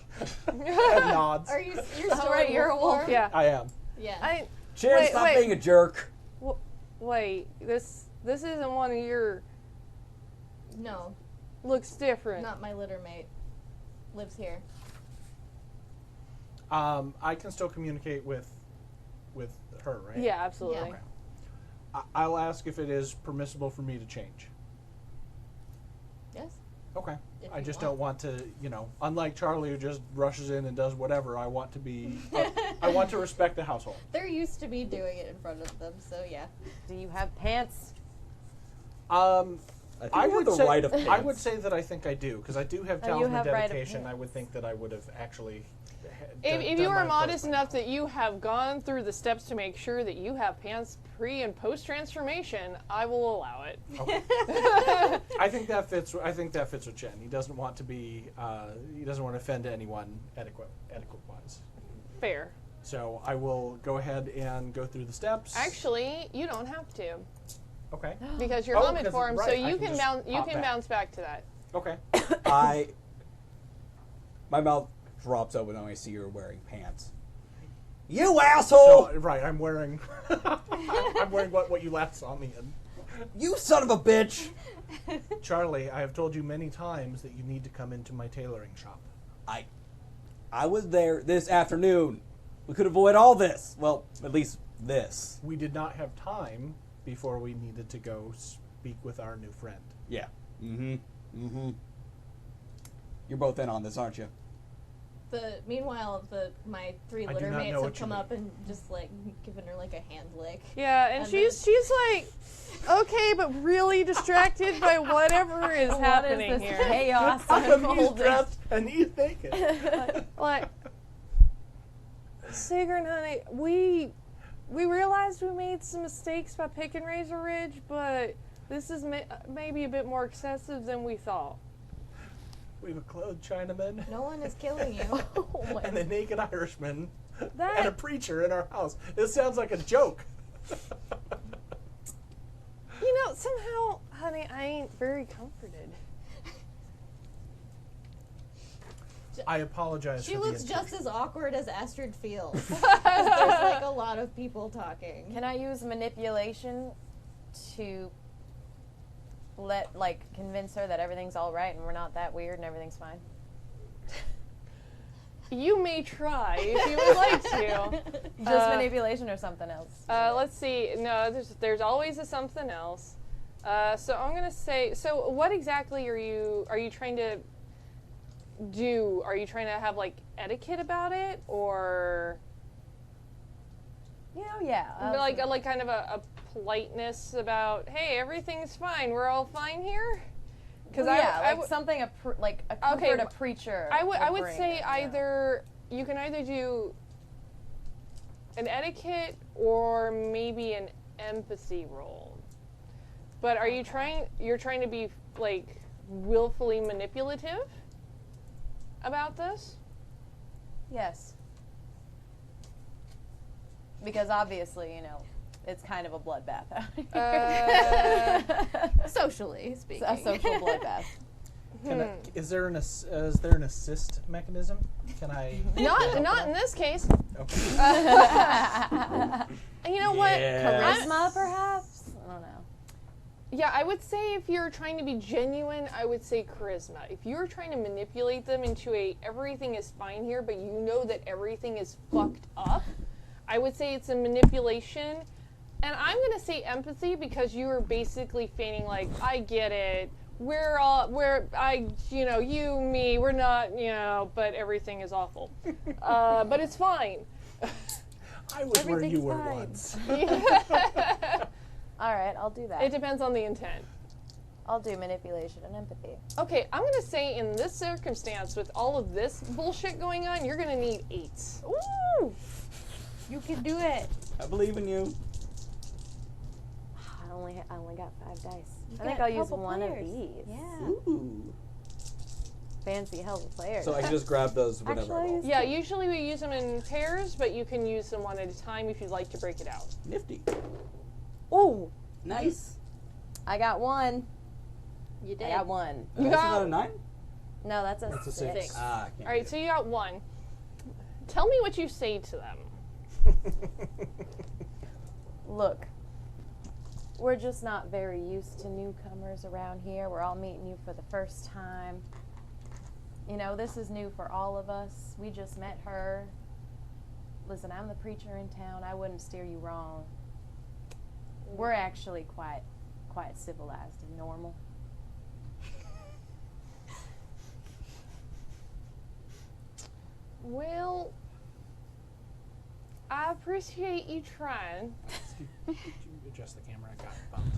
Speaker 1: and nods.
Speaker 4: Are you're still in
Speaker 7: you're a
Speaker 4: wolf
Speaker 7: wolf.
Speaker 4: form?
Speaker 6: yeah.
Speaker 1: I am.
Speaker 4: Yeah.
Speaker 5: Cheers,
Speaker 6: Wait,
Speaker 5: stop
Speaker 6: wait.
Speaker 5: being a jerk.
Speaker 6: Wait. This isn't one of your.
Speaker 4: No,
Speaker 6: Looks different.
Speaker 4: not my litter mate. Lives here.
Speaker 1: I can still communicate with her, right?
Speaker 6: Yeah, absolutely.
Speaker 4: Yeah.
Speaker 1: I'll ask if it is permissible for me to change.
Speaker 4: Yes.
Speaker 1: Okay.
Speaker 4: If
Speaker 1: I
Speaker 4: you
Speaker 1: just
Speaker 4: want.
Speaker 1: don't want to, unlike Charlie who just rushes in and does whatever. I want to be. I want to respect the household.
Speaker 4: They're used to me doing it in front of them, so yeah.
Speaker 7: Do you have pants?
Speaker 5: I think you have the
Speaker 1: say,
Speaker 5: right of pants.
Speaker 1: I would say that I think I do because I do have
Speaker 7: Oh, you
Speaker 1: talisman
Speaker 7: have right of
Speaker 1: dedication. I
Speaker 7: pants.
Speaker 1: would think that I would have actually.
Speaker 6: If you are modest enough that you have gone through the steps to make sure that you have pants pre and post transformation, I will allow it.
Speaker 1: Okay. I think that fits. I think that fits with Chen. He doesn't want to be. He doesn't want to offend anyone etiquette wise.
Speaker 6: Fair.
Speaker 1: So I will go ahead and go through the steps.
Speaker 6: Actually, you don't have to
Speaker 1: Okay.
Speaker 6: because you're
Speaker 1: Oh,
Speaker 6: helmet
Speaker 1: 'cause-
Speaker 6: form, so
Speaker 1: right, I
Speaker 6: you
Speaker 1: can
Speaker 6: can
Speaker 1: just
Speaker 6: bounce. You
Speaker 1: hop
Speaker 6: can
Speaker 1: back.
Speaker 6: bounce back to that.
Speaker 1: Okay.
Speaker 5: My mouth drops open when I see you're wearing pants. You asshole!
Speaker 1: So, right. I'm wearing. I'm wearing what you last saw me in.
Speaker 5: You son of a bitch!
Speaker 1: Charlie, I have told you many times that you need to come into my tailoring shop.
Speaker 5: I was there this afternoon. We could avoid all this. Well, at least this.
Speaker 1: We did not have time before we needed to go speak with our new friend.
Speaker 5: Yeah. Mm-hmm. Mm-hmm. You're both in on this, aren't you?
Speaker 4: Meanwhile, my three
Speaker 1: I do
Speaker 4: litter
Speaker 1: not
Speaker 4: mates
Speaker 1: know
Speaker 4: have
Speaker 1: what you
Speaker 4: come
Speaker 1: mean.
Speaker 4: up and just like given her like a hand lick.
Speaker 6: Yeah, and
Speaker 4: And
Speaker 6: she's like, okay, but really distracted by whatever is
Speaker 7: What is
Speaker 6: happening
Speaker 7: this
Speaker 6: here.
Speaker 7: chaos
Speaker 1: He's
Speaker 7: unfolding?
Speaker 1: dressed and he's naked.
Speaker 6: Like, Sigrun, honey, we realized we made some mistakes by picking Razor Ridge, but this is maybe a bit more excessive than we thought.
Speaker 1: We have a clothed Chinaman
Speaker 4: No one is killing you.
Speaker 7: Oh my
Speaker 1: and a naked Irishman and a
Speaker 6: That
Speaker 1: preacher in our house. This sounds like a joke.
Speaker 6: somehow, honey, I ain't very comforted.
Speaker 1: I apologize
Speaker 4: She
Speaker 1: for
Speaker 4: looks
Speaker 1: the
Speaker 4: just as awkward as Astrid feels. 'Cause there's like a lot of people talking.
Speaker 7: Can I use manipulation to convince her that everything's all right and we're not that weird and everything's fine?
Speaker 6: You may try if you would like to.
Speaker 7: Just manipulation or something else?
Speaker 6: Let's see. No, there's always a something else. So I'm gonna say. So what exactly are you trying to do? Are you trying to have like etiquette about it, or like kind of a politeness about, hey, everything's fine, we're all fine here? Because
Speaker 7: something a comfort a preacher.
Speaker 6: I would
Speaker 7: bring,
Speaker 6: say
Speaker 7: yeah.
Speaker 6: either you can either do an etiquette or maybe an empathy roll. But are you you're trying to be like willfully manipulative about this?
Speaker 7: Yes. Because obviously, it's kind of a bloodbath out here.
Speaker 4: Socially speaking.
Speaker 7: A social bloodbath.
Speaker 1: Is there an assist mechanism? Can I?
Speaker 6: Not in this case.
Speaker 1: Okay.
Speaker 6: And you know what?
Speaker 7: Charisma, perhaps? I don't know.
Speaker 6: Yeah, I would say if you're trying to be genuine, I would say charisma. If you're trying to manipulate them into everything is fine here, but you know that everything is fucked up, I would say it's a manipulation. And I'm going to say empathy because you are basically feigning like, I get it. You, me, we're not, but everything is awful. But it's fine.
Speaker 1: I was where you were once.
Speaker 7: All right, I'll do that.
Speaker 6: It depends on the intent.
Speaker 7: I'll do manipulation and empathy.
Speaker 6: Okay, I'm going to say in this circumstance, with all of this bullshit going on, you're going to need 8s.
Speaker 7: Ooh! You can do it.
Speaker 5: I believe in you.
Speaker 7: I only got 5 dice.
Speaker 4: You
Speaker 7: I think
Speaker 4: got
Speaker 7: I'll
Speaker 4: a
Speaker 7: use
Speaker 4: couple
Speaker 7: one
Speaker 4: players.
Speaker 7: of these.
Speaker 4: Yeah.
Speaker 5: Ooh.
Speaker 7: Fancy hell of players.
Speaker 5: So I can just grab those whenever I
Speaker 7: Actually,
Speaker 5: roll.
Speaker 6: Yeah, usually we use them in pairs, but you can use them one at a time if you'd like to break it out.
Speaker 5: Nifty.
Speaker 7: Ooh!
Speaker 5: Nice.
Speaker 7: I got one.
Speaker 4: You did.
Speaker 7: I got one.
Speaker 6: You
Speaker 5: That's
Speaker 6: got-
Speaker 5: not a 9?
Speaker 7: No, that's a
Speaker 1: That's a
Speaker 7: 6.
Speaker 1: 6.
Speaker 5: Ah, I can't
Speaker 6: All right,
Speaker 5: do
Speaker 6: so you got 1. Tell me what you say to them.
Speaker 7: Look, we're just not very used to newcomers around here. We're all meeting you for the first time. This is new for all of us. We just met her. Listen, I'm the preacher in town. I wouldn't steer you wrong. We're actually quite civilized and normal.
Speaker 6: Well, I appreciate you trying.
Speaker 1: Could you adjust the camera? I got it bumped.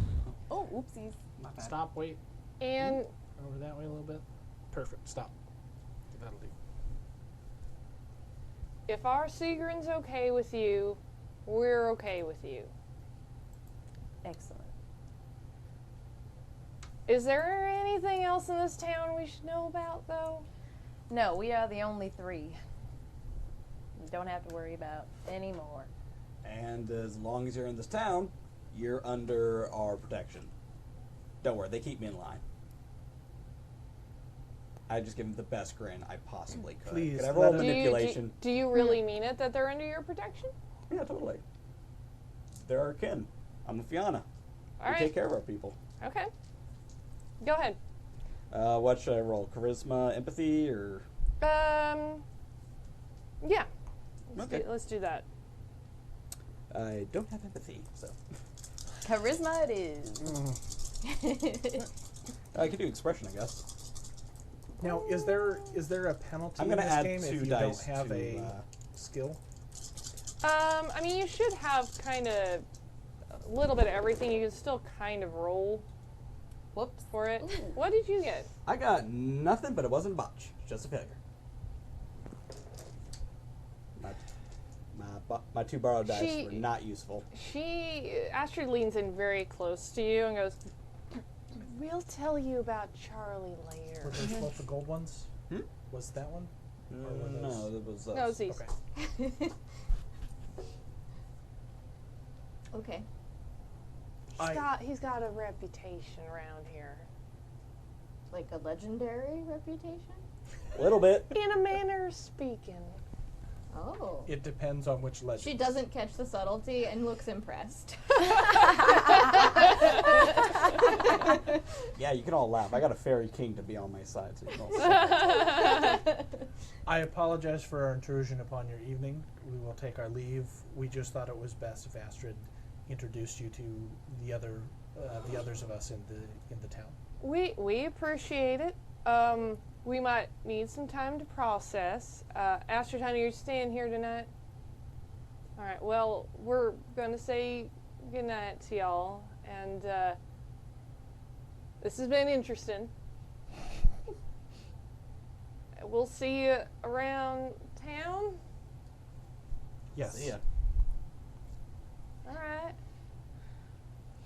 Speaker 7: Oh, oopsies.
Speaker 5: My bad.
Speaker 1: Stop, wait.
Speaker 6: And
Speaker 1: Over that way a little bit. Perfect. Stop. That'll do.
Speaker 6: if our Sigrun's okay with you, we're okay with you.
Speaker 7: Excellent.
Speaker 6: Is there anything else in this town we should know about, though?
Speaker 7: No, we are the only 3. You don't have to worry about any more.
Speaker 5: And as long as you're in this town, you're under our protection. Don't worry, they keep me in line. I just give them the best grin I possibly could.
Speaker 1: Please,
Speaker 5: Could I roll
Speaker 1: let 'em-
Speaker 5: manipulation?
Speaker 6: Do you really mean it that they're under your protection?
Speaker 5: Yeah, totally. They're our kin. I'm a Fianna.
Speaker 6: All
Speaker 5: We
Speaker 6: right.
Speaker 5: take care of our people.
Speaker 6: Okay. Go ahead.
Speaker 5: What should I roll? Charisma, empathy, or?
Speaker 6: Yeah.
Speaker 5: Okay.
Speaker 6: Let's do that.
Speaker 5: I don't have empathy, so.
Speaker 7: Charisma it is.
Speaker 5: I could do expression, I guess.
Speaker 1: Now, is there a penalty
Speaker 5: I'm
Speaker 1: in
Speaker 5: gonna
Speaker 1: this
Speaker 5: add
Speaker 1: game
Speaker 5: 2
Speaker 1: if you
Speaker 5: dice
Speaker 1: don't have
Speaker 5: to,
Speaker 1: a skill?
Speaker 6: I mean, you should have kind of a little bit of everything. You can still kind of roll.
Speaker 7: Whoops.
Speaker 6: For it. What did you get?
Speaker 5: I got nothing, but it wasn't a botch. Just a failure. My 2 borrowed dice were not useful.
Speaker 6: Astrid leans in very close to you and goes, "We'll tell you about Charlie later."
Speaker 1: Were those both the gold ones?
Speaker 5: Hmm?
Speaker 1: Was that one? Or were
Speaker 5: No,
Speaker 1: those-
Speaker 5: it was
Speaker 6: No, it's these.
Speaker 1: Okay.
Speaker 4: Okay.
Speaker 6: He's got a reputation around here.
Speaker 4: Like a legendary reputation?
Speaker 5: a little bit.
Speaker 6: In a manner of speaking.
Speaker 4: Oh.
Speaker 1: It depends on which legend.
Speaker 4: She doesn't catch the subtlety and looks impressed.
Speaker 5: Yeah, you can all laugh. I got a fairy king to be on my side, so you can all say
Speaker 1: I apologize for our intrusion upon your evening. We will take our leave. We just thought it was best if Astrid introduced you to the others of us in the town.
Speaker 6: We appreciate it. We might need some time to process. Astrid, honey, you're staying here tonight? All right, well, we're going to say goodnight to y'all, and this has been interesting. We'll see you around town.
Speaker 1: Yes.
Speaker 5: See ya.
Speaker 6: All right.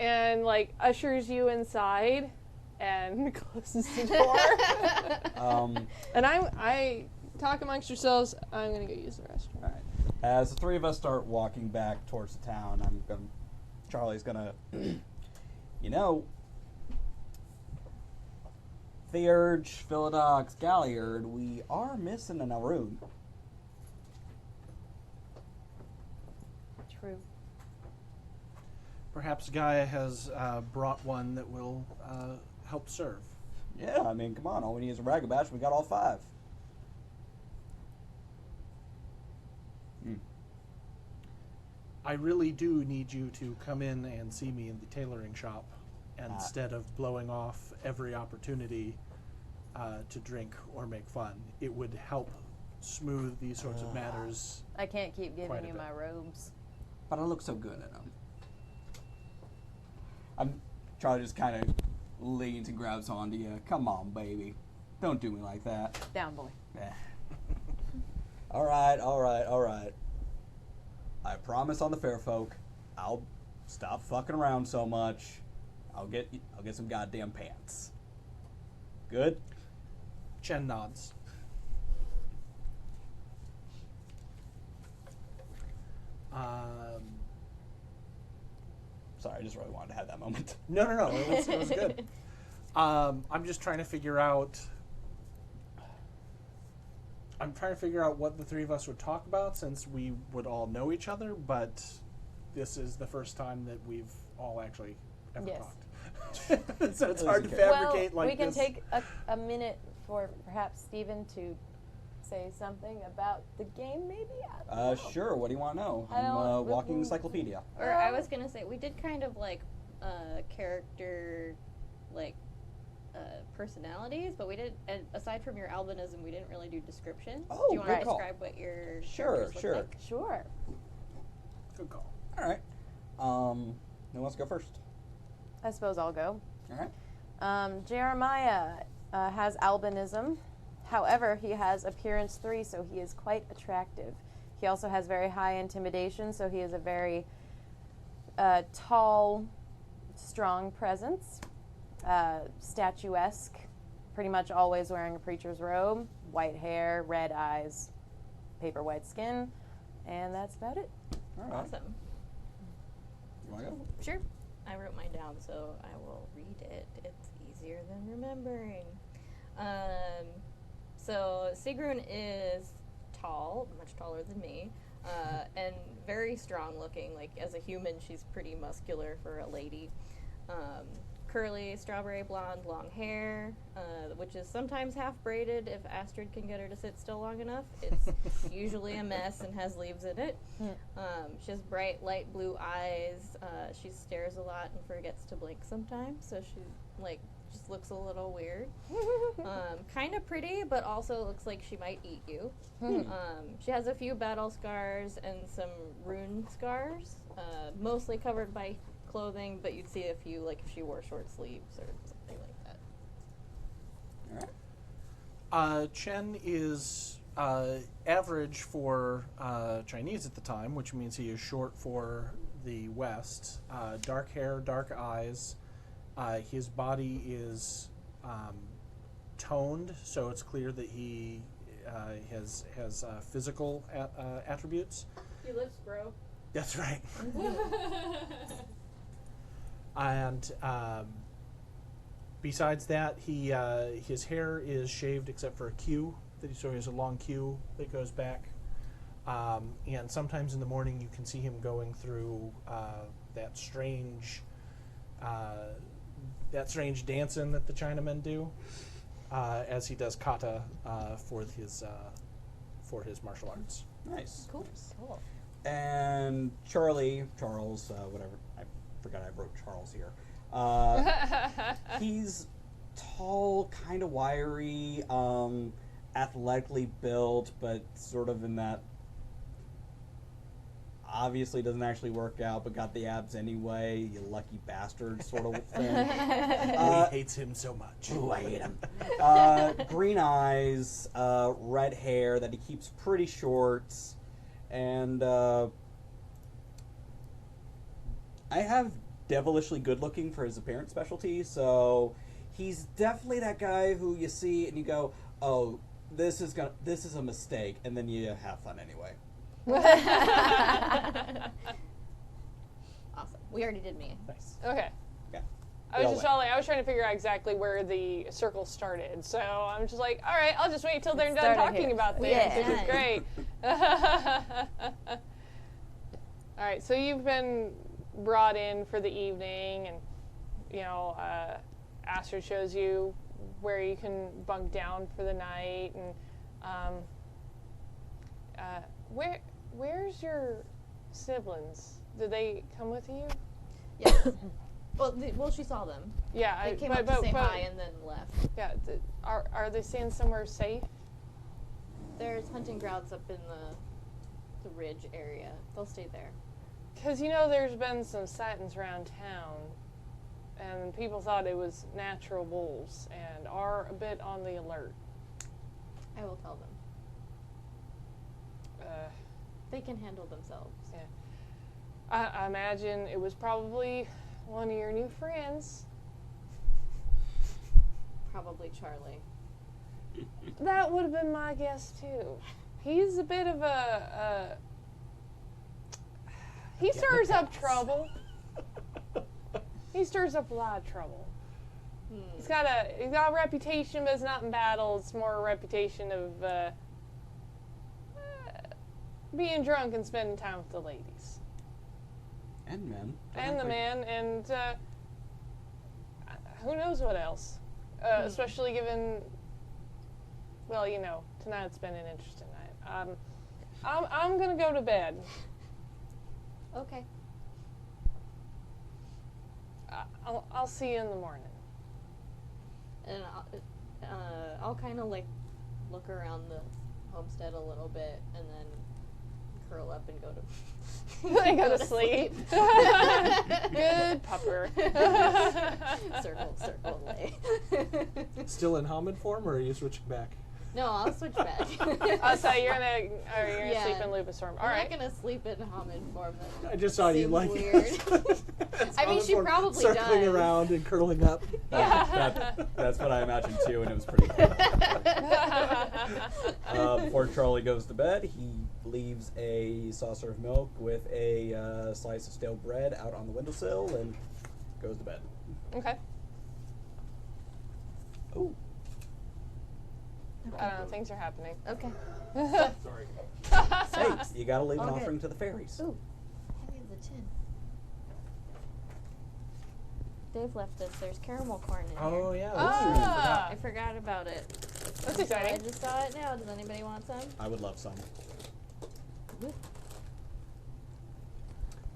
Speaker 6: And, like, ushers you inside and closes the door. And I talk amongst yourselves. I'm going to go use the restroom.
Speaker 5: All right. As the 3 of us start walking back towards the town, Charlie's gonna, Theurge, Philodox, Galliard, we are missing an Arun.
Speaker 7: True.
Speaker 1: Perhaps Gaia has brought one that will help serve.
Speaker 5: Yeah, I mean, come on, all we need is a Ragabash, we got all 5.
Speaker 1: I really do need you to come in and see me in the tailoring shop instead of blowing off every opportunity to drink or make fun. It would help smooth these sorts of matters.
Speaker 7: I can't keep
Speaker 1: Quite
Speaker 7: giving
Speaker 1: a
Speaker 7: you
Speaker 1: bit.
Speaker 7: my robes.
Speaker 5: But I look so good in them. Charlie just kind of leans and grabs onto you. Come on, baby. Don't do me like that.
Speaker 7: Down, boy.
Speaker 5: Eh. All right. I promise on the fair folk, I'll stop fucking around so much. I'll get some goddamn pants. Good?
Speaker 1: Chen nods.
Speaker 5: Sorry, I just really wanted to have that moment.
Speaker 1: No. It was good. I'm just trying to figure out. I'm trying to figure out what the 3 of us would talk about since we would all know each other, but this is the first time that we've all actually ever
Speaker 7: Yes.
Speaker 1: talked. So it's hard to
Speaker 5: okay.
Speaker 1: fabricate
Speaker 7: well,
Speaker 1: like
Speaker 7: we can
Speaker 1: this.
Speaker 7: take a minute for perhaps Stephen to say something about the game, maybe? I don't know.
Speaker 5: Sure, what do you want to know?
Speaker 7: I don't-
Speaker 5: I'm walking encyclopedia.
Speaker 4: Or I was gonna say we did kind of like character, like personalities, but we did. Aside from your albinism, we didn't really do descriptions.
Speaker 5: Oh,
Speaker 4: do you want
Speaker 5: good
Speaker 4: to
Speaker 5: call.
Speaker 4: describe what your
Speaker 5: Sure,
Speaker 4: characters look
Speaker 5: sure.
Speaker 4: like?
Speaker 7: Sure.
Speaker 1: Good call.
Speaker 5: All right. Who wants to go first?
Speaker 7: I suppose I'll go.
Speaker 5: All right.
Speaker 7: Jeremiah has albinism. However, he has appearance 3, so he is quite attractive. He also has very high intimidation, so he is a very tall, strong presence. Statuesque, pretty much always wearing a preacher's robe, white hair, red eyes, paper white skin, and that's about it.
Speaker 5: All right.
Speaker 4: Awesome.
Speaker 5: You want to go?
Speaker 4: Sure. I wrote mine down, so I will read it. It's easier than remembering. So Sigrun is tall, much taller than me, and very strong looking. Like, as a human, she's pretty muscular for a lady. Curly, strawberry blonde, long hair, which is sometimes half braided if Astrid can get her to sit still long enough. It's usually a mess and has leaves in it. She has bright, light blue eyes. She stares a lot and forgets to blink sometimes, so just looks a little weird. Kind of pretty, but also looks like she might eat you. She has a few battle scars and some rune scars, mostly covered by clothing, but you'd see a few, like if she wore short sleeves or something like that.
Speaker 5: All right.
Speaker 1: Chen is average for Chinese at the time, which means he is short for the West. Dark hair, dark eyes. His body is toned, so it's clear that he has physical attributes.
Speaker 3: He lifts, bro.
Speaker 1: That's right. And besides that, his hair is shaved except for a queue. So he has a long queue that goes back. And sometimes in the morning you can see him going through that strange dancing that the Chinamen do, as he does kata for his martial arts.
Speaker 5: Nice.
Speaker 4: Cool.
Speaker 7: Cool.
Speaker 5: And Charles, whatever. I forgot I wrote Charles here. He's tall, kind of wiry, athletically built, but sort of in that obviously doesn't actually work out, but got the abs anyway, you lucky bastard sort of thing.
Speaker 1: He hates him so much.
Speaker 5: Ooh, I hate him. Green eyes, red hair that he keeps pretty short, and I have devilishly good looking for his appearance specialty, so he's definitely that guy who you see and you go, oh, this is a mistake, and then you have fun anyway.
Speaker 4: Awesome. We already did me.
Speaker 1: Nice.
Speaker 6: Okay.
Speaker 5: Yeah.
Speaker 6: I was trying to figure out exactly where the circle started. So I'm just like, all right, I'll just wait till they're done
Speaker 7: started
Speaker 6: talking
Speaker 7: here.
Speaker 6: about things.
Speaker 7: Yeah.
Speaker 6: This is great. All right, so you've been brought in for the evening, and Astrid shows you where you can bunk down for the night, and where's your siblings? Did they come with you?
Speaker 4: Yeah. Well, she saw them.
Speaker 6: Yeah,
Speaker 4: They came up to say hi and then left.
Speaker 6: Yeah, are they staying somewhere safe?
Speaker 4: There's hunting grounds up in the ridge area. They'll stay there.
Speaker 6: Because there's been some sightings around town, and people thought it was natural wolves, and are a bit on the alert.
Speaker 4: I will tell them. They can handle themselves.
Speaker 6: Yeah. I imagine it was probably one of your new friends.
Speaker 4: Probably Charlie.
Speaker 6: That would have been my guess too. He's a bit of he stirs up trouble. He stirs up a lot of trouble. He's got a reputation, but it's not in battle. It's more a reputation of being drunk and spending time with the ladies.
Speaker 5: And men.
Speaker 6: And the man, and who knows what else. Especially given, tonight's been an interesting night. I'm going to go to bed.
Speaker 4: Okay.
Speaker 6: I'll see you in the morning.
Speaker 4: And I'll kind of look around the homestead a little bit and then curl up and go to
Speaker 6: Go to sleep. Good pupper.
Speaker 4: circle lay.
Speaker 1: Still in Hamid form, or are you switching back?
Speaker 4: No, I'll switch back.
Speaker 6: Oh, so you're gonna sleep in lupus form. All
Speaker 4: I'm
Speaker 6: right.
Speaker 4: not gonna sleep in Hamid form. That
Speaker 1: I just saw you
Speaker 4: seems
Speaker 1: like
Speaker 4: weird. I mean,
Speaker 1: Hamid
Speaker 4: she
Speaker 1: form,
Speaker 4: probably
Speaker 1: circling
Speaker 4: does.
Speaker 1: around and curling up.
Speaker 5: That's what I imagined too, and it was pretty cool. Before Charlie goes to bed, he leaves a saucer of milk with a slice of stale bread out on the windowsill and goes to bed.
Speaker 6: Okay.
Speaker 5: Ooh.
Speaker 6: I don't know. Things are happening.
Speaker 4: Okay.
Speaker 1: Sorry.
Speaker 5: Hey, you gotta leave an
Speaker 4: Okay.
Speaker 5: offering to the fairies.
Speaker 4: Ooh, heavy as a tin. Dave left this. There's caramel corn in here.
Speaker 1: Oh yeah.
Speaker 4: I forgot about it.
Speaker 6: That's
Speaker 4: I
Speaker 6: exciting.
Speaker 4: just saw it now. Does anybody want some?
Speaker 5: I would love some.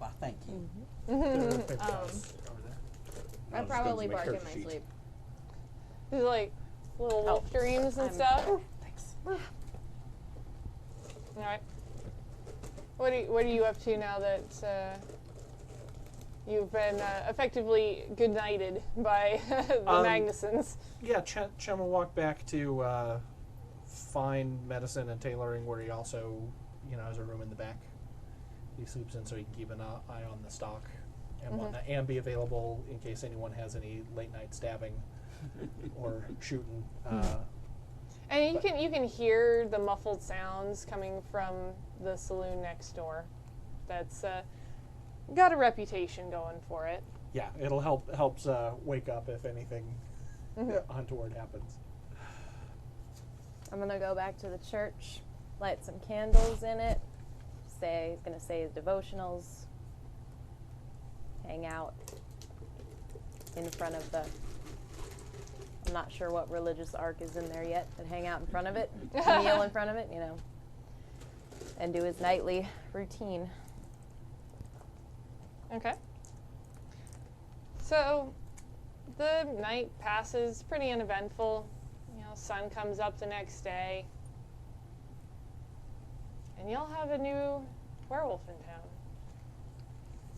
Speaker 5: Wow, thank you.
Speaker 1: Over there.
Speaker 4: I
Speaker 5: I'll just go
Speaker 4: probably
Speaker 5: to my
Speaker 4: bark in
Speaker 5: character
Speaker 4: my
Speaker 5: sheet.
Speaker 4: sleep.
Speaker 6: There's like little wolf dreams and
Speaker 7: I'm-
Speaker 6: stuff.
Speaker 7: Thanks.
Speaker 6: All right. What are you up to now that you've been effectively good nighted by the Magnusons?
Speaker 1: Yeah, Chen will walk back to fine medicine and tailoring, where he also, has a room in the back. He sleeps in so he can keep an eye on the stock and whatnot, and be available in case anyone has any late night stabbing or shooting.
Speaker 6: And you can hear the muffled sounds coming from the saloon next door. That's got a reputation going for it.
Speaker 1: Yeah, it'll helps wake up if anything untoward happens.
Speaker 7: I'm gonna go back to the church, light some candles in it. He's gonna say his devotionals. Hang out in front of the. I'm not sure what religious ark is in there yet, but hang out in front of it, kneel in front of it, and do his nightly routine.
Speaker 6: Okay. So the night passes pretty uneventful. Sun comes up the next day. And you'll have a new werewolf in town.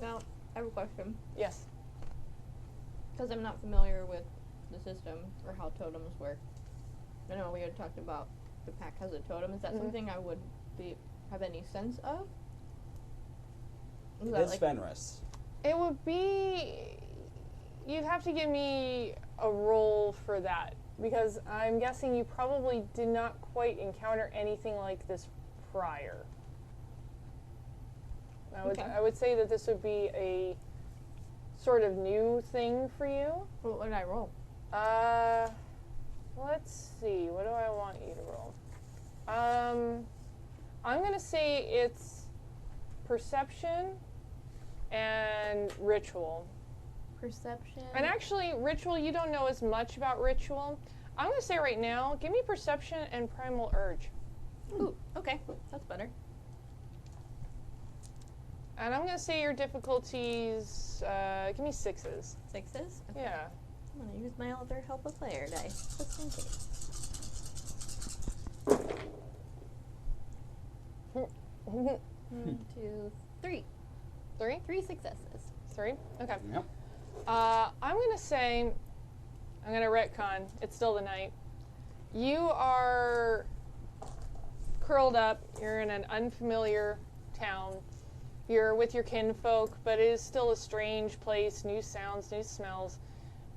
Speaker 4: Now, I have a question.
Speaker 6: Yes.
Speaker 4: Because I'm not familiar with the system or how totems work. I know we had talked about the pack has a totem. Is that something I would have any sense of? Is that
Speaker 5: It's Fenris.
Speaker 6: It would be... You'd have to give me a roll for that. Because I'm guessing you probably did not quite encounter anything like this prior. I would say that this would be a sort of new thing for you.
Speaker 4: What would I roll?
Speaker 6: Let's see. What do I want you to roll? I'm going to say it's perception and ritual.
Speaker 4: Perception.
Speaker 6: And actually, ritual, you don't know as much about ritual. I'm going to say right now, give me perception and primal urge.
Speaker 4: Ooh, okay. That's better.
Speaker 6: And I'm going to say your difficulties, give me 6s.
Speaker 4: 6s? Okay.
Speaker 6: Yeah.
Speaker 4: I'm going to use my other help a player dice, just in case. 1, 2, 3.
Speaker 6: 3?
Speaker 4: 3 successes.
Speaker 6: 3? Okay.
Speaker 5: Yep.
Speaker 6: I'm going to say, I'm going to retcon, it's still the night. You are curled up, you're in an unfamiliar town. You're with your kinfolk, but it is still a strange place, new sounds, new smells.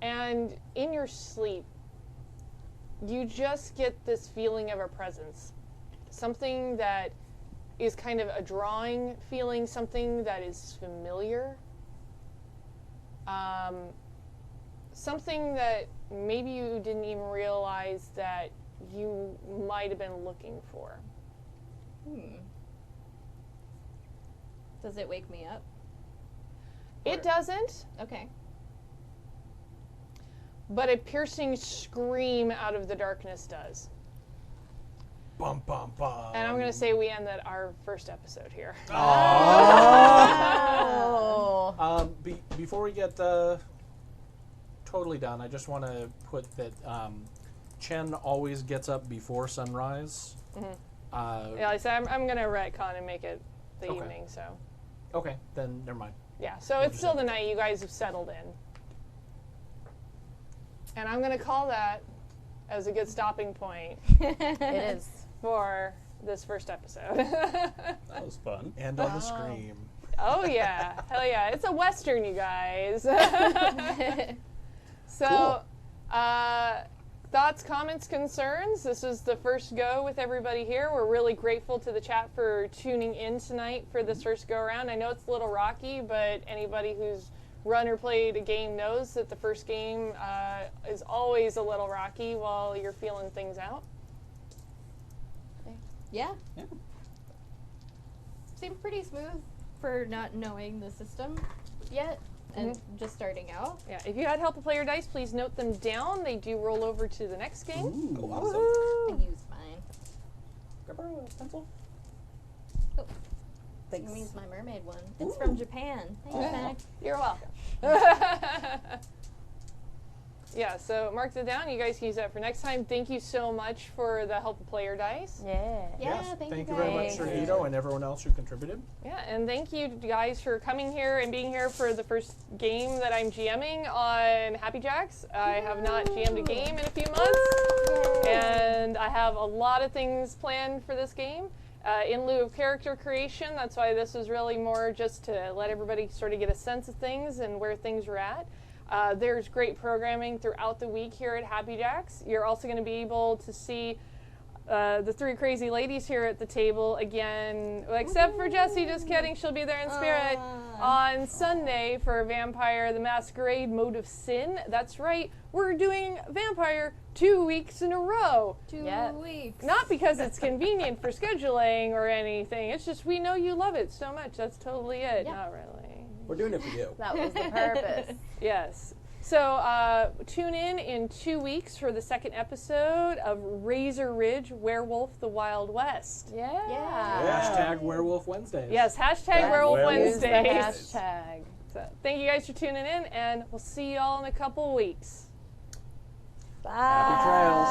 Speaker 6: And in your sleep, you just get this feeling of a presence. Something that is kind of a drawing feeling, something that is familiar. Something that maybe you didn't even realize that you might have been looking for.
Speaker 4: Does it wake me up?
Speaker 6: It doesn't,
Speaker 4: Okay.
Speaker 6: but a piercing scream out of the darkness does.
Speaker 1: Bum bum bum.
Speaker 6: And I'm going to say we end our first episode here.
Speaker 4: Oh.
Speaker 1: Before we get totally done, I just want to put that Chen always gets up before sunrise.
Speaker 6: Yeah, like I said, I'm going to retcon and make it the
Speaker 1: Okay.
Speaker 6: evening, so.
Speaker 1: Okay, then never mind.
Speaker 6: Yeah, so it's still the night. You guys have settled in. And I'm going to call that as a good stopping point
Speaker 7: It is.
Speaker 6: for this first episode.
Speaker 5: That was fun.
Speaker 1: And on the scream.
Speaker 6: Oh, yeah. Hell yeah. It's a Western, you guys. So, thoughts, comments, concerns? This is the first go with everybody here. We're really grateful to the chat for tuning in tonight for this first go around. I know it's a little rocky, but anybody who's run or played a game knows that the first game is always a little rocky while you're feeling things out.
Speaker 4: Yeah.
Speaker 5: Yeah.
Speaker 4: Seemed pretty smooth for not knowing the system yet and just starting out.
Speaker 6: Yeah, if you had help to play your dice, please note them down. They do roll over to the next game.
Speaker 5: Ooh, awesome.
Speaker 4: I used mine.
Speaker 5: Can I borrow a pencil?
Speaker 4: Oh.
Speaker 5: Thanks.
Speaker 4: I used my mermaid one. It's from Japan. Thanks,
Speaker 5: Aw.
Speaker 4: Mac.
Speaker 6: You're welcome. Yeah, so mark that down. You guys can use that for next time. Thank you so much for the help of player dice.
Speaker 7: Yeah.
Speaker 4: Yeah,
Speaker 1: Yes,
Speaker 4: thank you
Speaker 1: very much,
Speaker 7: guys.
Speaker 1: Sernito, and everyone else who contributed.
Speaker 6: Yeah, and thank you guys for coming here and being here for the first game that I'm GMing on Happy Jacks. I have not GM'd a game in a few months, and I have a lot of things planned for this game. In lieu of character creation, that's why this is really more just to let everybody sort of get a sense of things and where things are at. There's great programming throughout the week here at Happy Jacks. You're also going to be able to see the three crazy ladies here at the table again, except for Jessie, just kidding, she'll be there in spirit, on Sunday for Vampire the Masquerade Mode of Sin. That's right, we're doing Vampire 2 weeks in a row.
Speaker 4: 2 weeks.
Speaker 6: Not because it's convenient for scheduling or anything, it's just we know you love it so much, that's totally it.
Speaker 4: Yeah.
Speaker 6: Not really.
Speaker 5: We're doing it for you.
Speaker 7: That was the purpose.
Speaker 6: Yes. So tune in 2 weeks for the second episode of Razor Ridge Werewolf the Wild West.
Speaker 7: Yeah.
Speaker 1: Hashtag Werewolf Wednesdays.
Speaker 6: Yes, hashtag Werewolf
Speaker 5: Werewolf
Speaker 7: Use the
Speaker 6: Wednesdays.
Speaker 7: hashtag.
Speaker 6: So, thank you guys for tuning in, and we'll see you all in a couple weeks.
Speaker 7: Bye.
Speaker 1: Happy trails.